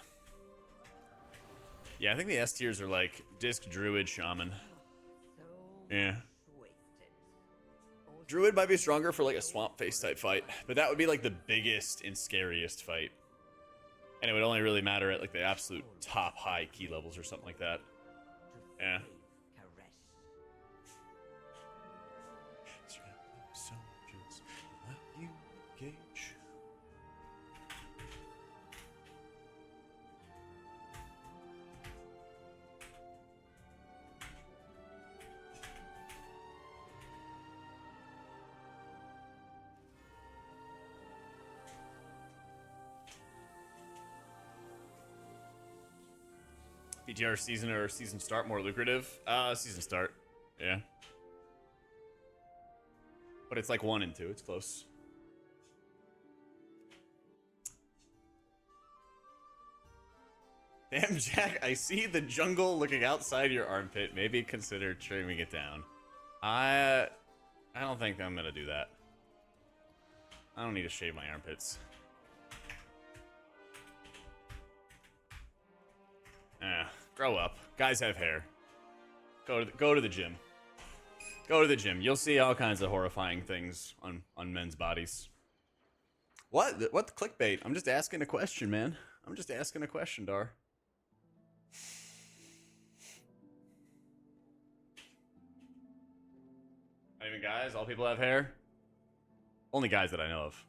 Yeah, I think the S tiers are like Disc, Druid, Shaman. Yeah. Druid might be stronger for like a swamp face type fight, but that would be like the biggest and scariest fight. And it would only really matter at like the absolute top high key levels or something like that. Yeah. Soldiers, let you engage. BTR season or season start more lucrative? Season start. Yeah. But it's like 1 and 2. It's close. Damn, Jack, I see the jungle looking outside your armpit. Maybe consider trimming it down. I don't think I'm gonna do that. I don't need to shave my armpits. Grow up. Guys have hair. Go to the gym. Go to the gym. You'll see all kinds of horrifying things on men's bodies. What the clickbait? I'm just asking a question, man. I'm just asking a question, Dar. Not even guys? All people have hair? Only guys that I know of.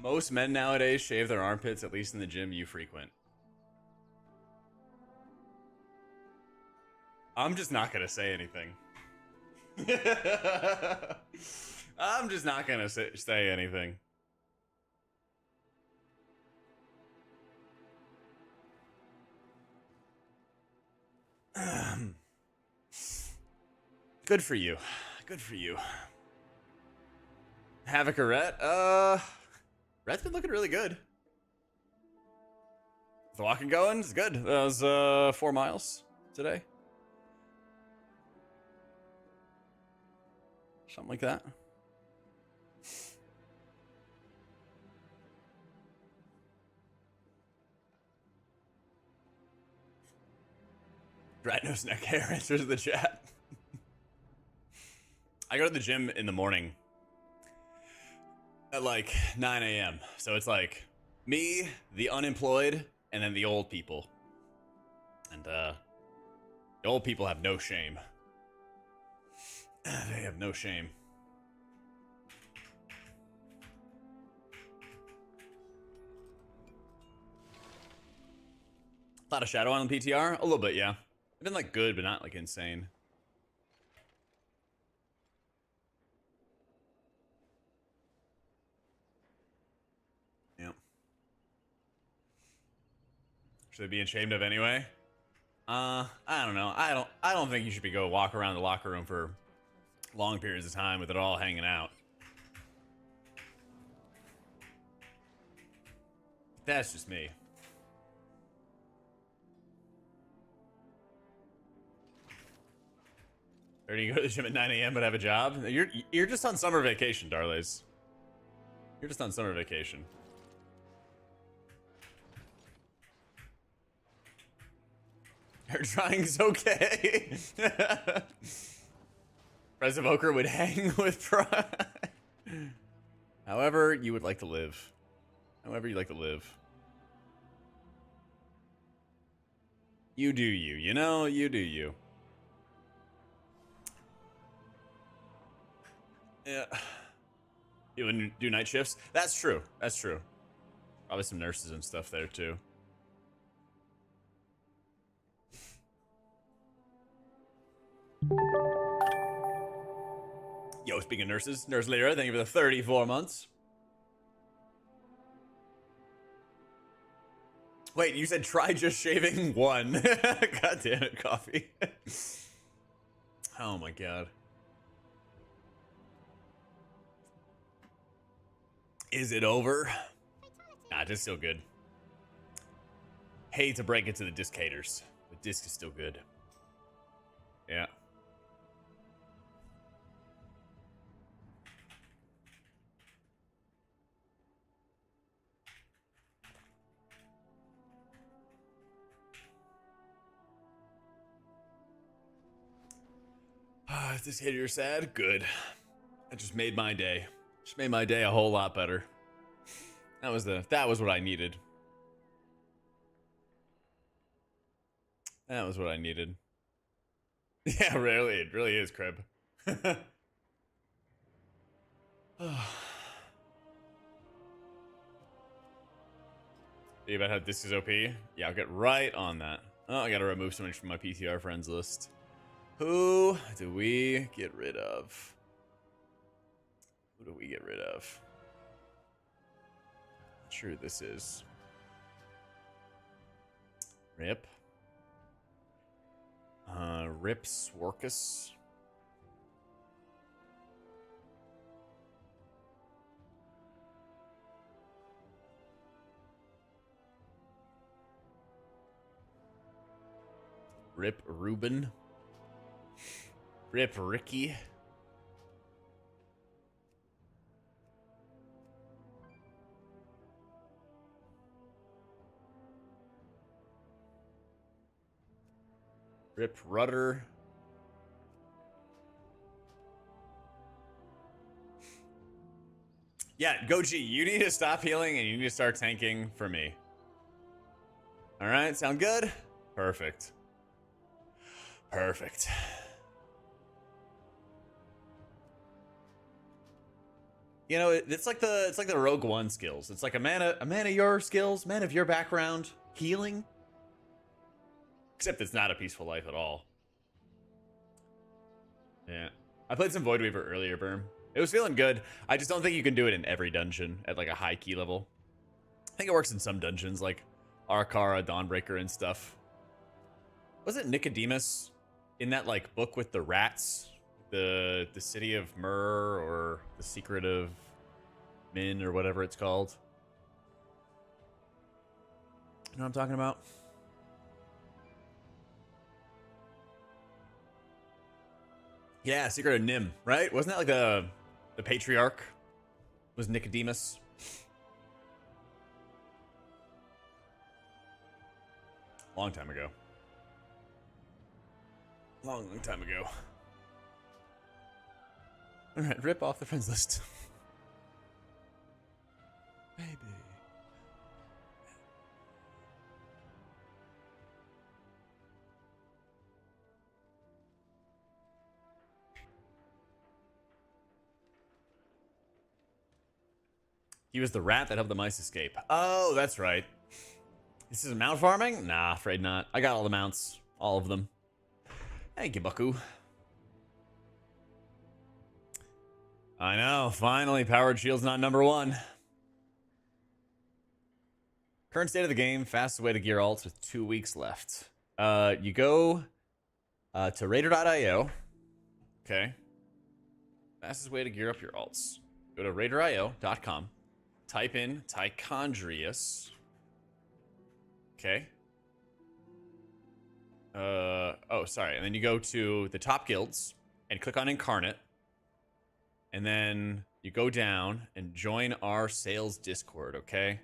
Most men nowadays shave their armpits, at least in the gym you frequent. I'm just not gonna say anything. I'm just not gonna say anything. Good for you. Good for you. Havoc or Rhett? Rhett's been looking really good. The walking going is good. That was 4 miles today. Something like that. Rat nose neck hair answers the chat. I go to the gym in the morning at like 9 a.m. So it's like me, the unemployed, and then the old people. And the old people have no shame. They have no shame. A lot of shadow on the PTR? A little bit, yeah. I've been like good, but not like insane. Yeah. Should they be ashamed of anyway? I don't know. I don't think you should be go walk around the locker room for long periods of time with it all hanging out. That's just me. Or do you go to the gym at 9 a.m. but have a job? You're just on summer vacation, Darlays. You're just on summer vacation. Her trying's okay. Pres Evoker would hang with pride. However you would like to live. However you like to live. You do you. You know, you do you. Yeah. You wouldn't do night shifts? That's true. That's true. Probably some nurses and stuff there too. Yo, speaking of nurses, Nurse Lyra, thank you for the 34 months. Wait, you said try just shaving one. God damn it, coffee. Oh my god. Is it over? Nah, it's still good. Hate to break it to the disc haters, but disc is still good. Yeah. If this hater you're sad, good. That just made my day. Just made my day a whole lot better. That was what I needed. That was what I needed. Yeah, really, it really is, Crib. See about how this is OP? Yeah, I'll get right on that. Oh, I gotta remove somebody from my PTR friends list. Who do we get rid of? Who do we get rid of? Not sure who this is. Rip. Rip Swarkus. Rip Ruben. Rip Ricky. Rip Rudder. Yeah, Goji, you need to stop healing and you need to start tanking for me. Alright, sound good? Perfect. Perfect. You know, it's like the Rogue One skills. It's like a man of your skills, man of your background, healing. Except it's not a peaceful life at all. Yeah. I played some Void Weaver earlier, Berm. It was feeling good. I just don't think you can do it in every dungeon at like a high key level. I think it works in some dungeons like Arkara, Dawnbreaker, and stuff. Wasn't Nicodemus in that like book with the rats? the city of Myrrh or the secret of Min or whatever it's called. You know what I'm talking about? Yeah, secret of Nim, right? Wasn't that like the patriarch was Nicodemus? Long time ago. Long time ago. Alright, rip off the friends list. Baby. He was the rat that helped the mice escape. Oh, that's right. This is mount farming? Nah, afraid not. I got all the mounts. All of them. Thank you, Bucku. I know. Finally, powered shield's not number one. Current state of the game. Fastest way to gear alts with 2 weeks left. You go to Raider.io. Okay. Fastest way to gear up your alts. Go to Raider.io.com. Type in Tichondrius. Okay. Oh, sorry. And then you go to the top guilds and click on Incarnate. And then you go down and join our sales Discord, okay?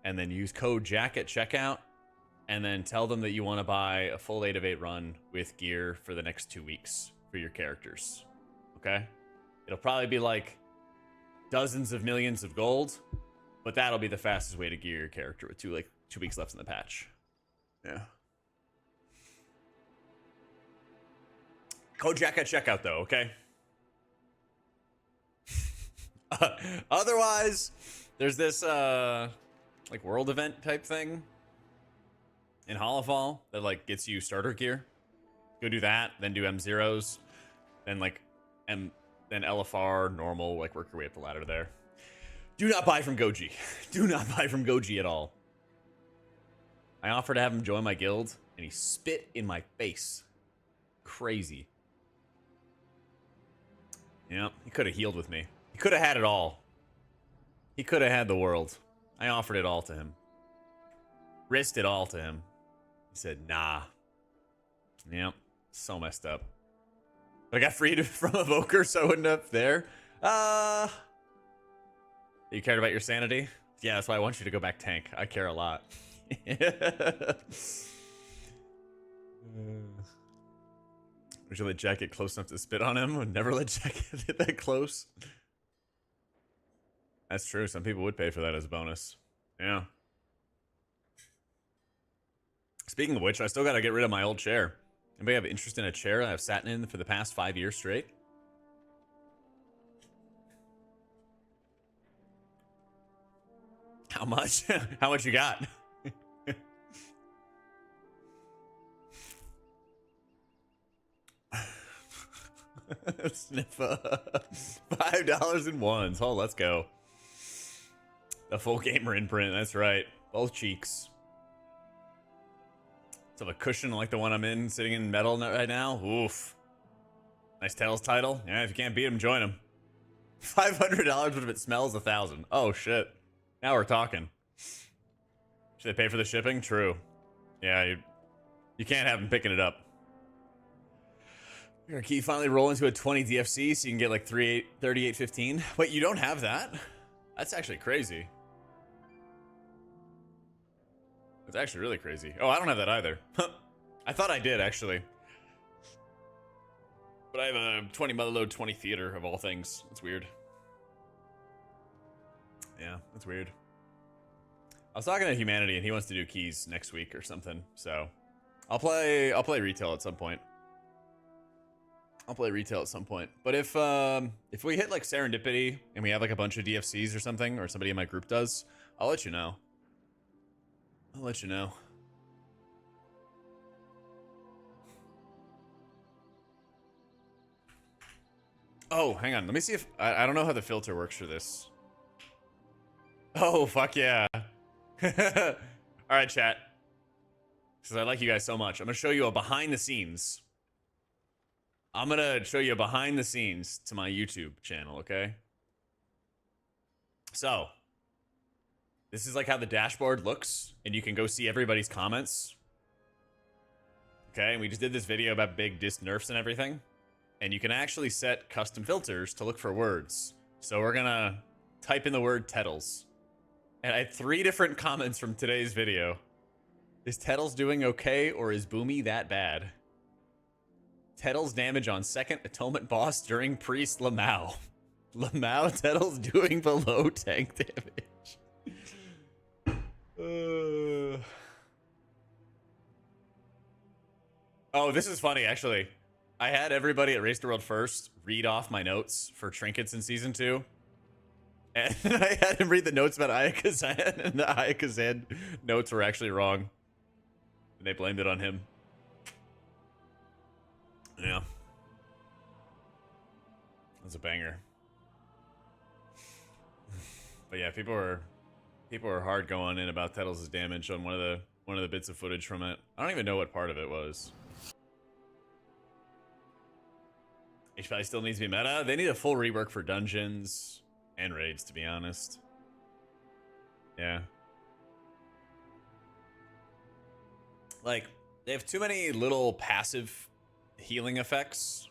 And then use code JAK at checkout. And then tell them that you want to buy a full 8 of 8 run with gear for the next 2 weeks for your characters. Okay? It'll probably be like dozens of millions of gold, but that'll be the fastest way to gear your character with 2 weeks left in the patch. Yeah. Code JAK at checkout though, okay? Otherwise, there's this like world event type thing in Hollowfall that like gets you starter gear. Go do that, then do M0s, then like then LFR, normal, like work your way up the ladder there. Do not buy from Goji. Do not buy from Goji at all. I offered to have him join my guild, and he spit in my face. Crazy. Yeah, he could have healed with me. He could have had it all. He could have had the world. I offered it all to him. Risked it all to him. He said, nah. Yep, so messed up. But I got freed from Evoker, so I wouldn't have there. You cared about your sanity? Yeah, that's why I want you to go back tank. I care a lot. Would you let Jack get close enough to spit on him? Would never let Jack get that close. That's true. Some people would pay for that as a bonus. Yeah. Speaking of which, I still got to get rid of my old chair. Anybody have interest in a chair I've sat in for the past 5 years straight? How much? How much you got? Sniffa. $5 in ones. Oh, let's go. The full gamer imprint. That's right. Both cheeks. So a cushion like the one I'm in, sitting in metal right now. Oof. Nice Tails title. Yeah, if you can't beat him, join him. $500, but if it smells, 1,000. Oh shit. Now we're talking. Should they pay for the shipping? True. Yeah, you can't have him picking it up. Your key finally roll into a 20 DFC so you can get like 38.15. Wait, you don't have that? That's actually crazy. That's actually really crazy. Oh, I don't have that either. I thought I did, actually. But I have a 20 motherload, 20 theater of all things. That's weird. Yeah, that's weird. I was talking to Humanity and he wants to do keys next week or something. So I'll play retail at some point. But if we hit like Serendipity and we have like a bunch of DFCs or something, or somebody in my group does, I'll let you know. Oh, hang on. Let me see if I don't know how the filter works for this. Oh, fuck yeah. All right, chat. Because I like you guys so much. I'm going to show you a behind the scenes I'm gonna show you behind the scenes to my YouTube channel, okay? So, this is like how the dashboard looks, and you can go see everybody's comments. Okay, and we just did this video about big disc nerfs and everything. And you can actually set custom filters to look for words. So we're gonna type in the word Tettles. And I had 3 different comments from today's video. Is Tettles doing okay, or is Boomy that bad? Tettles damage on second atonement boss during priest Lamau. Lamau Tettles doing below tank damage. Oh, this is funny, actually. I had everybody at Race to World First read off my notes for trinkets in Season 2. And I had him read the notes about Ayakazan, and the Ayakazan notes were actually wrong. And they blamed it on him. Yeah. That's a banger. But yeah, people were hard going in about Tettles' damage on one of the bits of footage from it. I don't even know what part of it was. HPI still needs to be meta. They need a full rework for dungeons and raids, to be honest. Yeah. Like, they have too many little passive healing effects.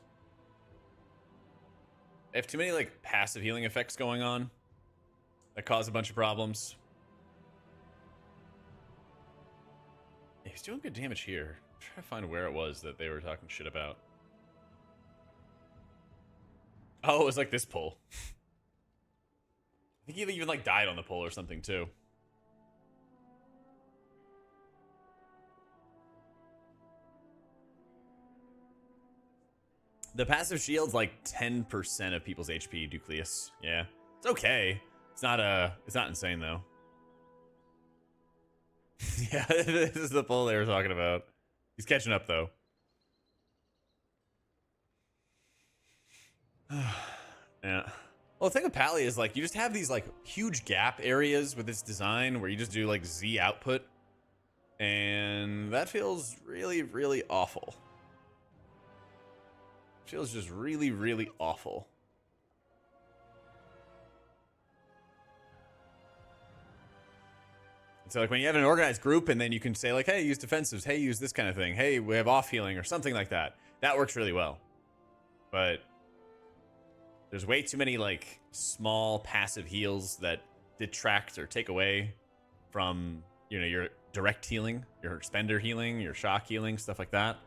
They have too many, like, passive healing effects going on that cause a bunch of problems. Yeah, he's doing good damage here. I'm trying to find where it was that they were talking shit about. Oh, it was like this pull. I think he even like died on the pull or something too. The passive shield's like 10% of people's HP, Ducleus. Yeah. It's okay. It's not insane though. Yeah, this is the pull they were talking about. He's catching up though. Yeah. Well, the thing with Pally is like you just have these like huge gap areas with this design where you just do like Z output, and that feels really, really awful. Feels just really, really awful. So like when you have an organized group and then you can say like, hey, use defensives, hey, use this kind of thing, hey, we have off healing or something like that. That works really well. But there's way too many like small passive heals that detract or take away from, you know, your direct healing, your spender healing, your shock healing, stuff like that.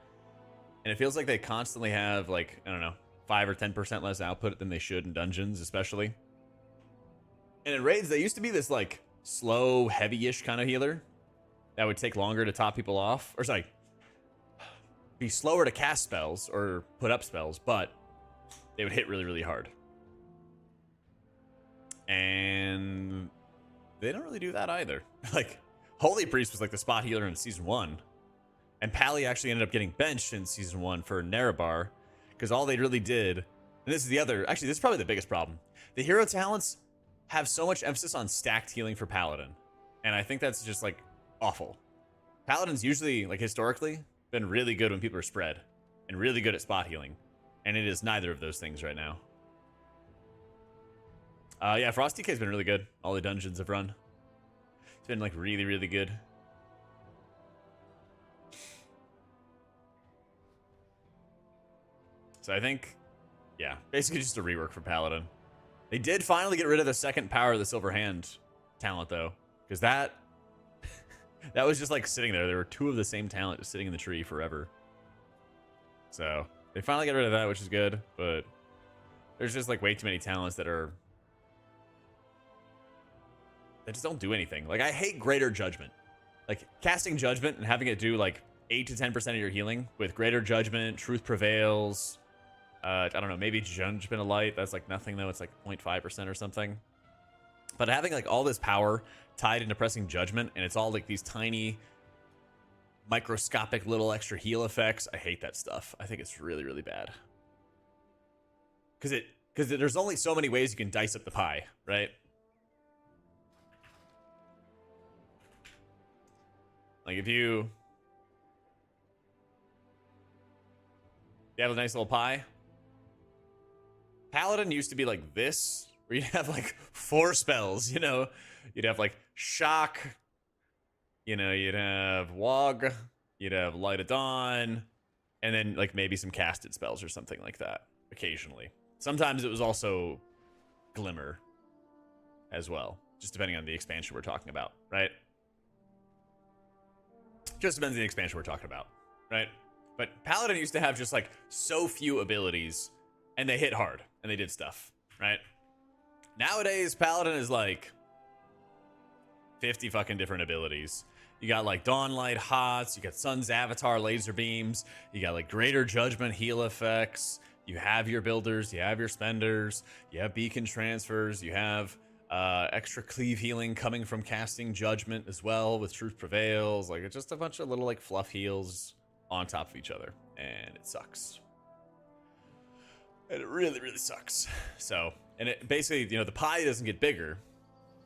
And it feels like they constantly have like, I don't know, 5 or 10% less output than they should in dungeons, especially. And in raids, they used to be this like slow, heavy-ish kind of healer that would take longer to top people off. Or sorry, be slower to cast spells or put up spells, but they would hit really, really hard. And they don't really do that either. Like, Holy Priest was like the spot healer in Season 1. And Pally actually ended up getting benched in Season 1 for Nerebar. Because all they really did, and this is the other, actually this is probably the biggest problem. The hero talents have so much emphasis on stacked healing for Paladin. And I think that's just like awful. Paladin's usually, like historically, been really good when people are spread. And really good at spot healing. And it is neither of those things right now. Yeah, Frost DK's been really good. All the dungeons have run. It's been like really, really good. So I think, yeah, basically just a rework for Paladin. They did finally get rid of the second power of the Silver Hand talent though. Because that was just like sitting there. There were 2 of the same talent just sitting in the tree forever. So they finally got rid of that, which is good, but there's just like way too many talents that just don't do anything. Like I hate Greater Judgment. Like casting Judgment and having it do like 8 to 10% of your healing with Greater Judgment, Truth Prevails. I don't know, maybe Judgment of Light. That's like nothing though. It's like 0.5% or something. But having like all this power tied into pressing Judgment, and it's all like these tiny microscopic little extra heal effects. I hate that stuff. I think it's really, really bad. Because there's only so many ways you can dice up the pie, right? Like if you... You have a nice little pie. Paladin used to be like this, where you'd have like 4 spells, you know? You'd have like Shock, you know, you'd have Wog, you'd have Light of Dawn, and then like maybe some casted spells or something like that occasionally. Sometimes it was also Glimmer as well, just depending on the expansion we're talking about, right? Just depends on the expansion we're talking about, right? But Paladin used to have just like so few abilities, and they hit hard, and they did stuff, right? Nowadays, Paladin is like 50 fucking different abilities. You got like Dawnlight Hots, you got Sun's Avatar laser beams, you got like Greater Judgment heal effects, you have your builders, you have your spenders, you have beacon transfers, you have extra cleave healing coming from casting Judgment as well with Truth Prevails. Like it's just a bunch of little like fluff heals on top of each other, and it sucks. And it really, really sucks. So, and it basically, you know, the pie doesn't get bigger.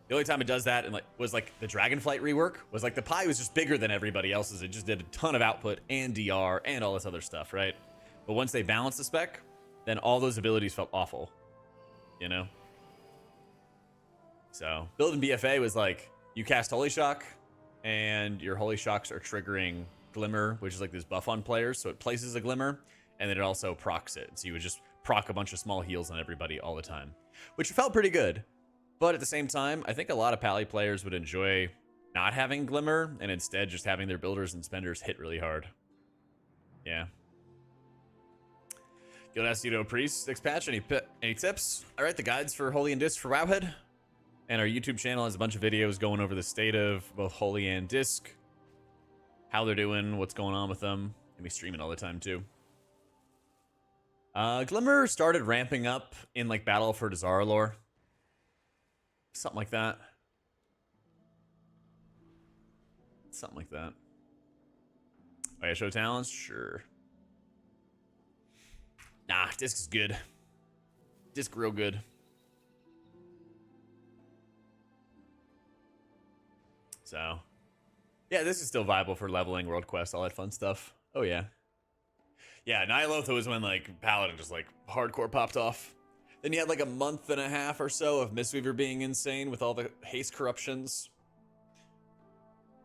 The only time it does that and like was like the Dragonflight rework was like the pie was just bigger than everybody else's. It just did a ton of output and DR and all this other stuff, right? But once they balanced the spec, then all those abilities felt awful, you know? So building BFA was like you cast Holy Shock and your Holy Shocks are triggering Glimmer, which is like this buff on players. So it places a Glimmer and then it also procs it. So you would just proc a bunch of small heals on everybody all the time, which felt pretty good. But at the same time, I think a lot of Pally players would enjoy not having Glimmer and instead just having their builders and spenders hit really hard. Yeah. Guild Astuto Priest, next patch, any tips? I write the guides for Holy and Disc for Wowhead. And our YouTube channel has a bunch of videos going over the state of both Holy and Disc, how they're doing, what's going on with them. And we stream it all the time too. Glimmer started ramping up in like Battle for Dazara lore. Something like that. Something like that. Oh yeah, show talents? Sure. Nah, Disc is good. Disc real good. So, yeah, this is still viable for leveling, world quests, all that fun stuff. Oh yeah. Yeah, Nihilotha was when like Paladin just like hardcore popped off. Then you had like a month and a half or so of Mistweaver being insane with all the haste corruptions.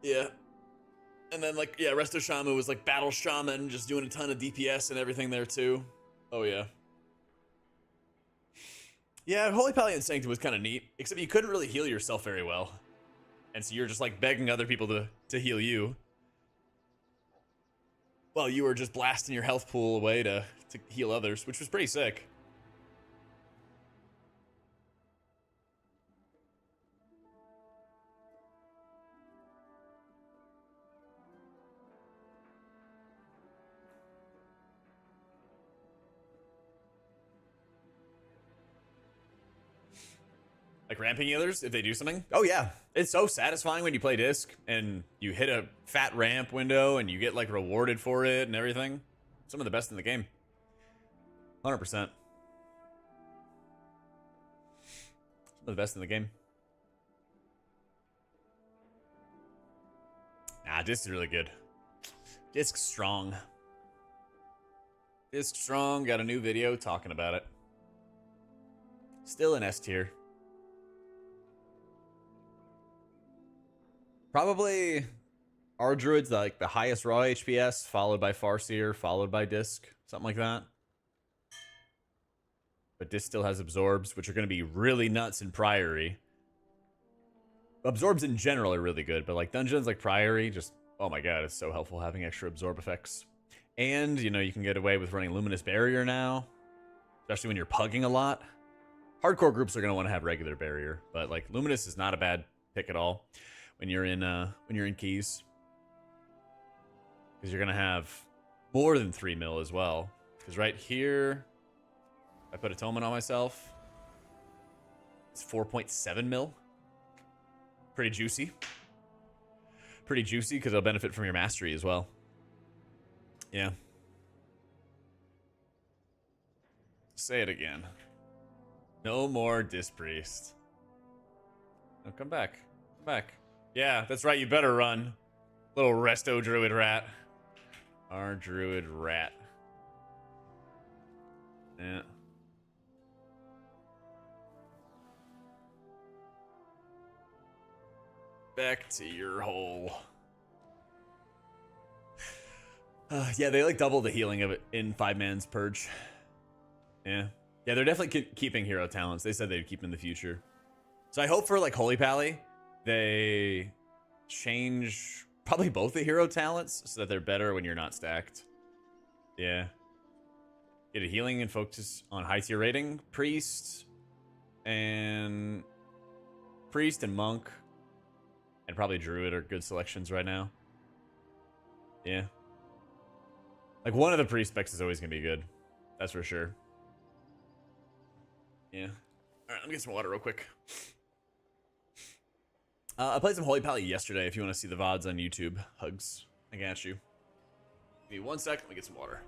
Yeah. And then like, yeah, Resto Shamu was like Battle Shaman, just doing a ton of DPS and everything there too. Oh yeah. Yeah, Holy Pally Sanctum was kind of neat, except you couldn't really heal yourself very well. And so you're just like begging other people to heal you. Well, you were just blasting your health pool away to heal others, which was pretty sick. Like ramping healers, if they do something? Oh yeah, it's so satisfying when you play Disc and you hit a fat ramp window and you get like rewarded for it and everything. Some of the best in the game. 100%. Some of the best in the game. Nah, Disc is really good. Disc strong. Disc strong, got a new video talking about it. Still in S tier. Probably our druid's like the highest raw HPS, followed by Farseer, followed by Disc, something like that. But Disc still has absorbs, which are going to be really nuts in Priory. Absorbs in general are really good, but like dungeons like Priory, just, oh my god, it's so helpful having extra absorb effects. And, you know, you can get away with running Luminous Barrier now, especially when you're pugging a lot. Hardcore groups are going to want to have regular barrier, but like Luminous is not a bad pick at all. When you're in keys, because you're gonna have more than 3 mil as well. Because right here, I put Atonement on myself. It's 4.7 mil. Pretty juicy. Pretty juicy because it'll benefit from your mastery as well. Yeah. Say it again. No more Disc Priest. No, come back. Come back. Yeah, that's right. You better run. Little resto druid rat. Our druid rat. Yeah. Back to your hole. Yeah, they like double the healing of it in 5-man's purge. Yeah. Yeah, they're definitely keeping hero talents. They said they'd keep them in the future. So I hope for like Holy Pally, they change probably both the hero talents so that they're better when you're not stacked. Yeah. Get a healing and focus on high tier rating. Priest and Monk and probably Druid are good selections right now. Yeah. Like one of the priest specs is always gonna be good. That's for sure. Yeah. Alright, let me get some water real quick. I played some Holy Pally yesterday if you want to see the VODs on YouTube. Hugs. I got you. Give me 1 second, let me get some water.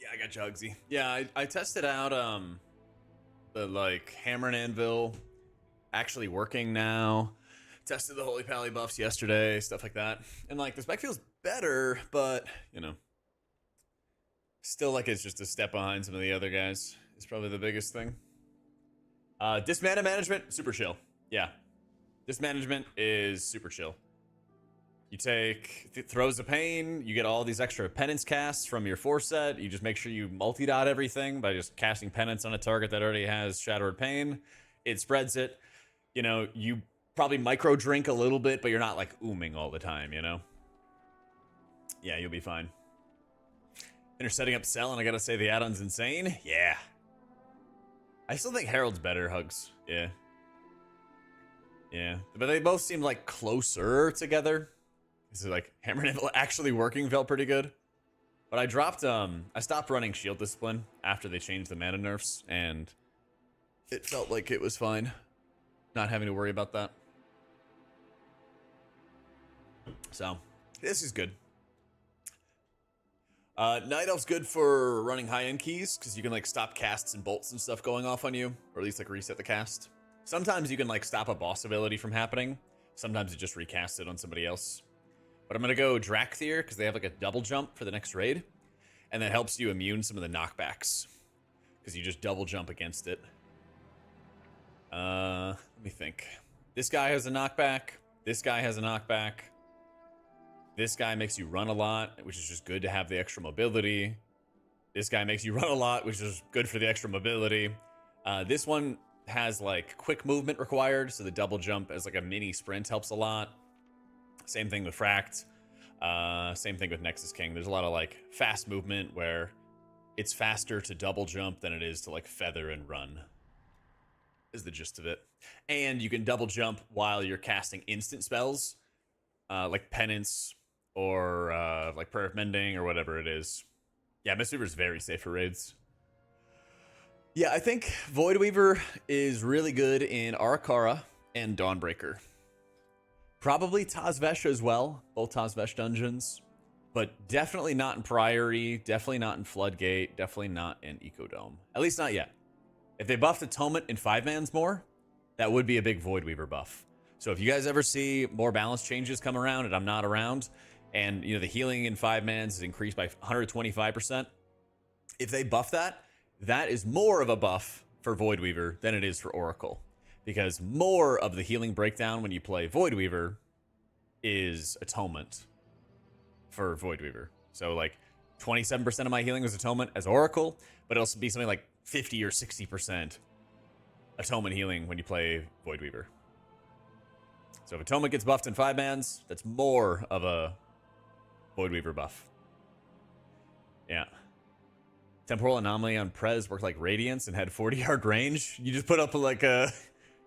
Yeah, I got you, Hugsy. Yeah, I tested out the like hammer and anvil actually working now. Tested the Holy Pally buffs yesterday, stuff like that. And like the spec feels better, but you know, still like it's just a step behind some of the other guys. It's probably the biggest thing. Dismana management, super chill. Yeah. Dismanagement is super chill. You take Throws of Pain, you get all these extra penance casts from your 4 set. You just make sure you multi-dot everything by just casting penance on a target that already has Shadowed Pain. It spreads it. You know, you probably micro drink a little bit, but you're not like ooming all the time, you know? Yeah, you'll be fine. Finish setting up Cell, and I gotta say the add-on's insane. Yeah. I still think Herald's better, Hugs. Yeah. Yeah. But they both seem like closer together. This is like Hammer and Anvil actually working felt pretty good. But I dropped, I stopped running Shield Discipline after they changed the mana nerfs, and it felt like it was fine. Not having to worry about that. So, this is good. Night Elf's good for running high-end keys, because you can like stop casts and bolts and stuff going off on you, or at least like reset the cast. Sometimes you can like stop a boss ability from happening. Sometimes it just recasts it on somebody else. But I'm gonna go Drakthir because they have like a double jump for the next raid, and that helps you immune some of the knockbacks because you just double jump against it. Let me think. This guy has a knockback. This guy has a knockback. This guy makes you run a lot, which is just good to have the extra mobility. This guy makes you run a lot, which is good for the extra mobility. This one has like quick movement required, so the double jump as like a mini sprint helps a lot. Same thing with Fract. Same thing with Nexus King. There's a lot of like fast movement where it's faster to double jump than it is to like feather and run, is the gist of it. And you can double jump while you're casting instant spells, like Penance or like Prayer of Mending or whatever it is. Yeah, Mistweaver is very safe for raids. Yeah, I think Voidweaver is really good in Arakara and Dawnbreaker. Probably Tazvesh as well, both Tazvesh dungeons, but definitely not in Priory, definitely not in Floodgate, definitely not in Ecodome. At least not yet. If they buffed Atonement in 5-mans more, that would be a big Voidweaver buff. So if you guys ever see more balance changes come around and I'm not around, and you know the healing in 5-mans is increased by 125%, if they buff that, that is more of a buff for Voidweaver than it is for Oracle. Because more of the healing breakdown when you play Voidweaver is Atonement for Voidweaver. So like 27% of my healing was Atonement as Oracle, but it'll be something like 50 or 60% Atonement healing when you play Voidweaver. So if Atonement gets buffed in 5-mans, that's more of a Voidweaver buff. Yeah. Temporal Anomaly on Prez worked like Radiance and had 40-yard range. You just put up like a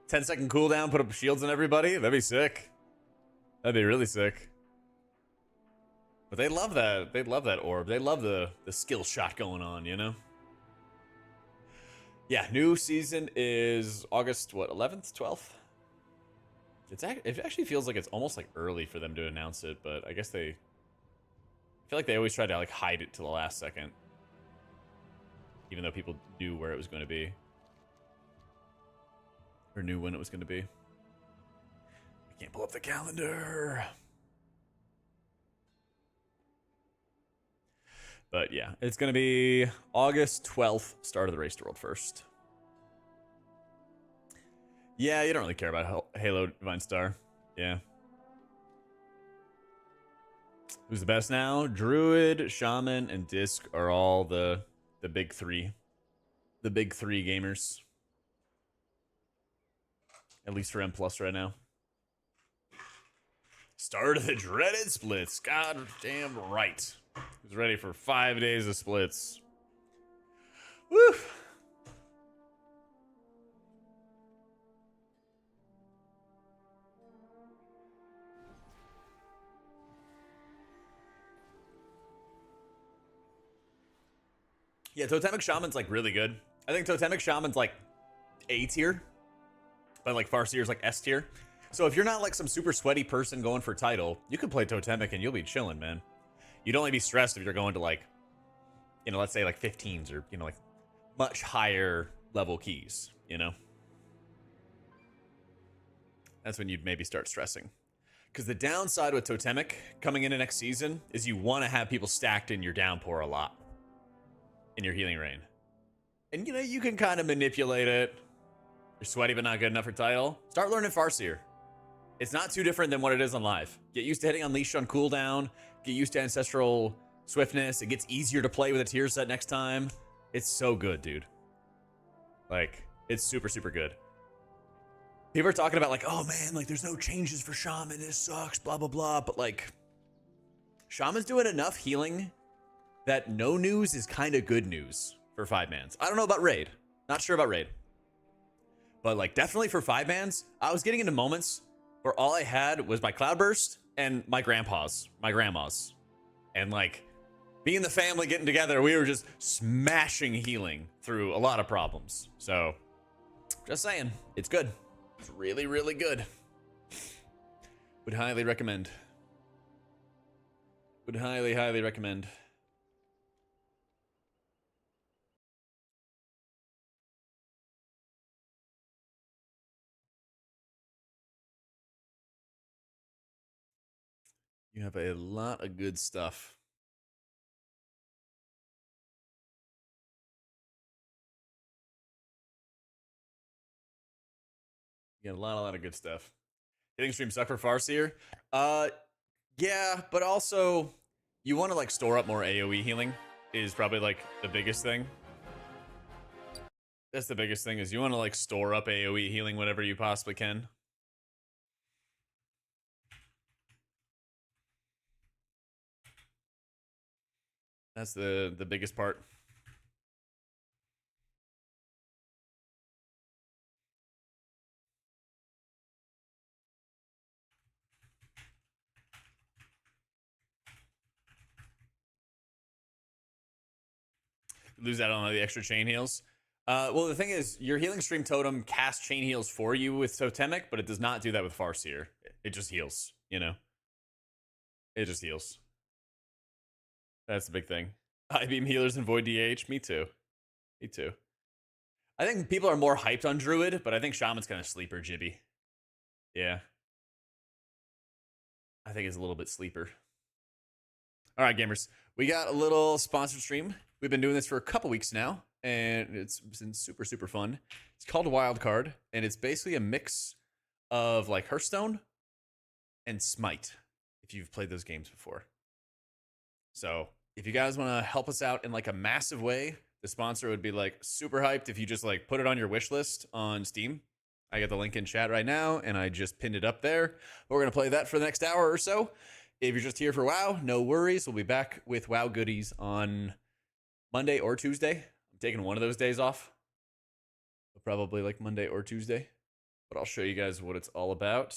10-second cooldown, put up shields on everybody. That'd be sick. That'd be really sick. But they love that. They love that orb. They love the skill shot going on, you know? Yeah, new season is August, what, 11th, 12th? It actually feels like it's almost like early for them to announce it, but I guess I feel like they always try to like hide it to the last second. Even though people knew where it was going to be. Or knew when it was going to be. I can't pull up the calendar. But yeah, it's going to be August 12th, start of the Race to World first. Yeah, you don't really care about Halo Divine Star. Yeah. Who's the best now? Druid, Shaman, and Disc are all the big three. The big three gamers. At least for M+ right now. Start of the dreaded splits. God damn right. Who's ready for 5 days of splits? Woo! Yeah, Totemic Shaman's like really good. I think Totemic Shaman's like A tier, but like Farseer's like S tier. So if you're not like some super sweaty person going for title, you can play Totemic and you'll be chilling, man. You'd only be stressed if you're going to like, you know, let's say like 15s or, you know, like much higher level keys, you know? That's when you'd maybe start stressing. Because the downside with Totemic coming into next season is you want to have people stacked in your downpour a lot. In your healing rain. And you know, you can kind of manipulate it. You're sweaty but not good enough for title. Start learning Farseer. It's not too different than what it is on live. Get used to hitting Unleashed on cooldown. Get used to Ancestral Swiftness. It gets easier to play with a tier set next time. It's so good, dude. Like, it's super, super good. People are talking about like, oh man, like there's no changes for Shaman. This sucks, blah, blah, blah. But like, Shaman's doing enough healing that no news is kind of good news for 5-mans. I don't know about Raid. Not sure about Raid. But like definitely for 5-mans, I was getting into moments where all I had was my Cloudburst and my grandma's. And like being the family getting together, we were just smashing healing through a lot of problems. So just saying, it's good. It's really, really good. Would highly recommend. Would highly, highly recommend. You have a lot of good stuff. You got a lot of good stuff. Hitting stream suck for Farseer? Yeah, but also you want to like store up more AoE healing is probably like the biggest thing. That's the biggest thing is you want to like store up AoE healing whenever you possibly can. That's the biggest part. Lose out on the extra chain heals. Well, the thing is, your healing stream totem casts chain heals for you with Totemic, but it does not do that with Farseer. It just heals, you know? It just heals. That's the big thing. High beam healers and void DH. Me too. Me too. I think people are more hyped on Druid, but I think Shaman's kind of sleeper jibby. Yeah. I think it's a little bit sleeper. All right, gamers. We got a little sponsored stream. We've been doing this for a couple weeks now, and it's been super, super fun. It's called Wildcard, and it's basically a mix of like Hearthstone and Smite, if you've played those games before. So if you guys want to help us out in like a massive way, the sponsor would be like super hyped if you just like put it on your wish list on Steam. I got the link in chat right now, and I just pinned it up there. We're going to play that for the next hour or so. If you're just here for WoW, no worries. We'll be back with WoW goodies on Monday or Tuesday. I'm taking one of those days off. Probably like Monday or Tuesday. But I'll show you guys what it's all about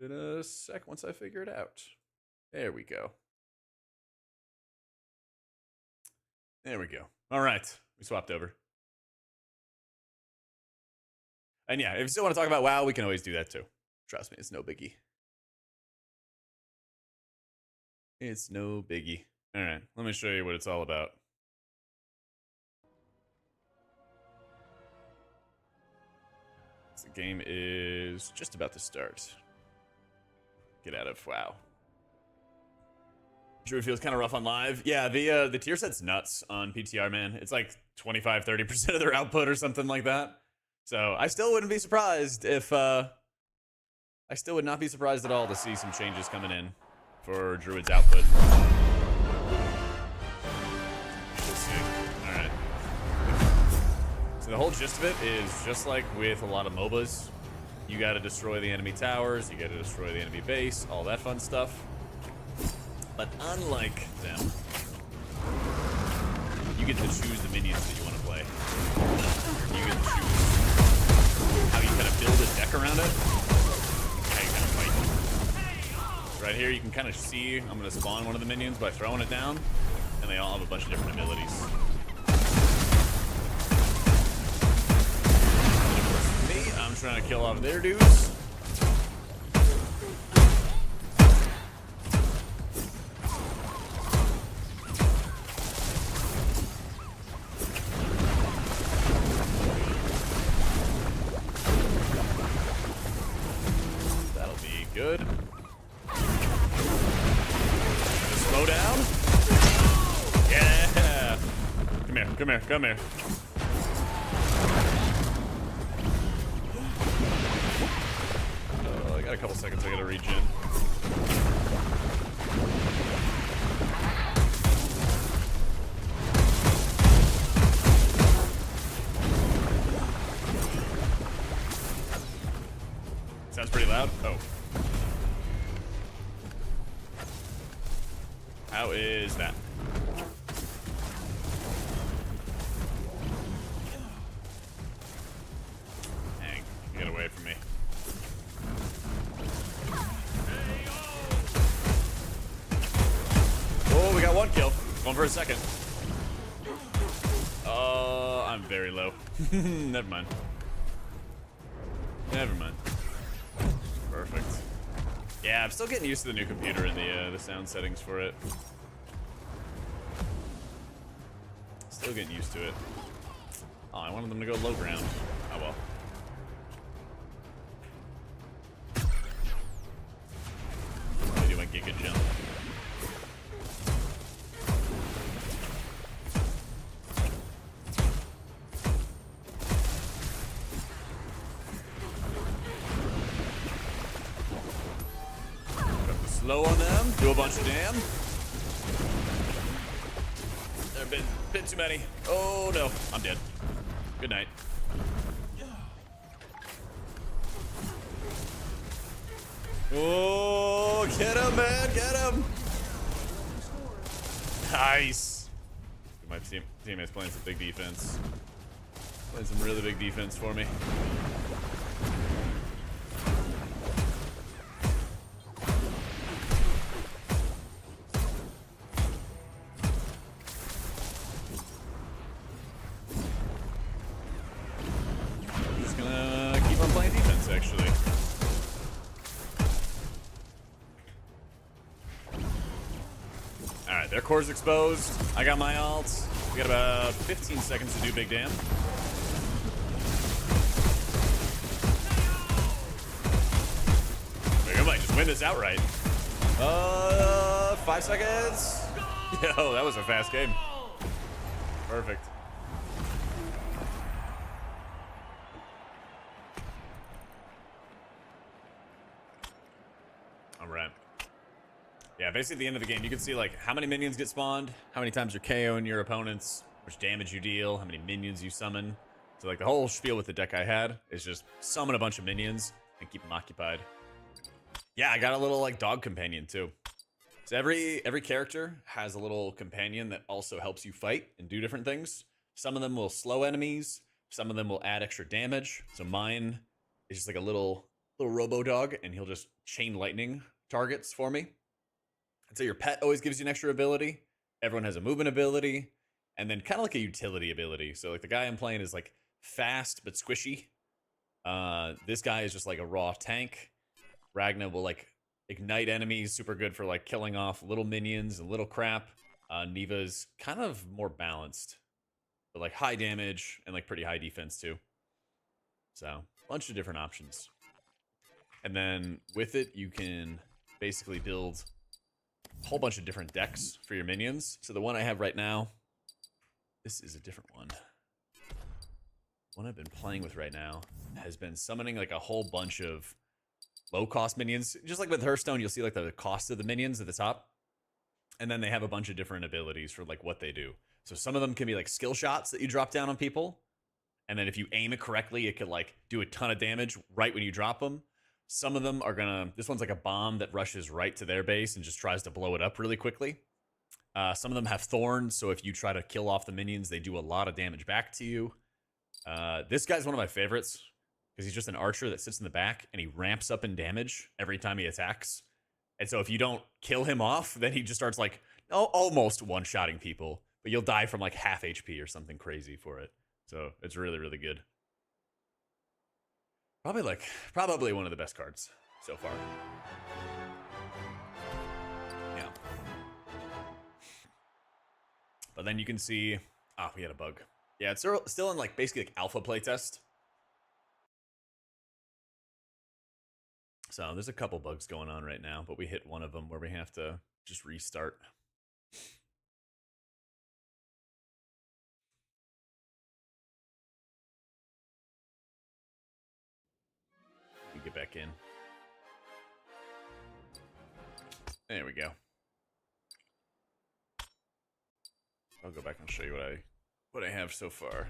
in a sec once I figure it out. There we go. There we go. All right. We swapped over. And yeah, if you still want to talk about WoW, we can always do that too. Trust me, it's no biggie. It's no biggie. All right, let me show you what it's all about. The game is just about to start. Get out of WoW. Druid feels kind of rough on live. Yeah, the tier set's nuts on PTR, man. It's like 25-30% of their output or something like that. So I still wouldn't be surprised if I still would not be surprised at all to see some changes coming in for Druid's output. We'll see. All right. So the whole gist of it is just like with a lot of MOBAs, you got to destroy the enemy towers, you got to destroy the enemy base, all that fun stuff. But unlike them, you get to choose the minions that you want to play. You get to choose how you kind of build a deck around it, how you kind of fight. Right here, you can kind of see I'm going to spawn one of the minions by throwing it down, and they all have a bunch of different abilities. And of course, me, I'm trying to kill off their dudes. Good. Slow down. Yeah. Come here, come here, come here. Oh, I got a couple seconds. I gotta regen. Sounds pretty loud. Oh. How is that? Dang, get away from me. Oh, we got one kill. Going for a second. Oh, I'm very low. Never mind. Never mind. Perfect. Yeah, I'm still getting used to the new computer and the sound settings for it. Still getting used to it. Oh, I wanted them to go low ground. Oh well. Low on them. Do a bunch of dam. There have been too many. Oh no, I'm dead. Good night. Oh, get him, man, get him. Nice. My teammates playing some big defense. Playing some really big defense for me. Just gonna keep on playing defense, actually. Alright, their core's exposed. I got my ult. We got about 15 seconds to do big dam. I might just win this outright. 5 seconds. Yo, that was a fast game. Perfect. All right. Yeah, basically at the end of the game, you can see like how many minions get spawned, how many times you're KOing your opponents, which damage you deal, how many minions you summon. So like the whole spiel with the deck I had is just summon a bunch of minions and keep them occupied. Yeah, I got a little like dog companion too. So every character has a little companion that also helps you fight and do different things. Some of them will slow enemies, some of them will add extra damage. So mine is just like a little robo dog, and he'll just chain lightning targets for me. And so your pet always gives you an extra ability. Everyone has a movement ability, and then kind of like a utility ability. So like the guy I'm playing is like fast but squishy. This guy is just like a raw tank. Ragna will like ignite enemies, super good for like killing off little minions and little crap. Niva's kind of more balanced, but like high damage and like pretty high defense too. So a bunch of different options. And then with it, you can basically build a whole bunch of different decks for your minions. So the one I have right now, this is a different one. One I've been playing with right now has been summoning like a whole bunch of low-cost minions. Just like with Hearthstone, you'll see like the cost of the minions at the top. And then they have a bunch of different abilities for like what they do. So some of them can be like skill shots that you drop down on people. And then if you aim it correctly, it could like do a ton of damage right when you drop them. Some of them are gonna, this one's like a bomb that rushes right to their base and just tries to blow it up really quickly. Some of them have thorns, so if you try to kill off the minions, they do a lot of damage back to you. This guy's one of my favorites, because he's just an archer that sits in the back, and he ramps up in damage every time he attacks. And so if you don't kill him off, then he just starts like almost one-shotting people, but you'll die from like half HP or something crazy for it. So it's really, really good. Probably one of the best cards so far. Yeah. But then you can see, we had a bug. Yeah, it's still in like basically like alpha playtest. So there's a couple bugs going on right now, but we hit one of them where we have to just restart. We get back in. There we go. I'll go back and show you what I have so far.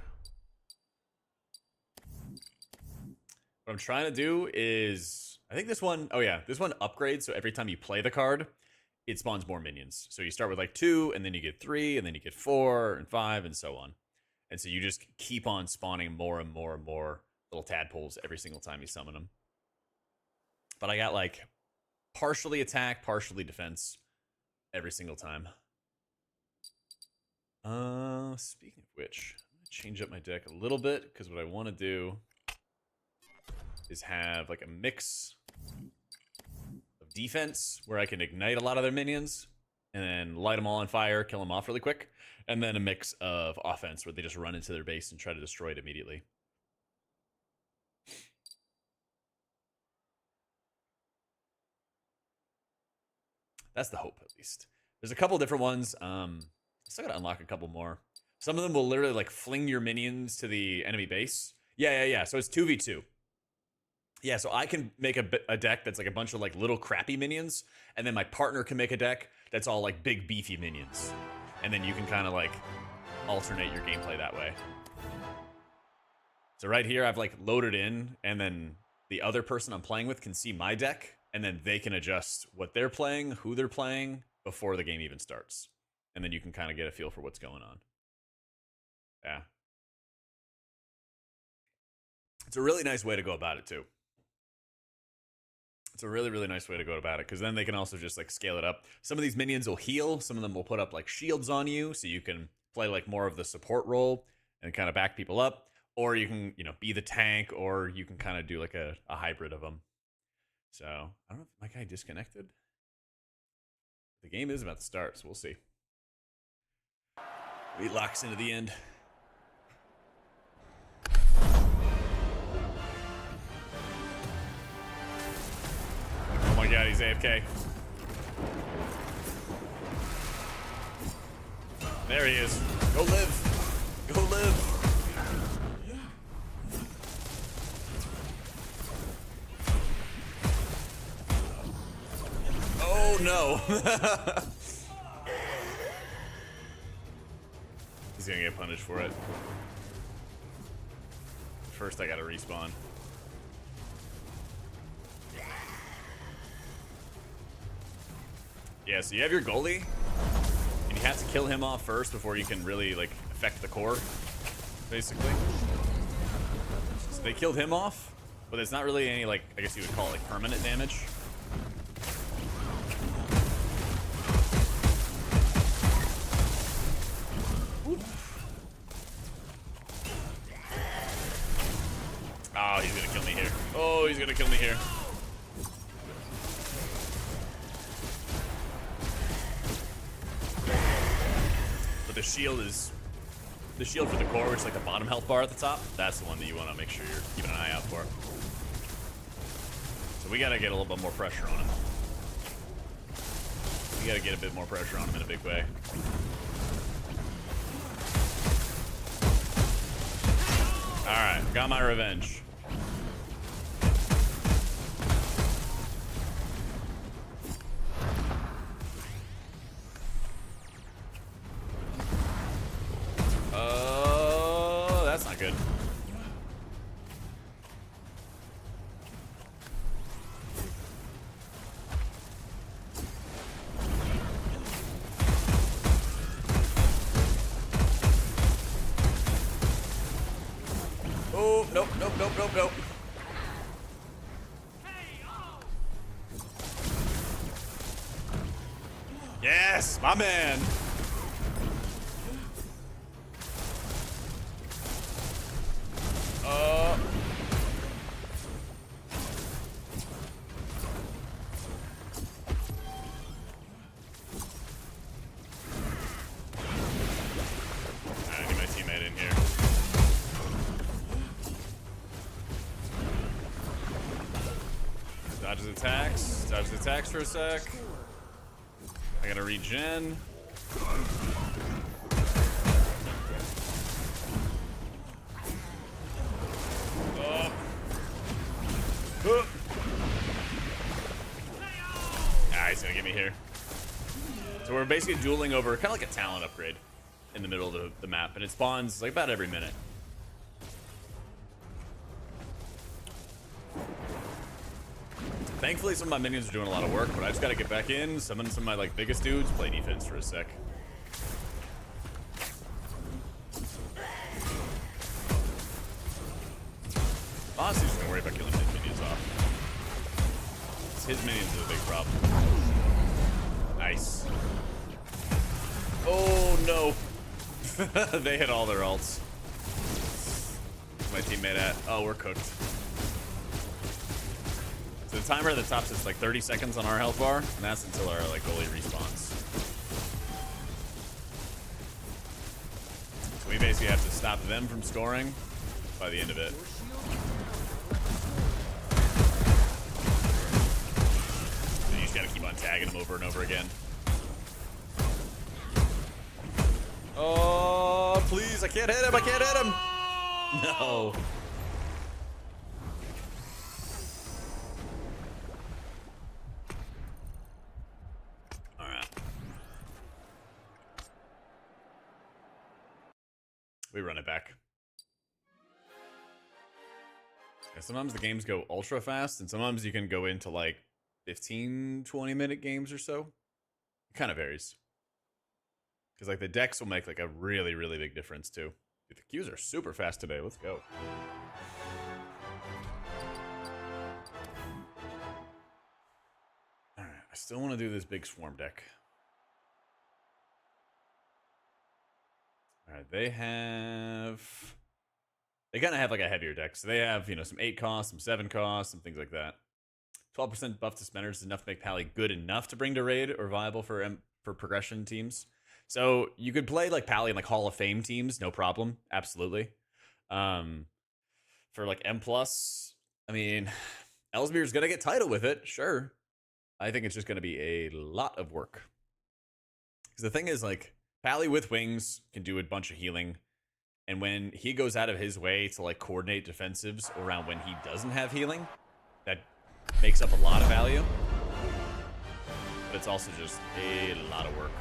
What I'm trying to do is, I think this one, this one upgrades, so every time you play the card, it spawns more minions. So you start with like 2, and then you get 3, and then you get 4, and 5, and so on. And so you just keep on spawning more and more and more little tadpoles every single time you summon them. But I got like partially attack, partially defense every single time. Speaking of which, I'm gonna change up my deck a little bit, because what I want to do is have like a mix of defense where I can ignite a lot of their minions and then light them all on fire, kill them off really quick, and then a mix of offense where they just run into their base and try to destroy it immediately. That's the hope, at least. There's a couple different ones. Still gotta unlock a couple more. Some of them will literally like fling your minions to the enemy base. Yeah. So it's 2v2. Yeah, so I can make a deck that's like a bunch of like little crappy minions, and then my partner can make a deck that's all like big beefy minions. And then you can kind of like alternate your gameplay that way. So right here, I've like loaded in, and then the other person I'm playing with can see my deck, and then they can adjust what they're playing, who they're playing, before the game even starts. And then you can kind of get a feel for what's going on. Yeah. It's a really nice way to go about it, too. It's a really, really nice way to go about it, because then they can also just like scale it up. Some of these minions will heal. Some of them will put up like shields on you, so you can play like more of the support role and kind of back people up. Or you can, you know, be the tank, or you can kind of do like a hybrid of them. So, I don't know if my guy disconnected. The game is about to start, so we'll see. He locks into the end. Oh my god, he's AFK. There he is. Go live. Go live. Oh no. He's gonna get punished for it. First I gotta respawn. Yeah, so you have your goalie, and you have to kill him off first before you can really like affect the core, basically. So they killed him off, but it's not really any like, I guess you would call it like permanent damage. Oh, he's gonna kill me here. Oh, he's gonna kill me here. But the shield is... the shield for the core, which is like the bottom health bar at the top, that's the one that you want to make sure you're keeping an eye out for. So we gotta get a little bit more pressure on him. We gotta get a bit more pressure on him in a big way. Alright, got my revenge. That's not good. Oh, nope, nope, nope, nope, nope. Yes, my man. I need my teammate in here. Dodges attacks for a sec. I gotta regen. He's gonna get me here. So we're basically dueling over kind of like a talent upgrade in the middle of the map, and it spawns like about every minute. Thankfully, some of my minions are doing a lot of work, but I just gotta get back in, summon some of my like biggest dudes, play defense for a sec. Honestly, just gonna worry about killing his minions off. His minions are a big problem. Nice. Oh no. They hit all their ults. Where's my teammate at? Oh, we're cooked. So the timer at the top says like 30 seconds on our health bar, and that's until our like goalie respawns. So we basically have to stop them from scoring by the end of it. So you just gotta keep on tagging them over and over again. Oh, please, I can't hit him, I can't hit him! No. we run it back. Yeah, sometimes the games go ultra fast, and sometimes you can go into like 15, 20-minute games or so. It kind of varies. Because like the decks will make like a really, really big difference too. Dude, the queues are super fast today. Let's go. Alright, I still want to do this big swarm deck. Alright, they kind of have like a heavier deck. So they have, you know, some 8 cost, some 7 cost, some things like that. 12% buff to spenders is enough to make Pally good enough to bring to raid or viable for progression teams. So you could play like Pally in like Hall of Fame teams, no problem, absolutely. For like M+, I mean, Ellesmere's gonna get title with it, sure. I think it's just gonna be a lot of work. Because the thing is, like, Pally with wings can do a bunch of healing, and when he goes out of his way to like coordinate defensives around when he doesn't have healing, that makes up a lot of value. But it's also just a lot of work.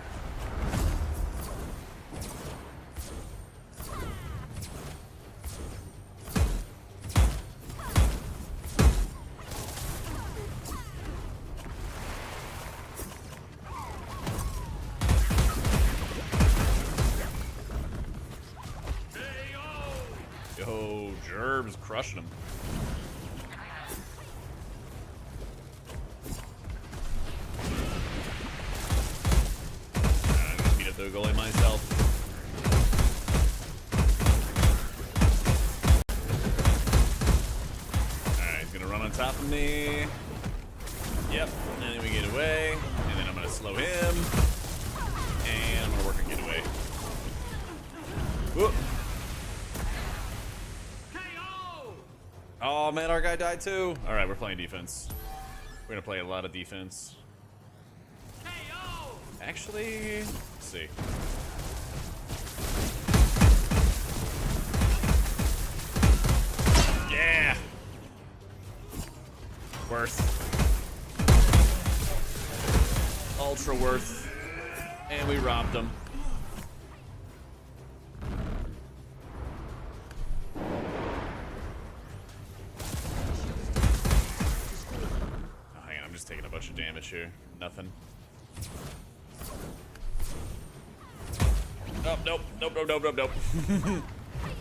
Yo, Gerb's crushing him. I'm gonna beat up the goalie myself. Alright, he's gonna run on top of me. Yep, and then we get away. And then I'm gonna slow him. And I'm gonna work on get away. Whoop. Oh man, our guy died too. All right, we're playing defense. We're gonna play a lot of defense. Actually, let's see. Yeah. Worth. Ultra worth. And we robbed them. Taking a bunch of damage here. Nothing. Oh, nope. Nope, nope, nope, nope, nope.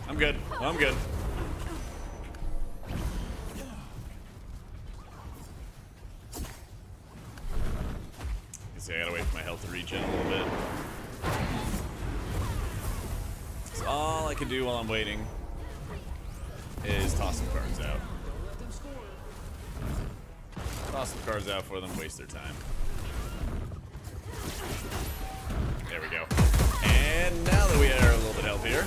I'm good. I'm good. You see, I gotta wait for my health to regen a little bit. So all I can do while I'm waiting is toss some cards out. Toss some cards out for them, waste their time. There we go. And now that we are a little bit healthier,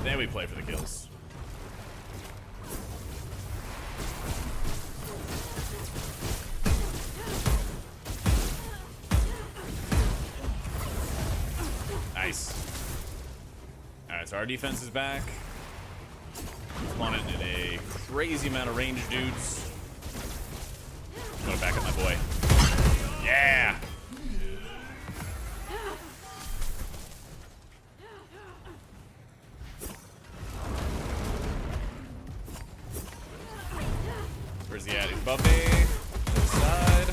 then we play for the kills. Nice. Alright, so our defense is back. Spawning in a crazy amount of range dudes. I'm gonna back up my boy. Yeah! Where's he at? He's above me. To the side.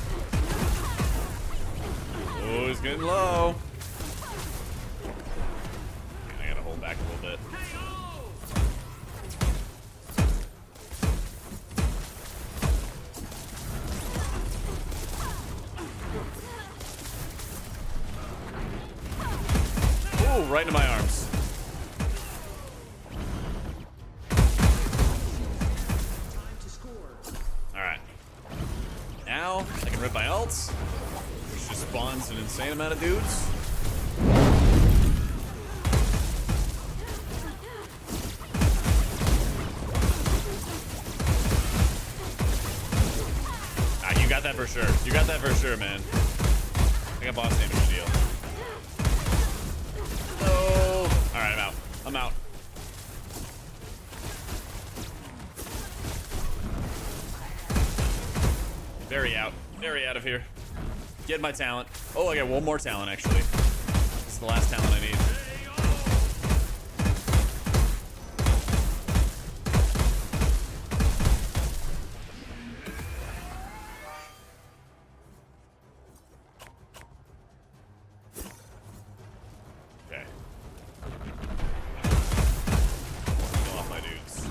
Oh, he's getting low. I gotta hold back a little bit. Ooh, right into my arms. Alright. Now, I can rip my ults, which just spawns an insane amount of dudes. Ah, you got that for sure. You got that for sure, man. I got boss damage deal. Alright, I'm out. I'm out. Very out. Very out of here. Get my talent. Oh, I got one more talent, actually. This is the last talent I need. Okay. Kill off my dudes.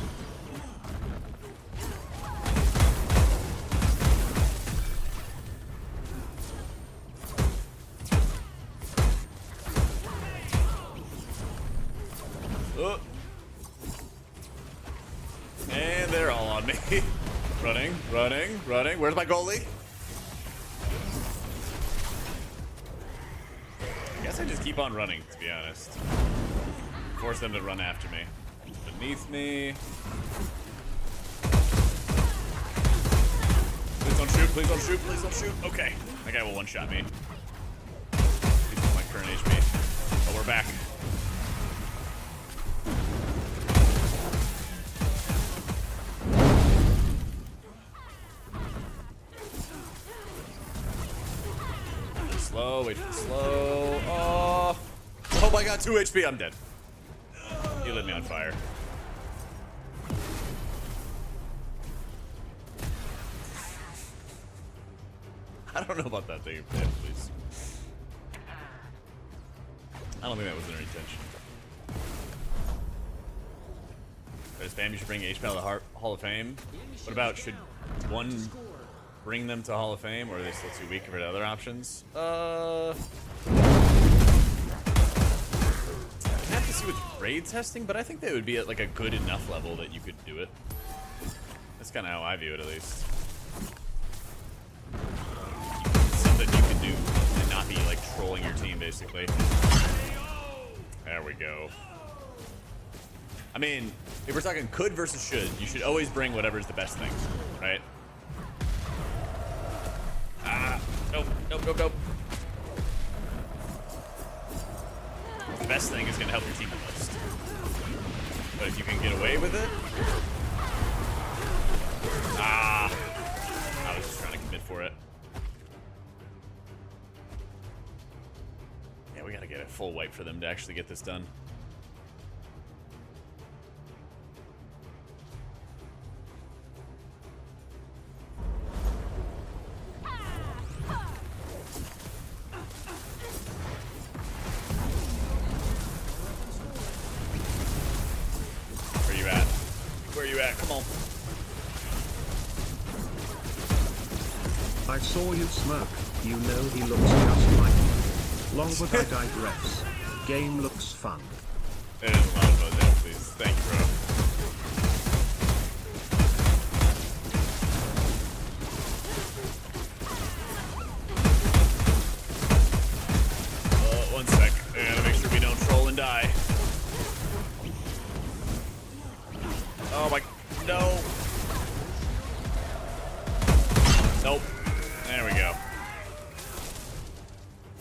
Oh. And they're all on me. Running, running, running. Where's my goalie? I guess I just keep on running, to be honest. Force them to run after me. Beneath me. Please don't shoot, please don't shoot, please don't shoot. Okay. That guy will one-shot me. He's my current HP. Oh, we're back. Slow, wait for the slow. Oh my god, 2 HP, I'm dead. You lit me on fire. I don't know about that thing, please. I don't think that was their intention. Spam, you should bring HP out of the Hall of Fame. What about, should one bring them to Hall of Fame, or are they still too weak compared to other options? I have to see with raid testing, but I think they would be at like a good enough level that you could do it. That's kind of how I view it, at least. Something you can do and not be like trolling your team, basically. There we go. I mean, if we're talking could versus should, you should always bring whatever's the best thing, right? Ah, nope, nope, nope, nope. The best thing is going to help your team the most. But if you can get away with it... Ah! I was just trying to commit for it. Yeah, we got to get a full wipe for them to actually get this done. Come on. I saw you smirk. You know he looks just like you. Long but I digress. Game looks fun. It is a lot of fun, yeah, please. Thank you, bro. One sec. I gotta make sure we don't troll and die. Oh my... No. Nope. There we go.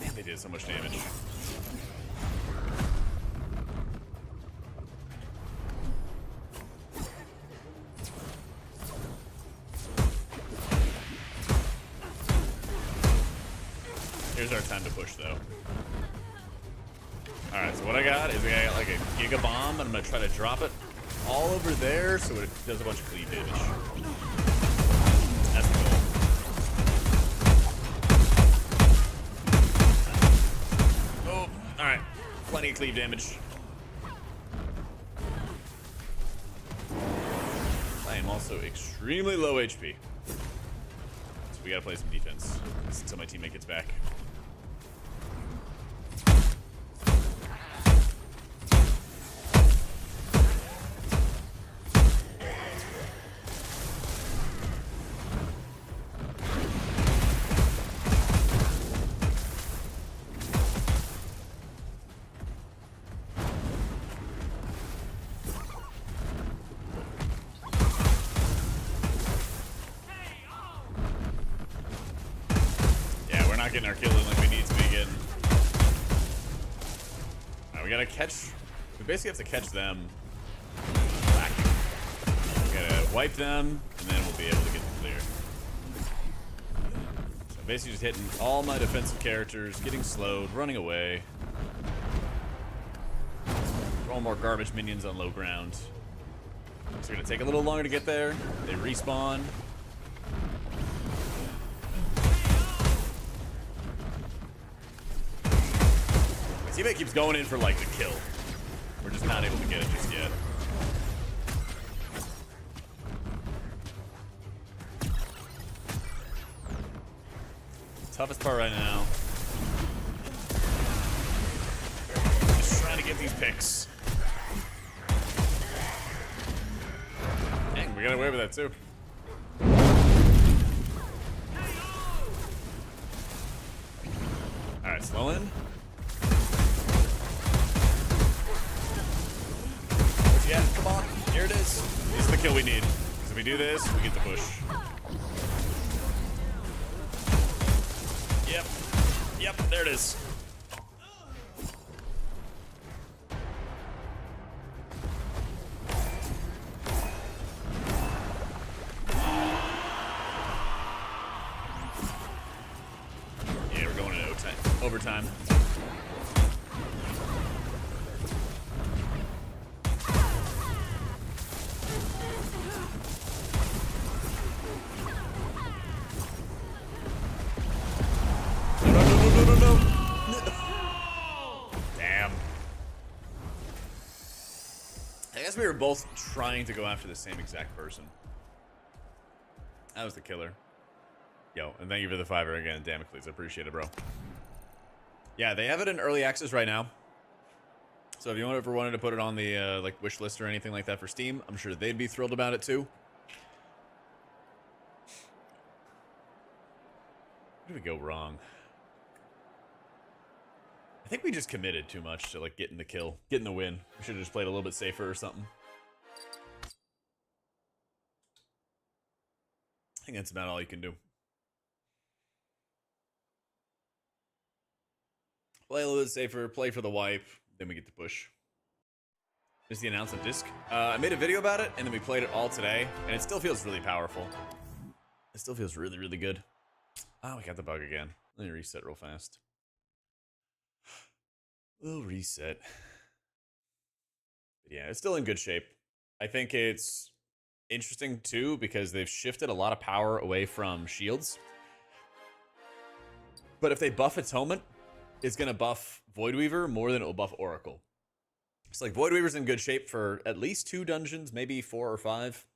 Man, they did so much damage. Here's our time to push, though. Alright, so what I got is I got like a Giga Bomb, and I'm gonna try to drop it all over there so it does a bunch of cleave damage. That's the goal. Oh, alright. Plenty of cleave damage. I am also extremely low HP. So we gotta play some defense until my teammate gets back. Getting our kill in like we need to be getting. Alright, we gotta catch. We basically have to catch them. Back. We gotta wipe them, and then we'll be able to get them clear. So basically just hitting all my defensive characters, getting slowed, running away. throwing more garbage minions on low ground. It's gonna take a little longer to get there. They respawn. My teammate keeps going in for like the kill. We're just not able to get it just yet. Toughest part right now. Just trying to get these picks. Dang, we got away with that too. Alright, slow in. Yeah, come on. Here it is. This is the kill we need. Because if we do this, we get the push. Yep. Yep, there it is. Yeah, we're going into overtime. Damn. I guess we were both trying to go after the same exact person. That was the killer. Yo, and thank you for the $5 again, Damocles. I appreciate it, bro. Yeah, they have it in early access right now. So if you ever wanted to put it on the like wish list or anything like that for Steam, I'm sure they'd be thrilled about it too. Where did we go wrong? I think we just committed too much to like getting the kill, getting the win. We should have just played a little bit safer or something. I think that's about all you can do. Play a little bit safer, play for the wipe, then we get the push. Just the announcement disc. I made a video about it, and then we played it all today, and it still feels really powerful. It still feels really, really good. Oh, we got the bug again. Let me reset real fast. We'll reset. But yeah, it's still in good shape. I think it's interesting too because they've shifted a lot of power away from shields. But if they buff Atonement, it's going to buff Voidweaver more than it will buff Oracle. It's like Voidweaver's in good shape for at least 2 dungeons, maybe 4 or 5.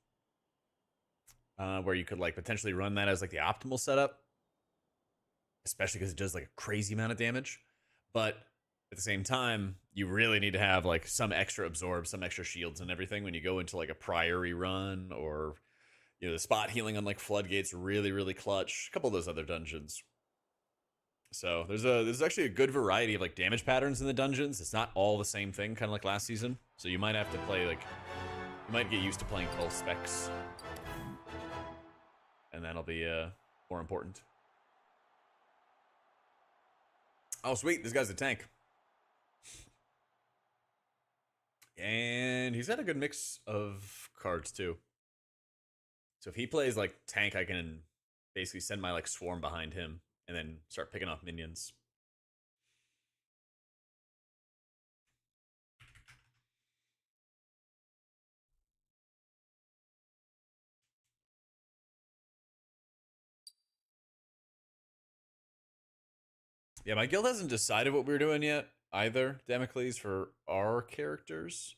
Where you could like potentially run that as like the optimal setup. Especially because it does like a crazy amount of damage. But at the same time, you really need to have like some extra absorb, some extra shields and everything when you go into like a Priory run or, you know, the spot healing on like Floodgates really, really clutch. A couple of those other dungeons. So there's actually a good variety of like damage patterns in the dungeons. It's not all the same thing, kind of like last season. So you might have to play like, you might get used to playing both specs. And that'll be more important. Oh, sweet. This guy's a tank. And he's got a good mix of cards, too. So if he plays, like, tank, I can basically send my, like, swarm behind him and then start picking off minions. Yeah, my guild hasn't decided what we're doing yet, either, Damocles, for our characters.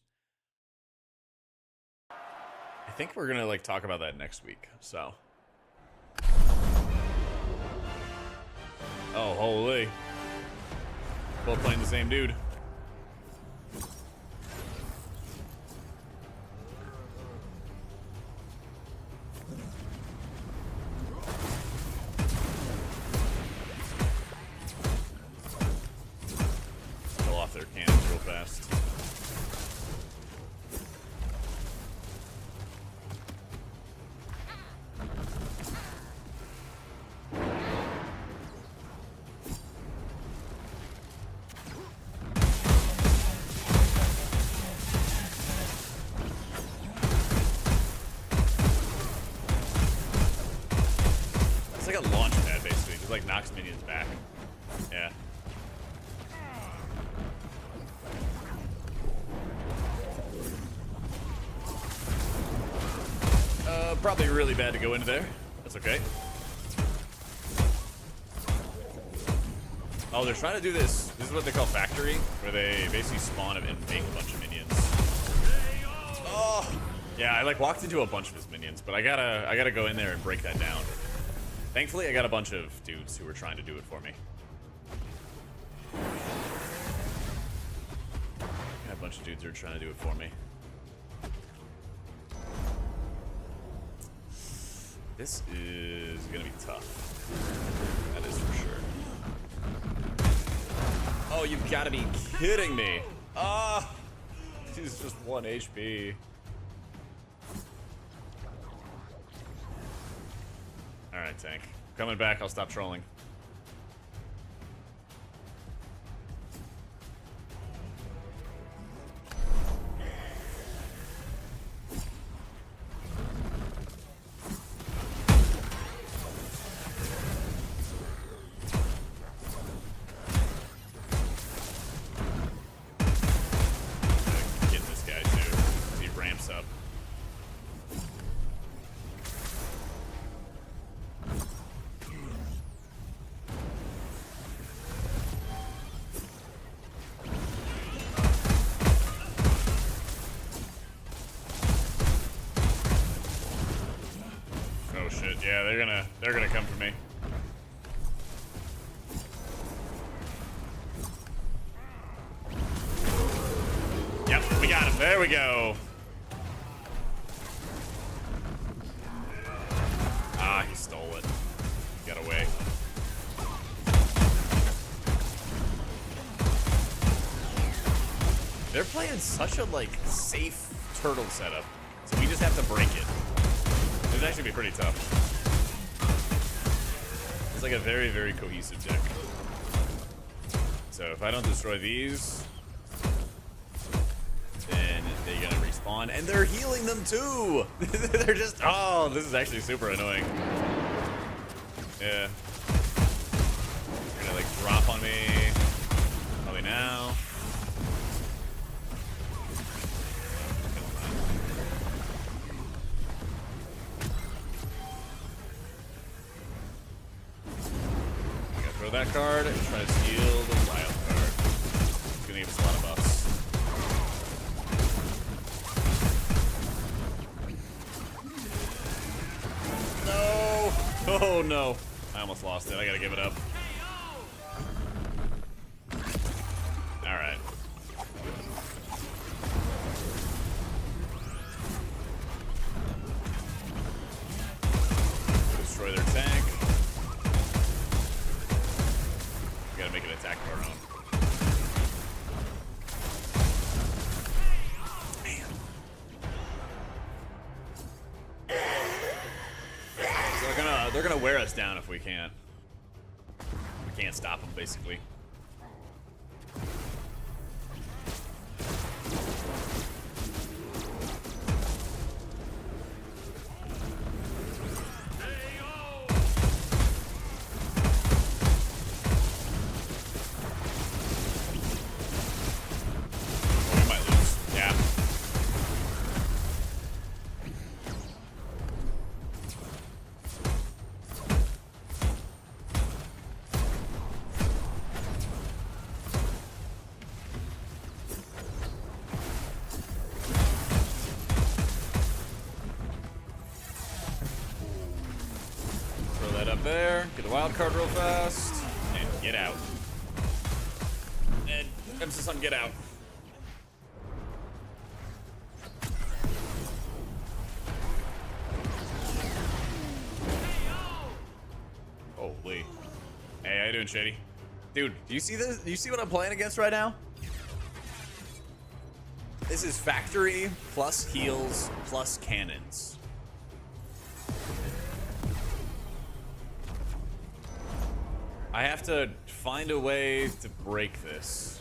I think we're gonna, like, talk about that next week, so. Oh, holy. Both playing the same dude. Pull off their cannons real fast. It's like a launch pad, basically. Just like knocks minions back. Yeah. Probably really bad to go into there. That's okay. Oh, they're trying to do this. This is what they call factory, where they basically spawn and make a bunch of minions. Oh, yeah. I like walked into a bunch of his minions, but I gotta go in there and break that down. Thankfully, I got a bunch of dudes who were trying to do it for me. Got a bunch of dudes who are trying to do it for me. This is gonna be tough. That is for sure. Oh, you've got to be kidding me. Ah, he's just 1 HP. All right, tank. Coming back, I'll stop trolling. Yeah, they're gonna come for me. Yep, we got him. There we go. Ah, he stole it. Got away. They're playing such a like safe turtle setup, so we just have to break it. It's actually be pretty tough. It's like a very, very cohesive deck. So if I don't destroy these, then they're gonna respawn, and they're healing them too. They're just, oh, this is actually super annoying. Yeah. They're gonna like drop on me. Probably now. That card and try to steal the wild card. It's gonna give us a lot of buffs. No! Oh no! I almost lost it. I gotta give it up. Alright. Destroy their tank. Gotta make an attack of our own. Man. So they're gonna wear us down if we can't. We can't stop them, basically. There, get the wild card real fast, and get out. And emphasis on get out. Holy. Hey, how you doing, Shady? Dude, do you see this? Do you see what I'm playing against right now? This is factory plus heals plus cannons. I have to find a way to break this.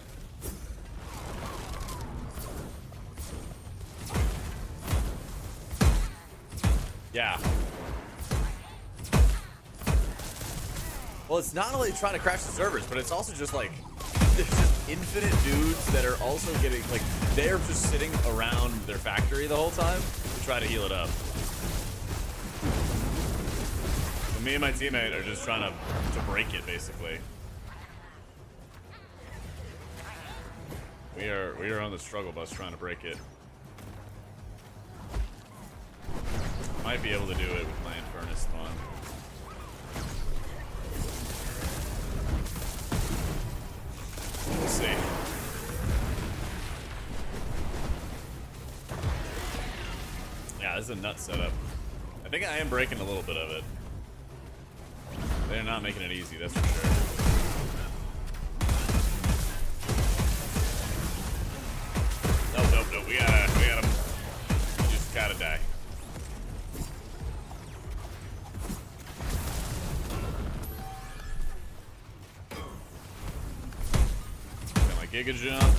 Yeah. Well, it's not only trying to crash the servers, but it's also just like there's just infinite dudes that are also getting like they're just sitting around their factory the whole time to try to heal it up. me and my teammate are just trying to break it, basically. We are on the struggle bus trying to break it. Might be able to do it with my Infernus spawn. We'll see. Yeah, this is a nut setup. I think I am breaking a little bit of it. They're not making it easy, that's for sure. Nope. We got him. You just gotta die. Got my Giga Jump.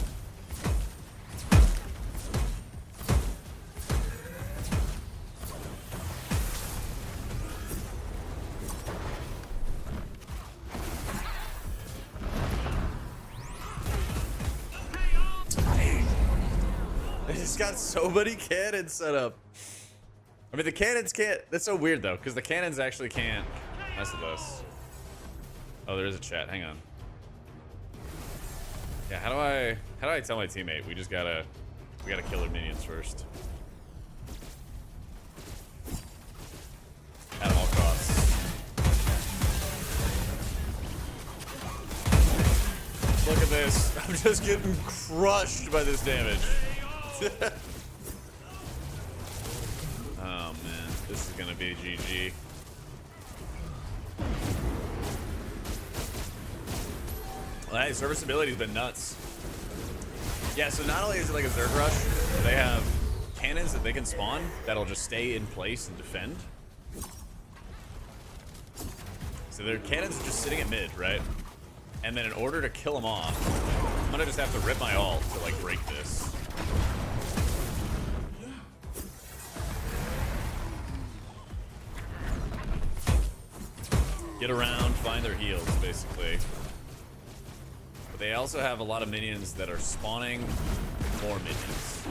It's got so many cannons set up. I mean, the cannons can't. That's so weird though, because the cannons actually can't mess with us. Oh, there is a chat. Hang on. Yeah, how do I tell my teammate we gotta kill their minions first? At all costs. Look at this. I'm just getting crushed by this damage. Oh man, this is gonna be GG. Well, hey, serviceability's been nuts. Yeah, so not only is it like a Zerg rush, they have cannons that they can spawn that'll just stay in place and defend. So their cannons are just sitting at mid, right? And then in order to kill them off, I'm gonna just have to rip my ult to like break this. Get around, find their heals, basically. But they also have a lot of minions that are spawning more minions.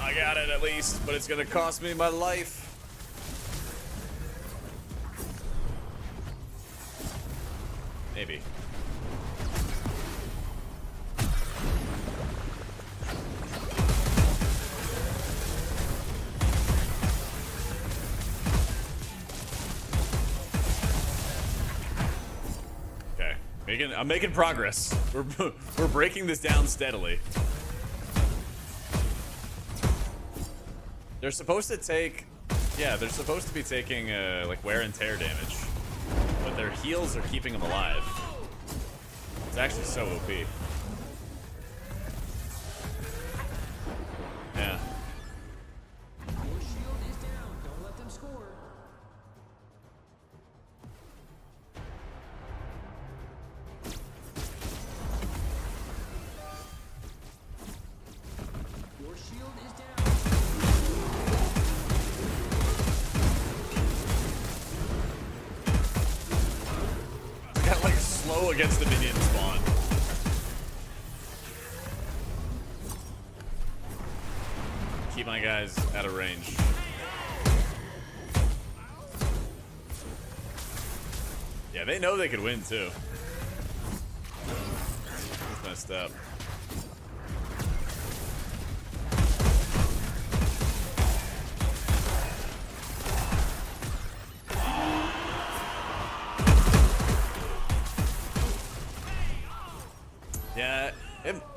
I got it at least, but it's gonna cost me my life. Maybe. I'm making progress. We're breaking this down steadily. They're supposed to take, yeah, they're supposed to be taking like wear and tear damage, but their heals are keeping them alive. It's actually so OP. Yeah. Your shield is down. Don't let them score. Your shield is down. Got like slow against the minion spawn. Keep my guys out of range. Yeah, they know they could win too. That's messed up. Yeah,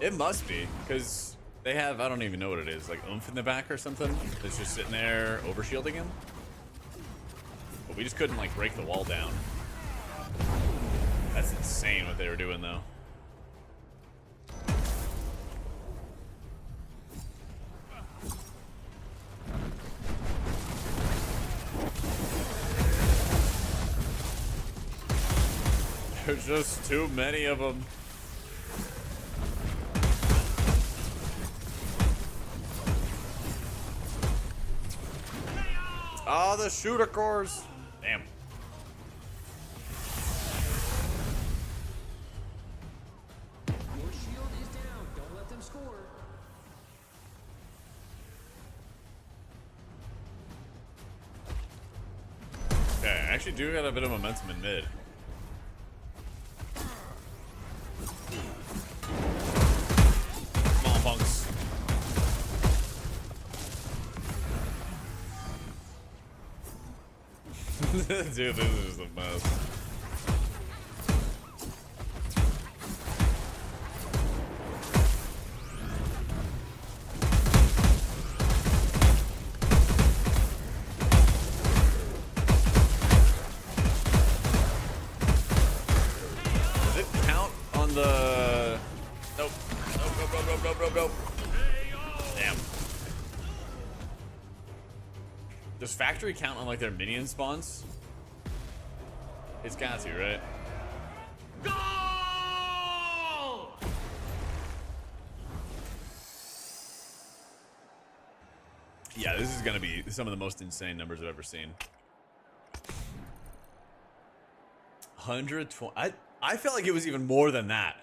it must be, because they have, I don't even know what it is, like oomph in the back or something that's just sitting there overshielding him. But we just couldn't like break the wall down. That's insane what they were doing though. There's just too many of them. Oh, the shooter cores. Damn. Your shield is down. Don't let them score. actually do got a bit of momentum in mid. Come on, punks. Dude, this is just a mess. Does it count on the... Nope. Nope. Damn. Does factory count on like their minion spawns? It's got to, right? Goal! Yeah, this is gonna be some of the most insane numbers I've ever seen. 120. I felt like it was even more than that.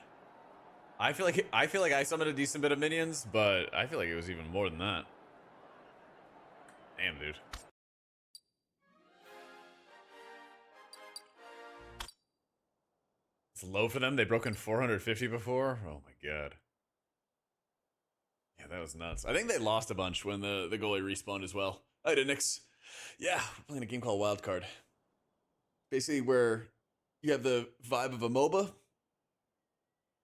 I feel like I summoned a decent bit of minions, but I feel like it was even more than that. Damn, dude. It's low for them. They've broken 450 before. Oh my god. Yeah, that was nuts. I think they lost a bunch when the goalie respawned as well. I did Nix. Yeah, we're playing a game called Wildcard. Basically where you have the vibe of a MOBA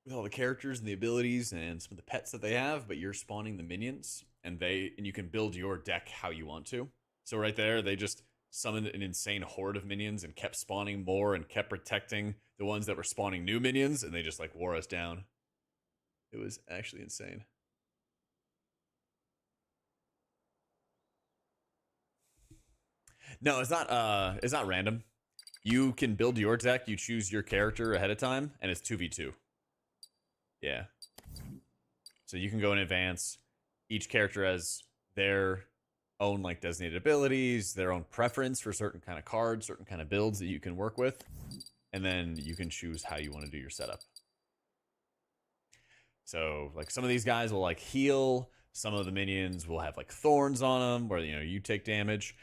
with all the characters and the abilities and some of the pets that they have, but you're spawning the minions and you can build your deck how you want to. So right there, they just summoned an insane horde of minions and kept spawning more and kept protecting the ones that were spawning new minions, and they just like wore us down. It was actually insane. No, it's not random. You can build your deck, you choose your character ahead of time, and it's 2v2. Yeah. So you can go in advance. Each character has their own like designated abilities, their own preference for certain kind of cards, certain kind of builds that you can work with, and then you can choose how you want to do your setup. So like some of these guys will like heal, some of the minions will have like thorns on them where you take damage.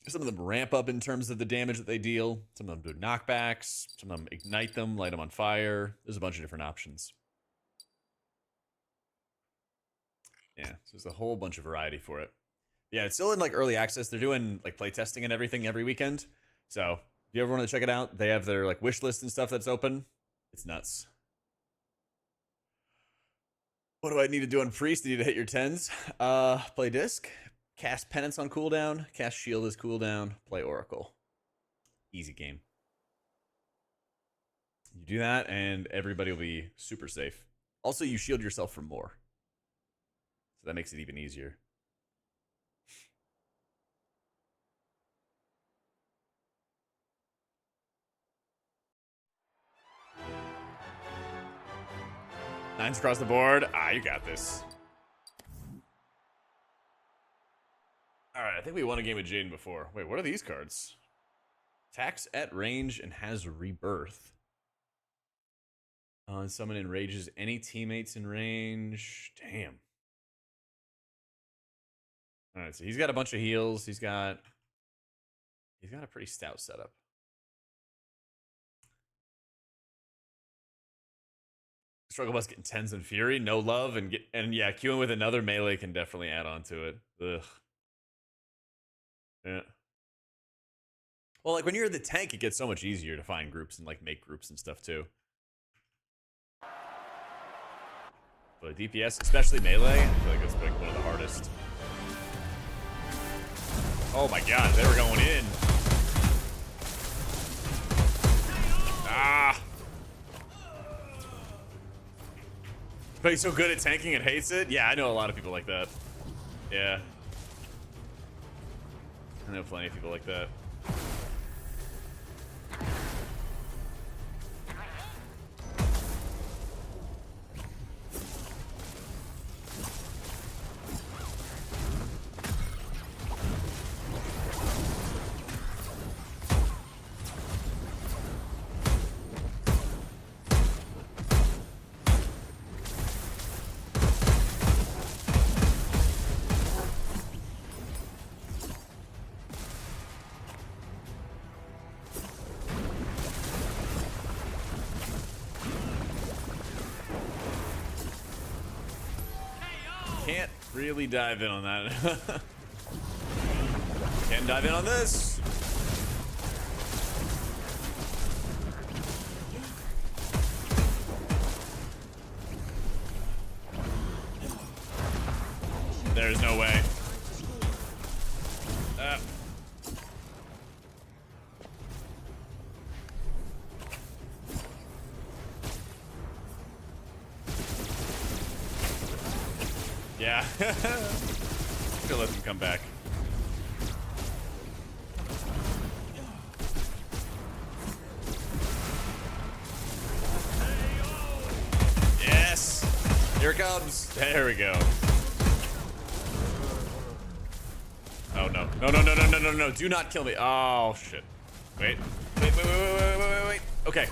Some of them ramp up in terms of the damage that they deal. Some of them do knockbacks, some of them ignite them, light them on fire. There's a bunch of different options. Yeah, so there's a whole bunch of variety for it. Yeah, it's still in like early access. They're doing like playtesting and everything every weekend. So if you ever want to check it out, they have their like wish list and stuff that's open. It's nuts. What do I need to do on Priest? You need to hit your 10s. Play Disc, cast Penance on cooldown, cast Shield as cooldown, play Oracle. Easy game. You do that and everybody will be super safe. Also, you shield yourself from more. So that makes it even easier. Nines across the board. You got this. Alright, I think we won a game with Jaden before. Wait, what are these cards? Attacks at range and has rebirth. Summon enrages any teammates in range. Damn. Alright, so he's got a bunch of heals. He's got a pretty stout setup. Struggle Bus getting 10s and Fury, no love, and yeah, queuing with another melee can definitely add on to it. Ugh. Yeah. Well, like when you're the tank, it gets so much easier to find groups and like make groups and stuff too. But DPS, especially melee, I feel like it's like one of the hardest. Oh my god, they were going in. Ah. But he's so good at tanking and hates it? Yeah, I know a lot of people like that. Yeah. I know plenty of people like that. Really dive in on that. Can dive in on this. There's no way. Yeah. Gonna let them come back. Yes. Here it comes. There we go. Oh no. No, no, no, no, no, no, no. Do not kill me. Oh shit. Wait. Wait, wait, wait, wait, wait, wait, wait, wait. Okay.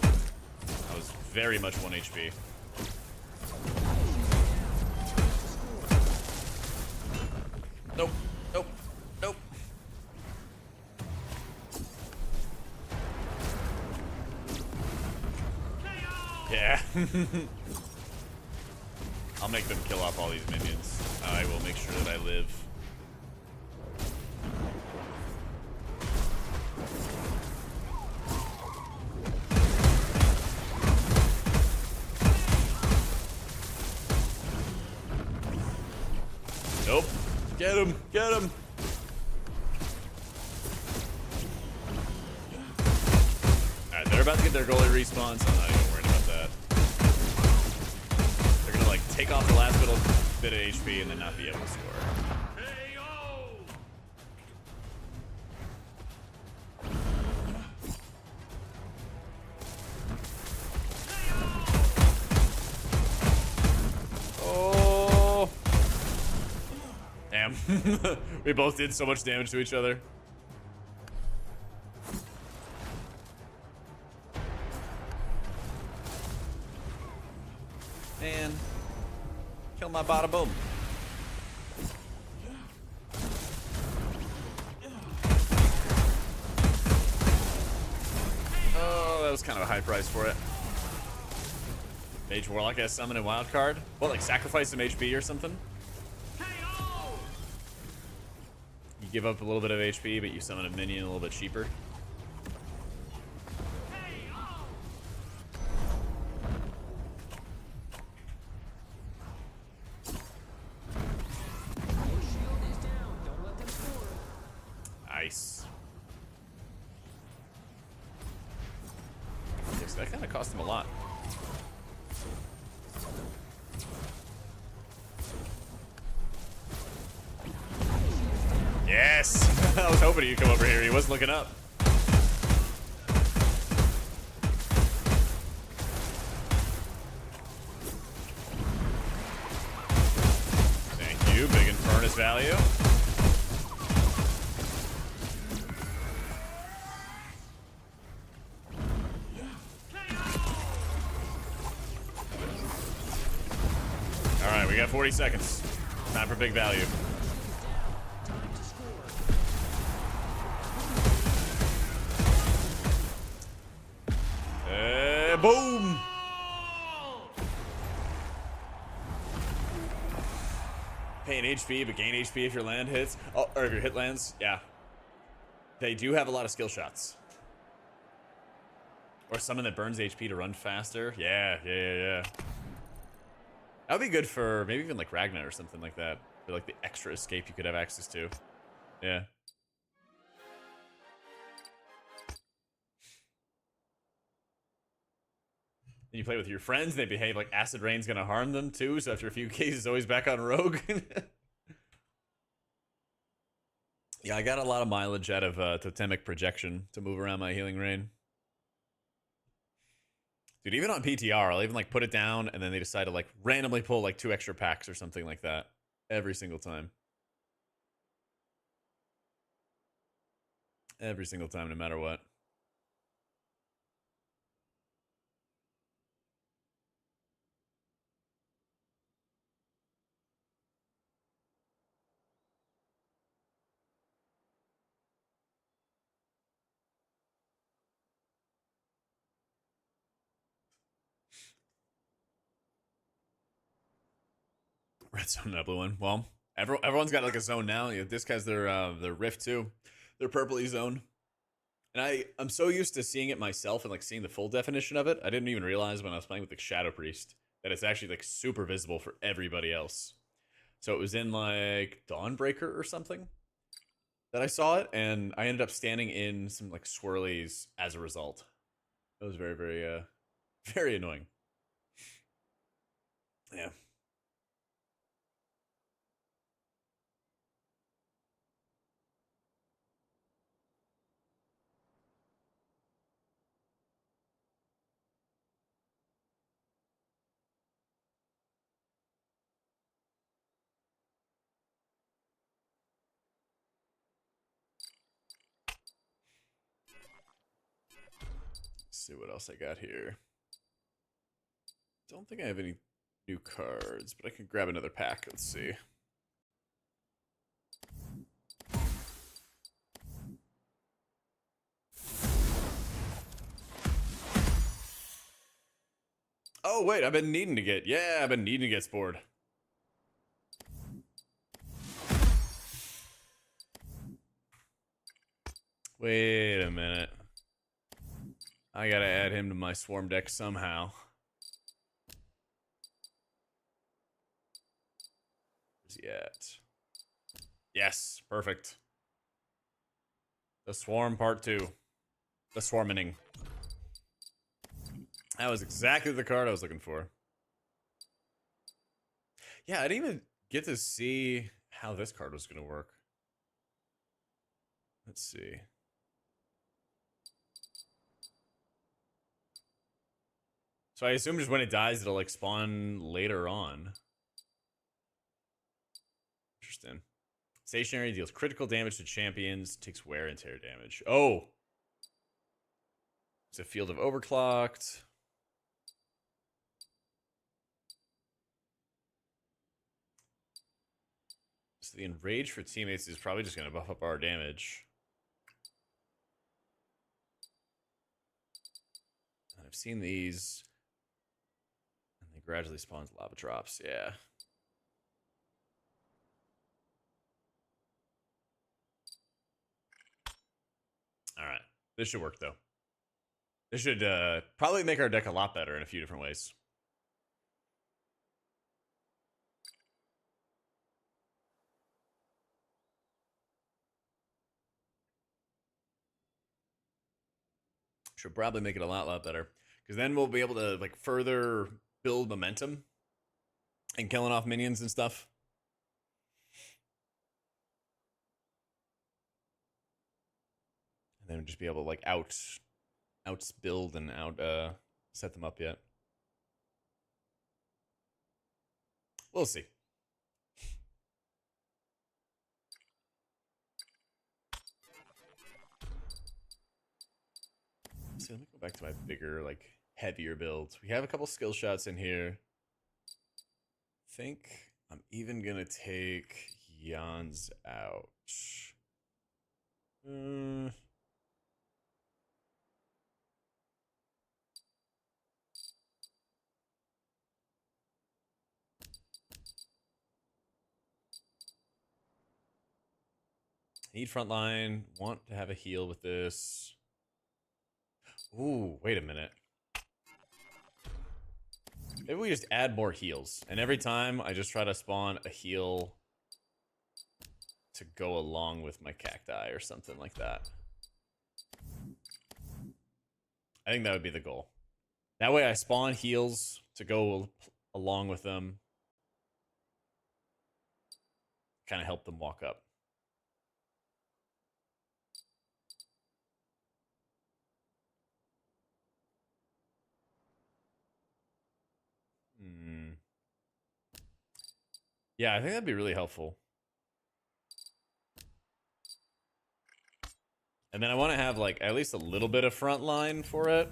I was very much 1 HP. Nope. Nope. Nope. Yeah. I'll make them kill off all these minions. I will make sure that I live. Nope. Get him! Get him! Alright, they're about to get their goalie respawn, so I'm not even worried about that. They're gonna, like, take off the last little bit of HP and then not be able to score. Oh! Damn. We both did so much damage to each other. Man. Kill my bada boom. Oh, that was kind of a high price for it. Mage Warlock has summon and wild card. What, like sacrifice some HP or something? You give up a little bit of HP, but you summon a minion a little bit cheaper. Nice. Yes, that kind of cost him a lot. Yes! I was hoping he'd come over here. He wasn't looking up. Thank you. Big Infernus value. Alright, we got 40 seconds. Time for big value. Boom! Pay an HP, but gain HP if your land hits. Oh, or if your hit lands. Yeah. They do have a lot of skill shots. Or someone that burns HP to run faster. Yeah, yeah, yeah, yeah. That would be good for maybe even like Ragnar or something like that. For like the extra escape you could have access to. Yeah. And you play with your friends, they behave like Acid Rain's gonna harm them too, so after a few cases, always back on Rogue. Yeah, I got a lot of mileage out of Totemic Projection to move around my Healing Rain. Dude, even on PTR, I'll even like put it down and then they decide to like randomly pull like 2 extra packs or something like that. Every single time. Every single time, no matter what. got zone and a blue one. Well, everyone's got like a zone now. You know, this guy's their rift too. Their purpley zone. And I'm so used to seeing it myself and like seeing the full definition of it. I didn't even realize when I was playing with the Shadow Priest that it's actually like super visible for everybody else. So it was in like Dawnbreaker or something that I saw it, and I ended up standing in some like swirlies as a result. It was very, very, very annoying. Yeah. Let's see what else I got here. Don't think I have any new cards, but I can grab another pack. Let's see. Oh, wait, I've been needing to get... Yeah, I've been needing to get Spored. Wait a minute. I gotta add him to my Swarm deck somehow. Where's he at? Yes, perfect. The Swarm Part 2. The Swarming. That was exactly the card I was looking for. Yeah, I didn't even get to see how this card was going to work. Let's see. So I assume just when it dies, it'll like spawn later on. Interesting. Stationary deals critical damage to champions, takes wear and tear damage. Oh! It's a field of overclocked. So the enrage for teammates is probably just going to buff up our damage. And I've seen these. And they gradually spawns lava drops, yeah. Alright. This should work, though. This should probably make our deck a lot better in a few different ways. Should probably make it a lot better. Because then we'll be able to like further build momentum and killing off minions and stuff. And then we'll just be able to like outs build and set them up yet. We'll see. So let me go back to my bigger, like, heavier builds. We have a couple skill shots in here. I think I'm even gonna take Jan's out. Need frontline. Want to have a heal with this. Ooh, wait a minute. Maybe we just add more heals. And every time I just try to spawn a heal to go along with my cacti or something like that. I think that would be the goal. That way I spawn heals to go along with them. Kind of help them walk up. Yeah, I think that'd be really helpful. And then I want to have like at least a little bit of front line for it.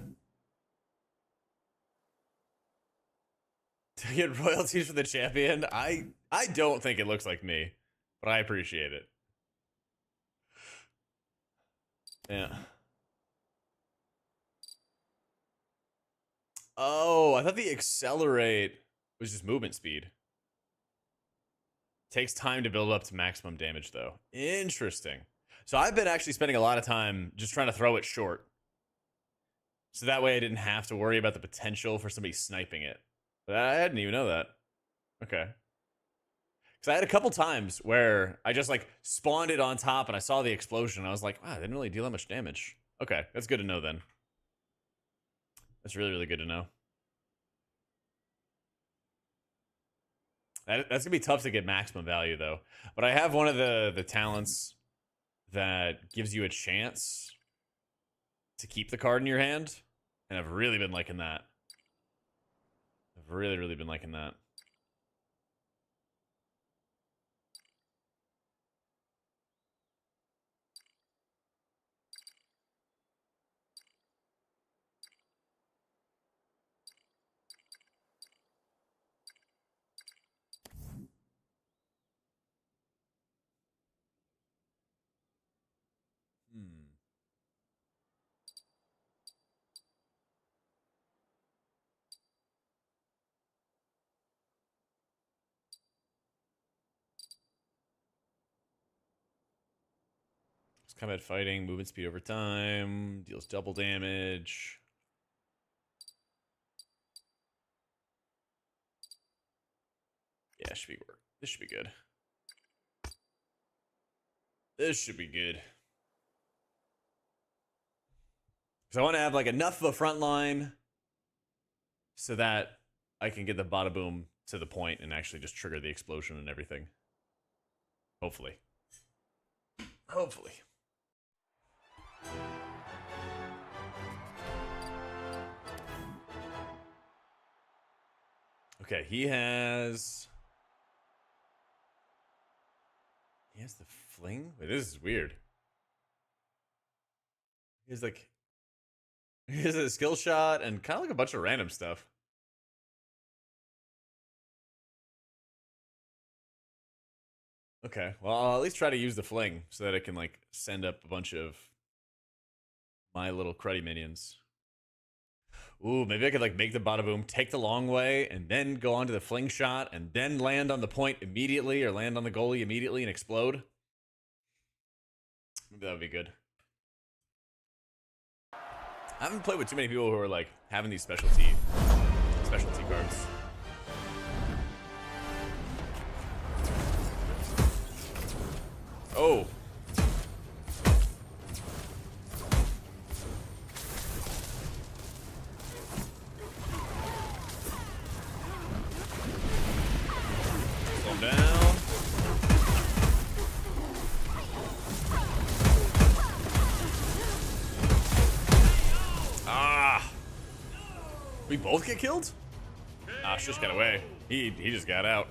To get royalties for the champion? I don't think it looks like me, but I appreciate it. Yeah. Oh, I thought the accelerate was just movement speed. Takes time to build up to maximum damage, though. Interesting. So I've been actually spending a lot of time just trying to throw it short. So that way I didn't have to worry about the potential for somebody sniping it. But I didn't even know that. Okay. Because I had a couple times where I just like spawned it on top and I saw the explosion. And I was like, wow, it didn't really deal that much damage. Okay, that's good to know then. That's really, really good to know. That's going to be tough to get maximum value, though. But I have one of the talents that gives you a chance to keep the card in your hand. And I've really been liking that. I've really, really been liking that. Combat fighting, movement speed over time, deals double damage. Yeah, should be work. This should be good. This should be good. Because I want to have like enough of a front line so that I can get the bada boom to the point and actually just trigger the explosion and everything. Hopefully. Hopefully. Okay, he has the fling? Wait, this is weird. He has a skill shot and kind of like a bunch of random stuff. Okay, well, I'll at least try to use the fling so that I can like send up a bunch of my little cruddy minions. Ooh, maybe I could like make the bada boom, take the long way, and then go on to the fling shot, and then land on the point immediately, or land on the goalie immediately and explode. Maybe that would be good. I haven't played with too many people who are like having these specialty cards. Oh. Slow him down. Ah. We both get killed? Ah, Shush got away. He just got out.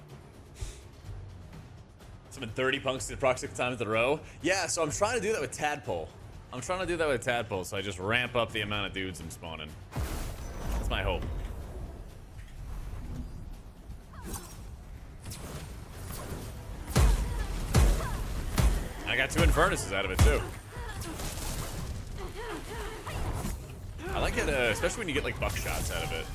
Summoned 30 punks approximately times in a row. Yeah, so I'm trying to do that with Tadpole. So I just ramp up the amount of dudes I'm spawning. That's my hope. I got 2 Infernuses out of it, too. I like it, especially when you get, like, buckshots out of it.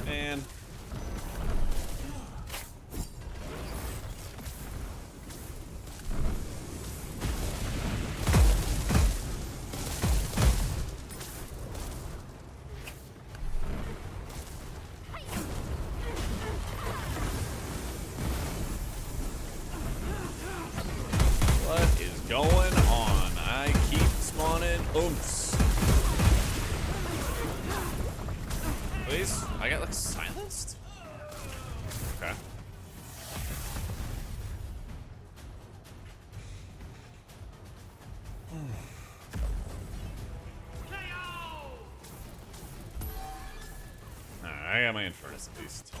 Man. What is going on? I keep spawning oomps. Please? I got like silenced? Okay. Alright, I got my Infernus at least.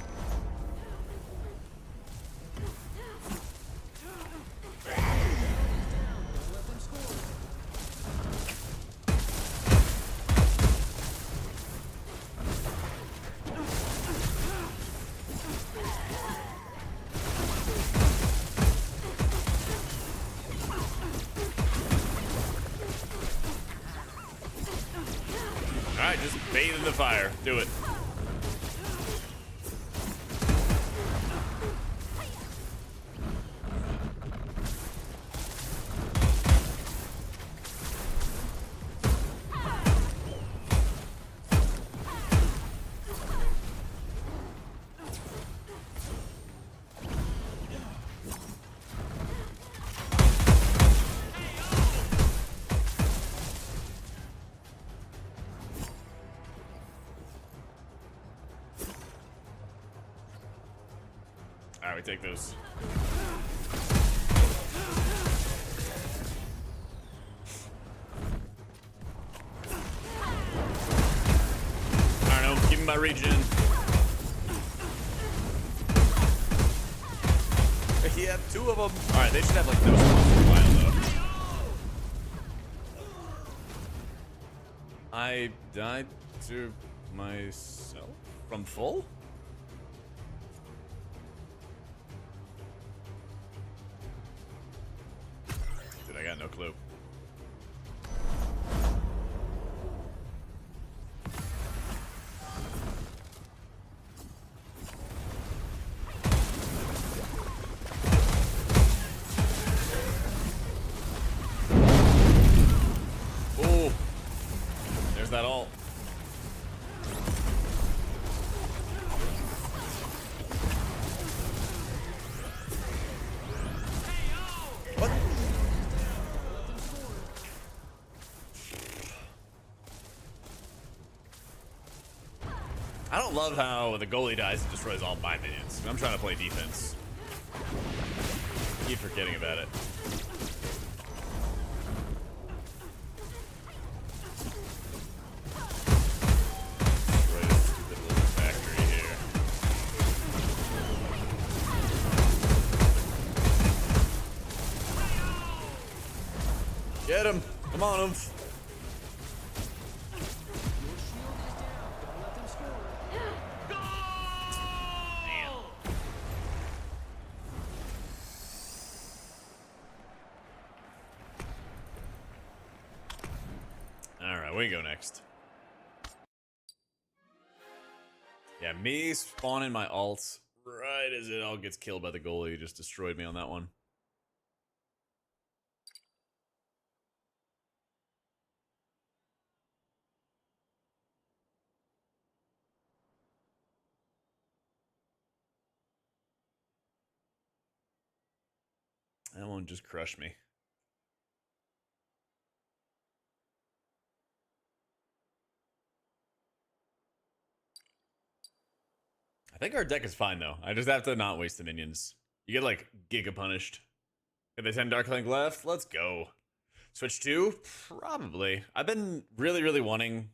Bathe in the fire. Do it. Alright, we take those. I don't know, give me my regen. He had 2 of them. Alright, they should have like no spawns for a while though. I died to myself from full? Dude, I got no clue. Oh, there's that ult. What? I don't love how the goalie dies and destroys all my minions. I'm trying to play defense. Keep forgetting about it. Destroy this stupid little factory here. Get him! Come on, him! Alright, we go next. Yeah, me spawning my ult right as it all gets killed by the goalie just destroyed me on that one. That one just crushed me. I think our deck is fine though. I just have to not waste the minions. You get like giga punished. Get the 10 Dark Link left. Let's go. Switch 2? Probably. I've been really wanting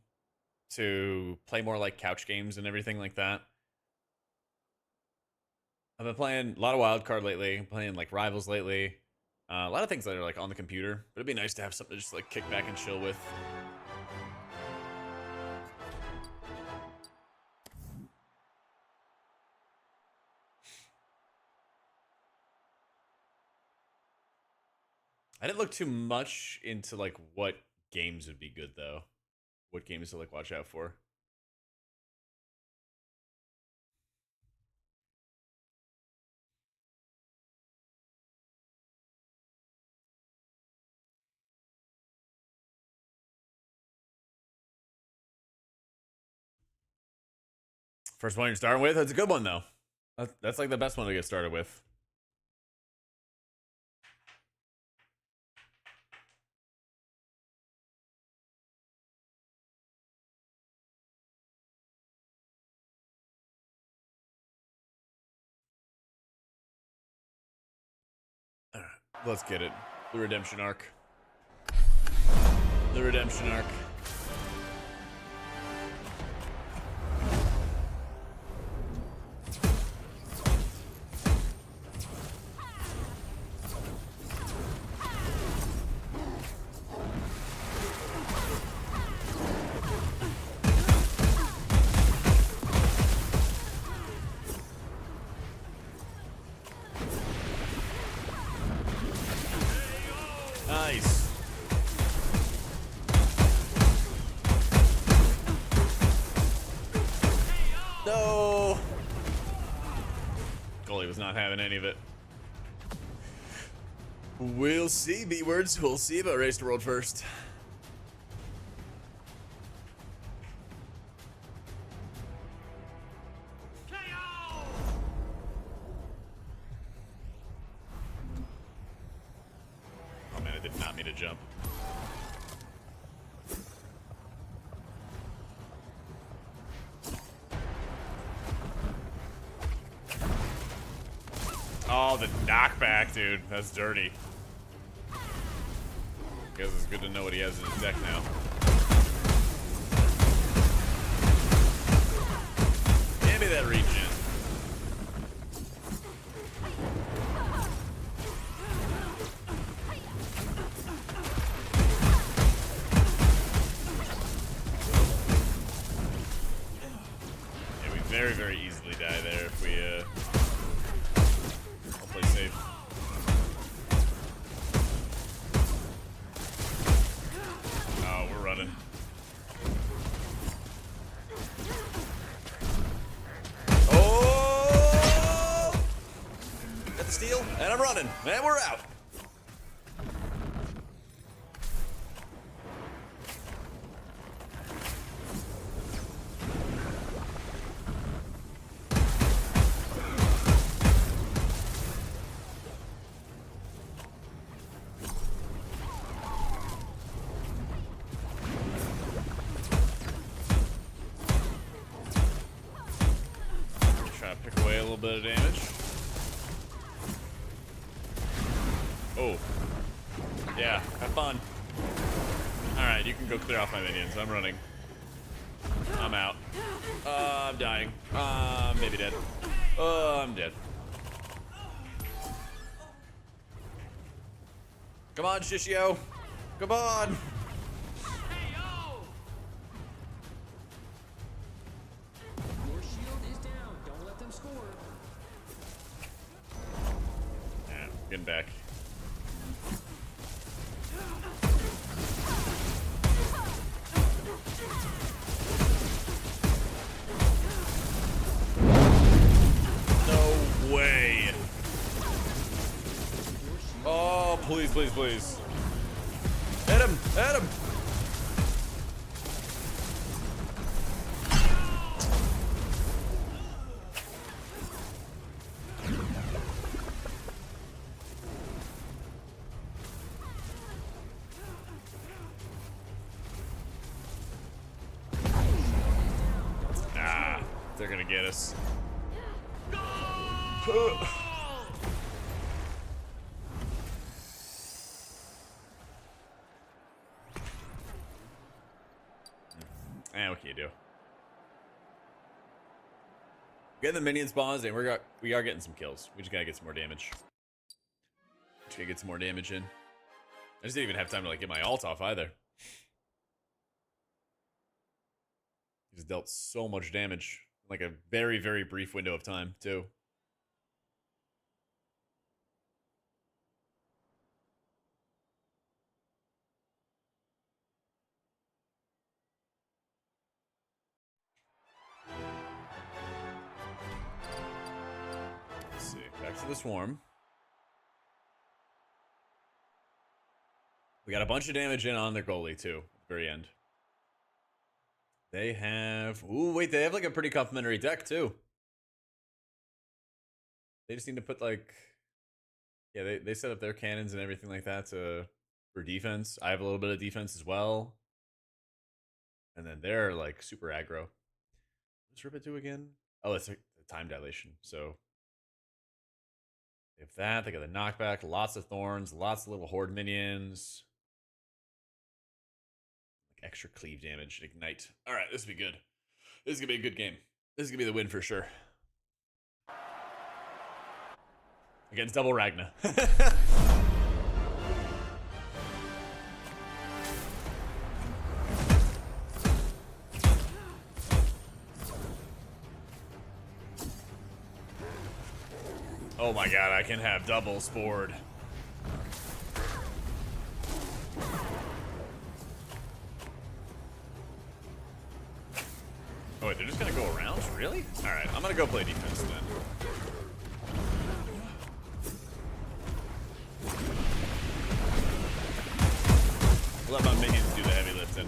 to play more like couch games and everything like that. I've been playing a lot of wildcard lately, playing like Rivals lately. A lot of things that are like on the computer, but it'd be nice to have something to just like kick back and chill with. I didn't look too much into like what games would be good though. What games to like watch out for. First one you're starting with, that's a good one though. That's like the best one to get started with. All right, let's get it. The redemption arc. The redemption arc. Nice. No! Goalie was not having any of it. We'll see, B-words. We'll see about Race to World first. Oh man, I did not mean to jump. Oh, the knockback, dude. That's dirty. Guess it's good to know what he has in his deck now. Give me that regen. Yeah, we very, very easily die there if we, I'll play safe. Oh, we're running. Oh! Got the steal, and I'm running, and we're out. Try to pick away a little bit of damage. Oh. Yeah, have fun. Alright, you can go clear off my minions. I'm running. I'm out. I'm dying. Maybe dead. I'm dead. Come on, Shishio. Come on. Your shield is down. Don't let them score. Yeah, getting back. No way. Oh, please, please, please. Hit him! Hit him! Ah, they're gonna get us. What can you do? Getting the minion spawns, and we are getting some kills. We just gotta get some more damage. Just gotta get some more damage in. I just didn't even have time to like get my ult off either. He just dealt so much damage, like a very, very brief window of time too. Let's see, back to the swarm. We got a bunch of damage in on their goalie too, at the very end. They have, ooh, wait, they have like a pretty complimentary deck too. They just need to put like, yeah, they set up their cannons and everything like that for defense. I have a little bit of defense as well. And then they're like super aggro. What's Ripit do again? Oh, it's a time dilation. So they have that. They got the knockback, lots of thorns, lots of little horde minions. Like extra cleave damage, ignite. All right, this will be good. This is gonna be a good game. This is gonna be the win for sure. Against double Ragna. Oh my god, I can have double spored. Oh wait, They're just gonna go around? Really? Alright, I'm gonna go play defense then. Let my minions do the heavy lifting.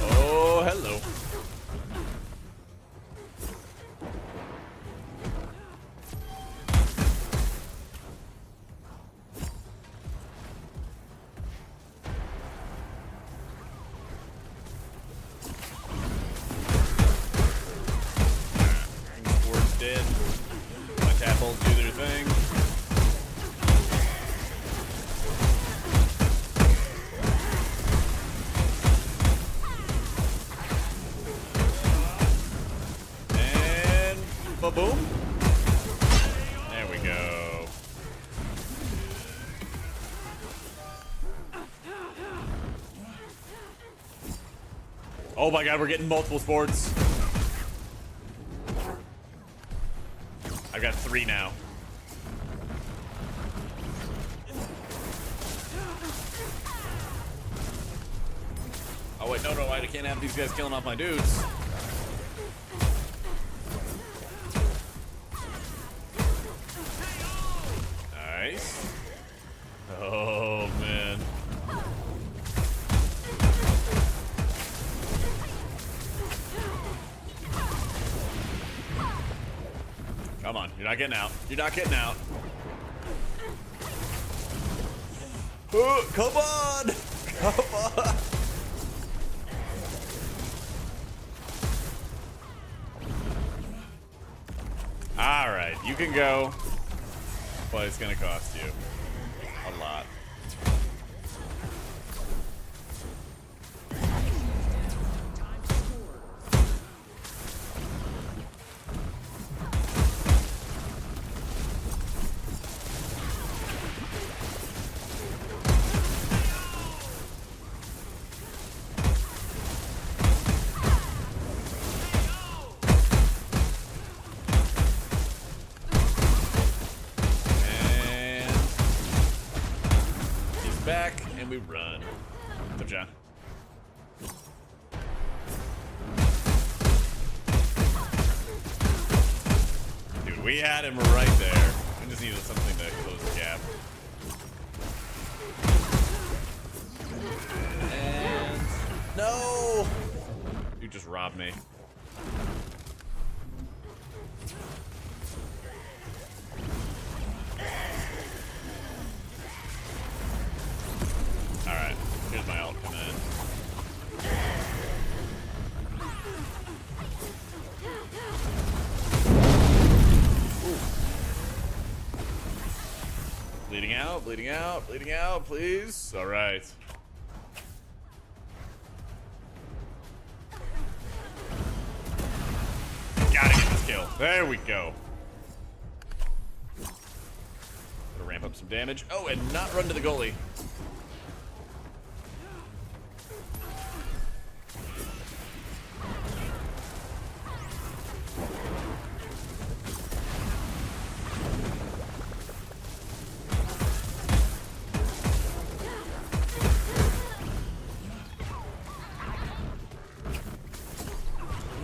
Oh, hello. Sport's dead. My tapples do their thing. And ba-boom. There we go. Oh my god, we're getting multiple sports. I've got 3 now. Oh wait, no, I can't have these guys killing off my dudes. Nice. Oh man. Come on, you're not getting out. You're not getting out. Oh, come on! Come on! Alright, you can go, but it's gonna cost you a lot. Back and we run. What's up, John? Dude, we had him right there. We just needed something to close the gap. And no! You just robbed me. Alright, here's my ult coming in. Ooh. Bleeding out, bleeding out, bleeding out, please. Alright. Gotta get this kill. There we go. Gotta ramp up some damage. Oh, and not run to the goalie.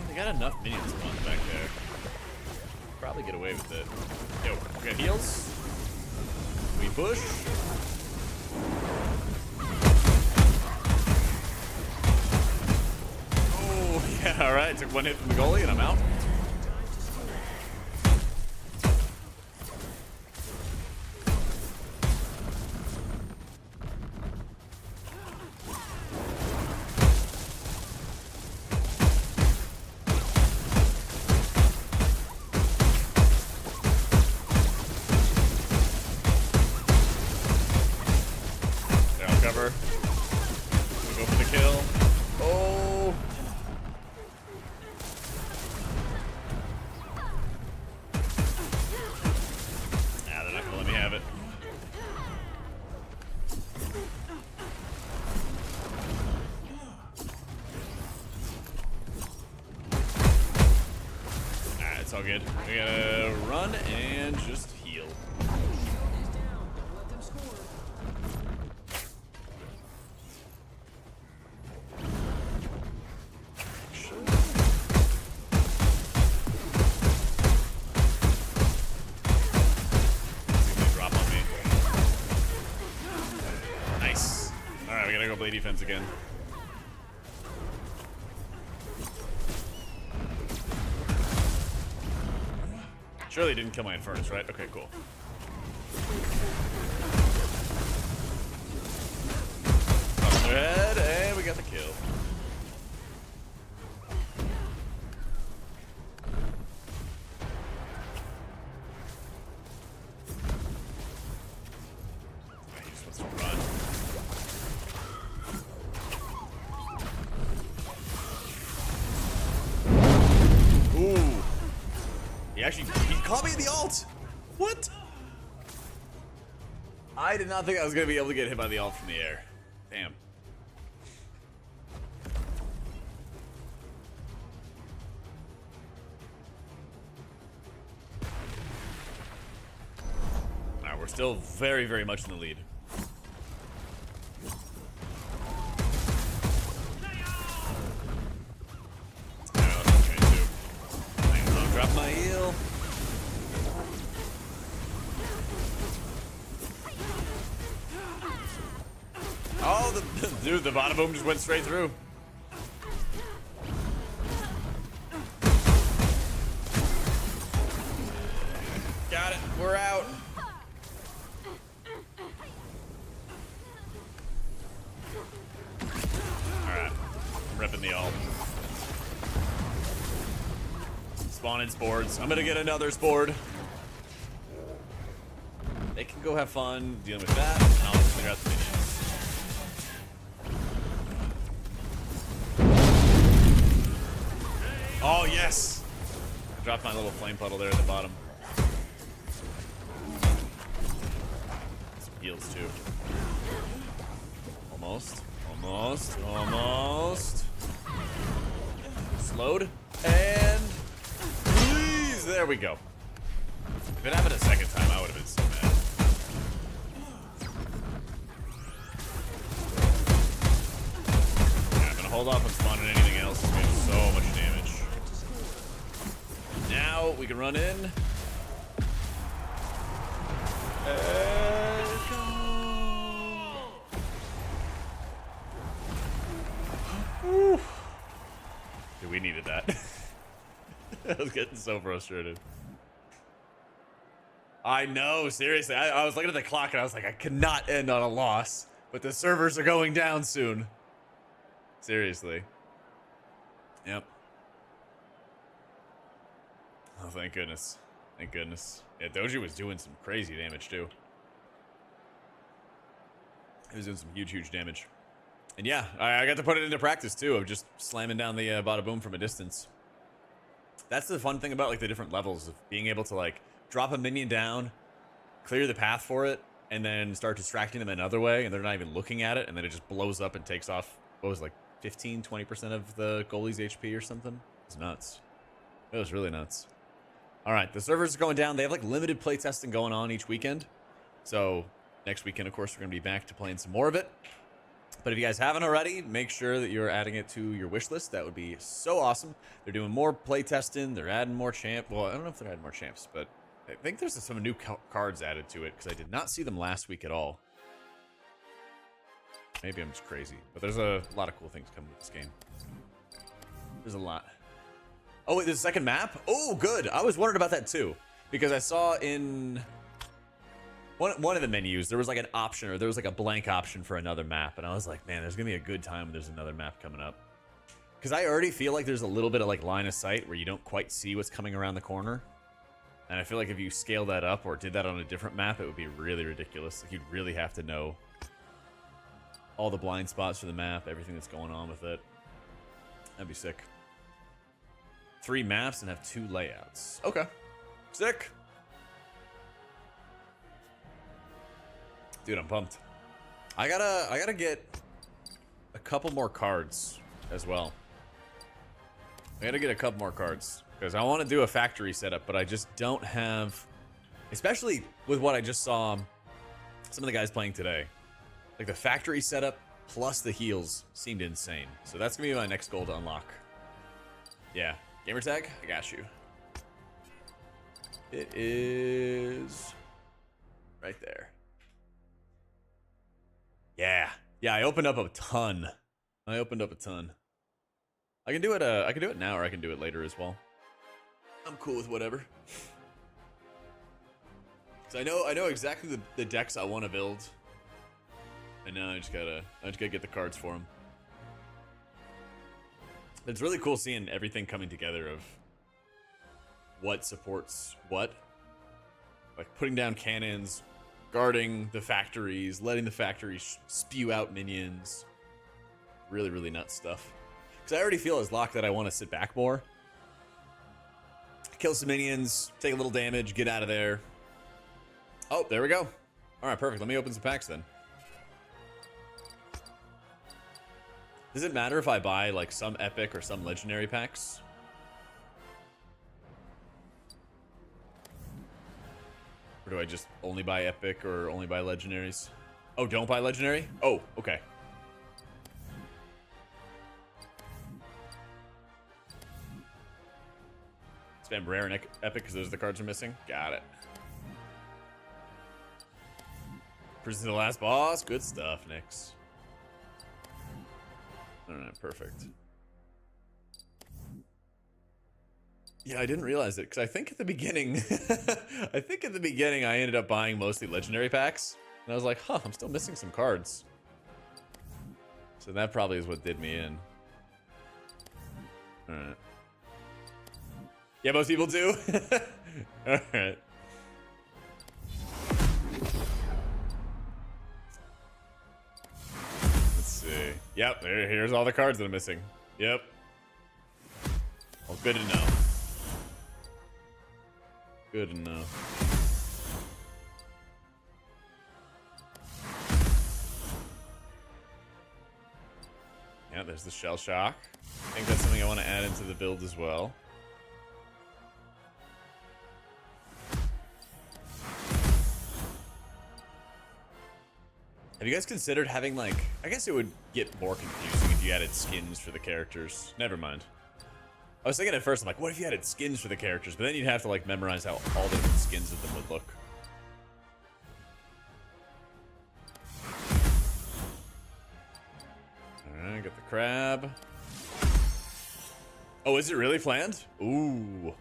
They got enough minions spawned back there. Probably get away with it. Yo, we got heals. We push. Oh, yeah, alright. Took 1 hit from the goalie and I'm out. Cover. We go for the kill. Oh. All good. We gotta run and just heal. Your shield is down. Don't let them score. Drop on me. Nice. All right, we gotta go play defense again. Surely didn't kill my Infernus, right? Okay, cool. Up on their head, and we got the kill. He just wants to run. Ooh. He caught me in the ult. What? I did not think I was gonna be able to get hit by the ult from the air. Damn. Alright, we're still very, very much in the lead. Drop my heal. Oh, dude, the bottom boom just went straight through. Got it. We're out. Alright. Repping the ult. Spawn in sports. I'm gonna get another sport. They can go have fun dealing with that, and I'll clear out the minions. Oh, yes! I dropped my little flame puddle there at the bottom. Some heals, too. Almost. Almost. Almost. Slowed. And... please! There we go. If it happened a second time, I would have been so mad. Yeah, I'm gonna hold off on spawning anything else. It's doing so much damage. Now we can run in. And go. Whew. Dude, we needed that. I was getting so frustrated. I know, seriously. I was looking at the clock and I was like, I cannot end on a loss. But the servers are going down soon. Seriously. Yep. Oh, thank goodness. Thank goodness. Yeah, Doji was doing some crazy damage, too. He was doing some huge, huge damage. And yeah, I got to put it into practice, too, of just slamming down the bada boom from a distance. That's the fun thing about, like, the different levels of being able to, like, drop a minion down, clear the path for it, and then start distracting them another way, and they're not even looking at it, and then it just blows up and takes off, what was it, like, 15, 20% of the goalie's HP or something? It's nuts. It was really nuts. All right, the servers are going down. They have like limited play testing going on each weekend. So next weekend, of course, we're going to be back to playing some more of it. But if you guys haven't already, make sure that you're adding it to your wish list. That would be so awesome. They're doing more play testing. They're adding more champ. Well, I don't know if they're adding more champs, but I think there's some new cards added to it because I did not see them last week at all. Maybe I'm just crazy, but there's a lot of cool things coming with this game. There's a lot. Oh, wait, there's a second map? Oh, good. I was wondering about that too. Because I saw in one of the menus, there was like an option, or there was like a blank option for another map. And I was like, man, there's going to be a good time when there's another map coming up. Because I already feel like there's a little bit of like line of sight where you don't quite see what's coming around the corner. And I feel like if you scale that up or did that on a different map, it would be really ridiculous. Like you'd really have to know all the blind spots for the map, everything that's going on with it. That'd be sick. 3 maps and have 2 layouts. Okay. Sick. Dude, I'm pumped. I gotta get a couple more cards as well. I gotta get a couple more cards because I want to do a factory setup, but I just don't have, especially with what I just saw some of the guys playing today. Like the factory setup plus the heals seemed insane. So that's gonna be my next goal to unlock. Yeah, gamertag, I got you. It is right there. Yeah, I opened up a ton. I can do it. I can do it now, or I can do it later as well. I'm cool with whatever. Cause I know exactly the decks I want to build, and now I just gotta get the cards for them. It's really cool seeing everything coming together of what supports what, like putting down cannons, guarding the factories, letting the factories spew out minions. Really, really nuts stuff. Because I already feel as Locke that I want to sit back more. Kill some minions, take a little damage, get out of there. Oh, there we go. Alright, perfect. Let me open some packs then. Does it matter if I buy like some epic or some legendary packs? Or do I just only buy epic or only buy legendaries? Oh, don't buy legendary? Oh, okay. Spam rare and epic because those are the cards are missing. Got it. Prison to the last boss. Good stuff, Nix. Alright, perfect. Yeah, I didn't realize it because I think at the beginning, I ended up buying mostly legendary packs, and I was like, huh, I'm still missing some cards. So that probably is what did me in. All right. Yeah, most people do. All right. Let's see. Yep, here's all the cards that I'm missing. Yep. Well, good to know. Good enough. Yeah, there's the shell shock. I think that's something I want to add into the build as well. Have you guys considered having, like, I guess it would get more confusing if you added skins for the characters. Never mind. I was thinking at first, I'm like, what if you added skins for the characters? But then you'd have to, like, memorize how all the different skins of them would look. Alright, got the crab. Oh, is it really planned? Ooh.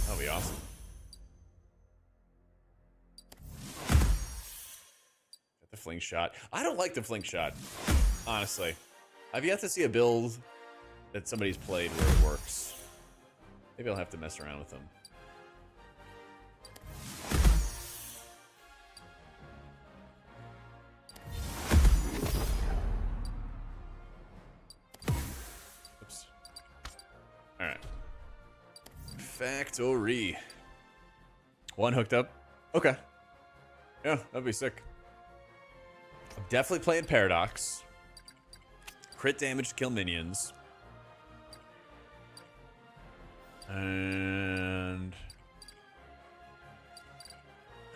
That'll be awesome. Got the fling shot. I don't like the fling shot, honestly. I've yet to see a build that somebody's played where it works. Maybe I'll have to mess around with them. Oops. Alright. Factory. One hooked up. Okay. Yeah, that'd be sick. I'm definitely playing Paradox. Crit damage to kill minions. And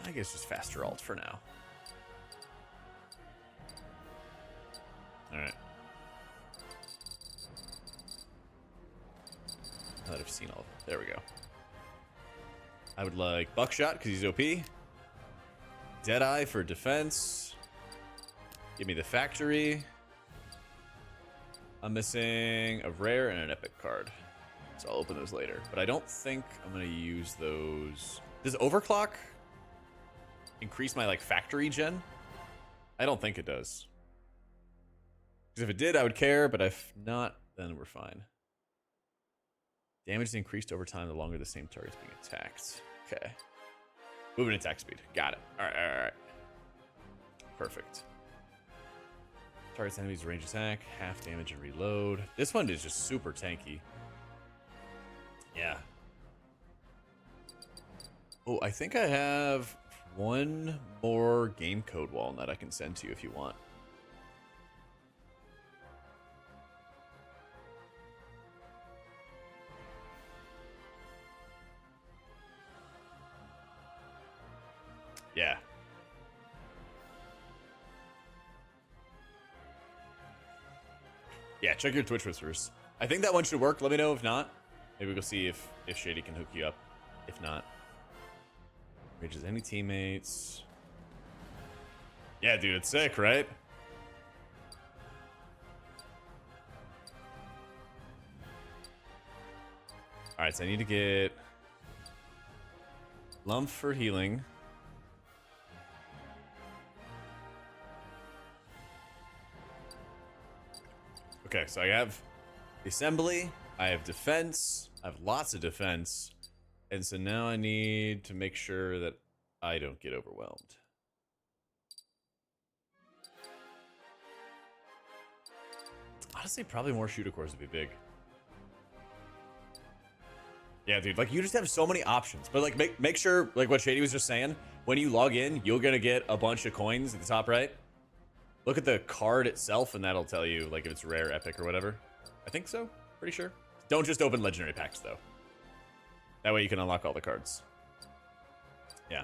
I guess just faster alt for now. Alright. Now that I've seen all of them. There we go. I would like Buckshot because he's OP. Deadeye for defense. Give me the factory. I'm missing a rare and an epic card. So I'll open those later. But I don't think I'm going to use those. Does Overclock increase my, like, factory gen? I don't think it does. Because if it did, I would care. But if not, then we're fine. Damage is increased over time the longer the same target's being attacked. Okay. Movement attack speed. Got it. Alright. Perfect. Target's enemy's range attack, half damage and reload. This one is just super tanky. Yeah. Oh, I think I have one more game code walnut I can send to you if you want. Yeah. Yeah, check your Twitch whispers. I think that one should work. Let me know if not. Maybe we'll see if Shady can hook you up. If not. Rages any teammates. Yeah, dude, it's sick, right? Alright, so I need to get Lump for healing. Okay, so I have assembly, I have defense, I have lots of defense, and so now I need to make sure that I don't get overwhelmed. Honestly, probably more shooter cores would be big. Yeah, dude, like you just have so many options, but like make sure, like what Shady was just saying, when you log in, you're gonna get a bunch of coins at the top right. Look at the card itself, and that'll tell you like if it's rare, epic, or whatever. I think so. Pretty sure. Don't just open legendary packs though. That way you can unlock all the cards. Yeah.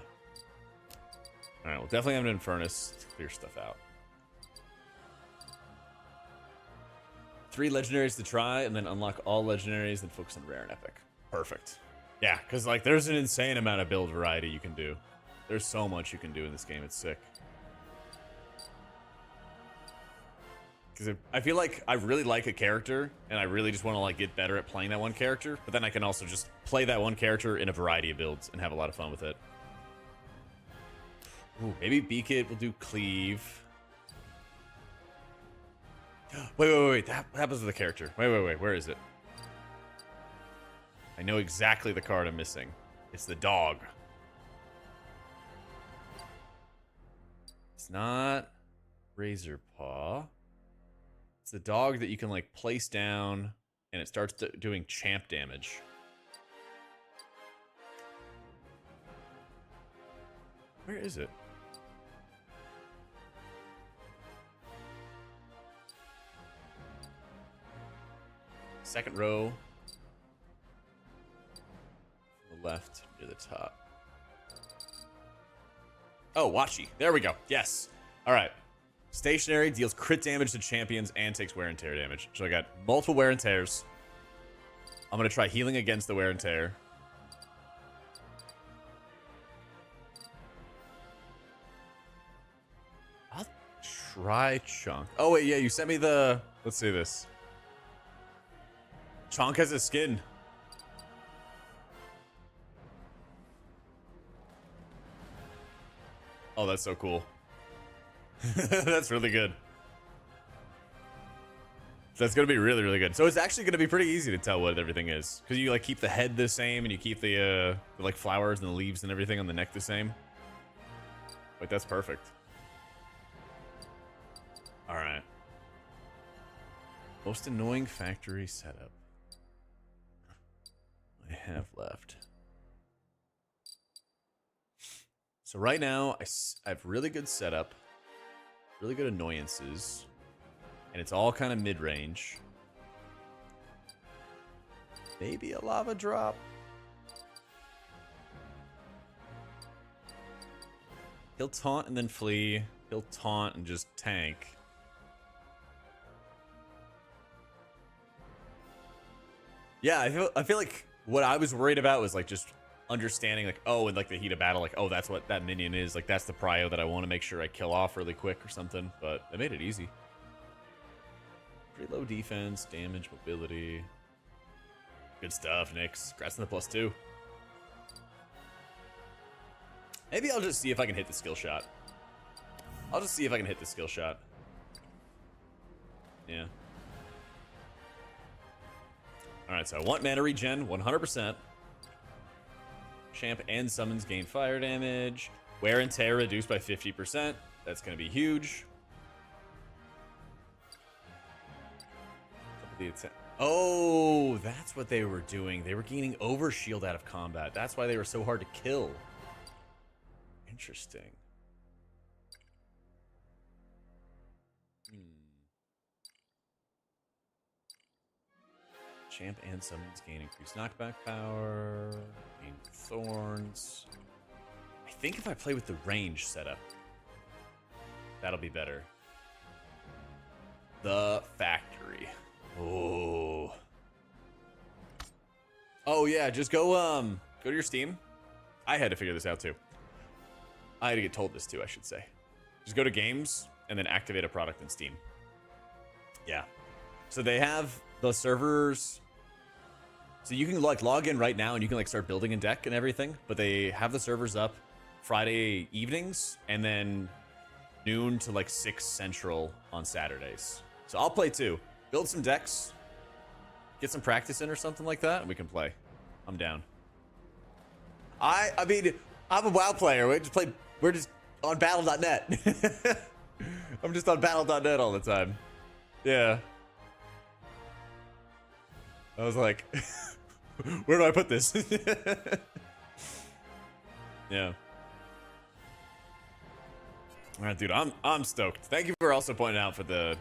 All right. We'll definitely have an Infernus to clear stuff out. 3 legendaries to try, and then unlock all legendaries, then focus on rare and epic. Perfect. Yeah, because like there's an insane amount of build variety you can do. There's so much you can do in this game. It's sick. Because I feel like I really like a character, and I really just want to like get better at playing that one character. But then I can also just play that one character in a variety of builds and have a lot of fun with it. Ooh, maybe Beakit will do Cleave. Wait. That happens with the character. Wait. Where is it? I know exactly the card I'm missing. It's the dog. It's not Razor Paw. It's the dog that you can like place down and it starts doing champ damage. Where is it? Second row. From the left near the top. Oh, Wachi. There we go. Yes. All right. Stationary deals crit damage to champions and takes wear and tear damage. So I got multiple wear and tears. I'm going to try healing against the wear and tear. I'll try Chunk. Oh, wait. Yeah, you sent me the... Let's see this. Chonk has a skin. Oh, that's so cool. That's really good. That's gonna be really, really good. So it's actually gonna be pretty easy to tell what everything is, because you like keep the head the same and you keep the like flowers and the leaves and everything on the neck the same. Wait, that's perfect. All right. Most annoying factory setup I have left. So right now I have really good setup. Really good annoyances. And it's all kind of mid-range. Maybe a lava drop. He'll taunt and then flee. He'll taunt and just tank. Yeah, I feel like what I was worried about was like just understanding like, oh, in like the heat of battle, like, oh, that's what that minion is. Like, that's the prio that I want to make sure I kill off really quick or something. But they made it easy. Pretty low defense, damage, mobility. Good stuff, Nyx. Congrats on the +2. Maybe I'll just see if I can hit the skill shot. I'll just see if I can hit the skill shot. Yeah. Alright, so I want mana regen, 100%. Champ and summons gain fire damage. Wear and tear reduced by 50%. That's going to be huge. Oh, that's what they were doing. They were gaining overshield out of combat. That's why they were so hard to kill. Interesting. Champ and summons gain increased knockback power. Gain thorns. I think if I play with the range setup, that'll be better. The factory. Oh. Oh yeah, just go to your Steam. I had to figure this out too. I had to get told this too, I should say. Just go to games and then activate a product in Steam. Yeah. So they have the servers. So you can like log in right now and you can like start building a deck and everything, but they have the servers up Friday evenings and then noon to like 6 Central on Saturdays. So I'll play too. Build some decks, get some practice in or something like that, and we can play. I'm down. I mean, I'm a WoW player. We're just on battle.net. I'm just on battle.net all the time. Yeah. I was like, where do I put this? Yeah. All right, dude, I'm stoked. Thank you for also pointing out that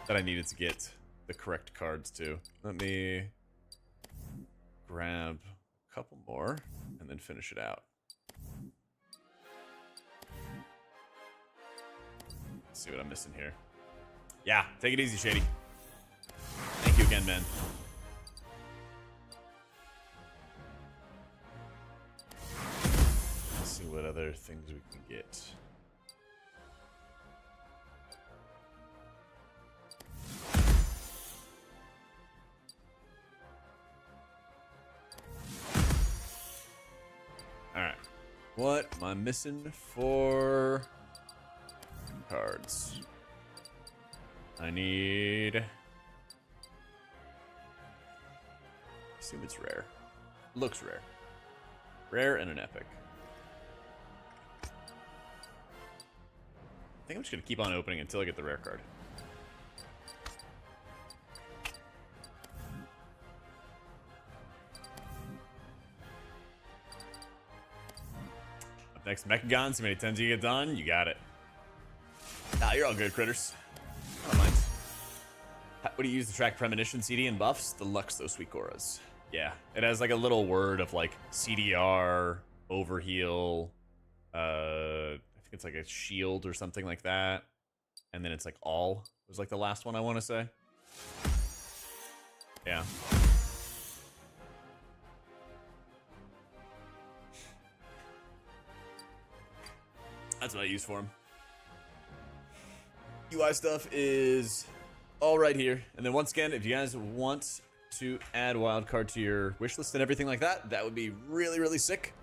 I needed to get the correct cards too. Let me grab a couple more and then finish it out. Let's see what I'm missing here. Yeah, take it easy, Shady. Thank you again, man. Let's see what other things we can get. Alright. What am I missing for cards? I need... assume it's rare. Looks rare. Rare and an epic. I think I'm just gonna keep on opening until I get the rare card. Up next, Mechagon. See how many times you get done. You got it. Ah, you're all good, critters. I don't mind. What do you use to track premonition, CD, and buffs? The Lux, those sweet auras. Yeah, it has like a little word of like CDR, overheal, I think it's like a shield or something like that. And then it's like all was like the last one I want to say. Yeah. That's what I use for him. UI stuff is all right here. And then once again, if you guys want to add wildcard to your wish list and everything like that, that would be really, really sick.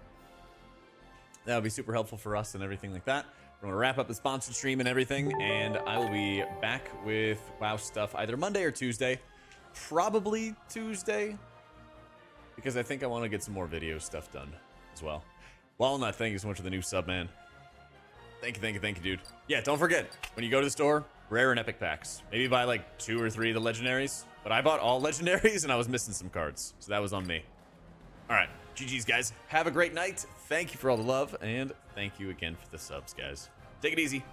That would be super helpful for us and everything like that. We're going to wrap up the sponsored stream and everything, and I will be back with WoW stuff either Monday or Tuesday. Probably Tuesday, because I think I want to get some more video stuff done as well. Walnut, thank you so much for the new sub, man. Thank you, dude. Yeah, don't forget, when you go to the store, rare and epic packs. Maybe buy like 2 or 3 of the legendaries, but I bought all legendaries and I was missing some cards, so that was on me. All right, GG's, guys. Have a great night. Thank you for all the love, and thank you again for the subs, guys. Take it easy.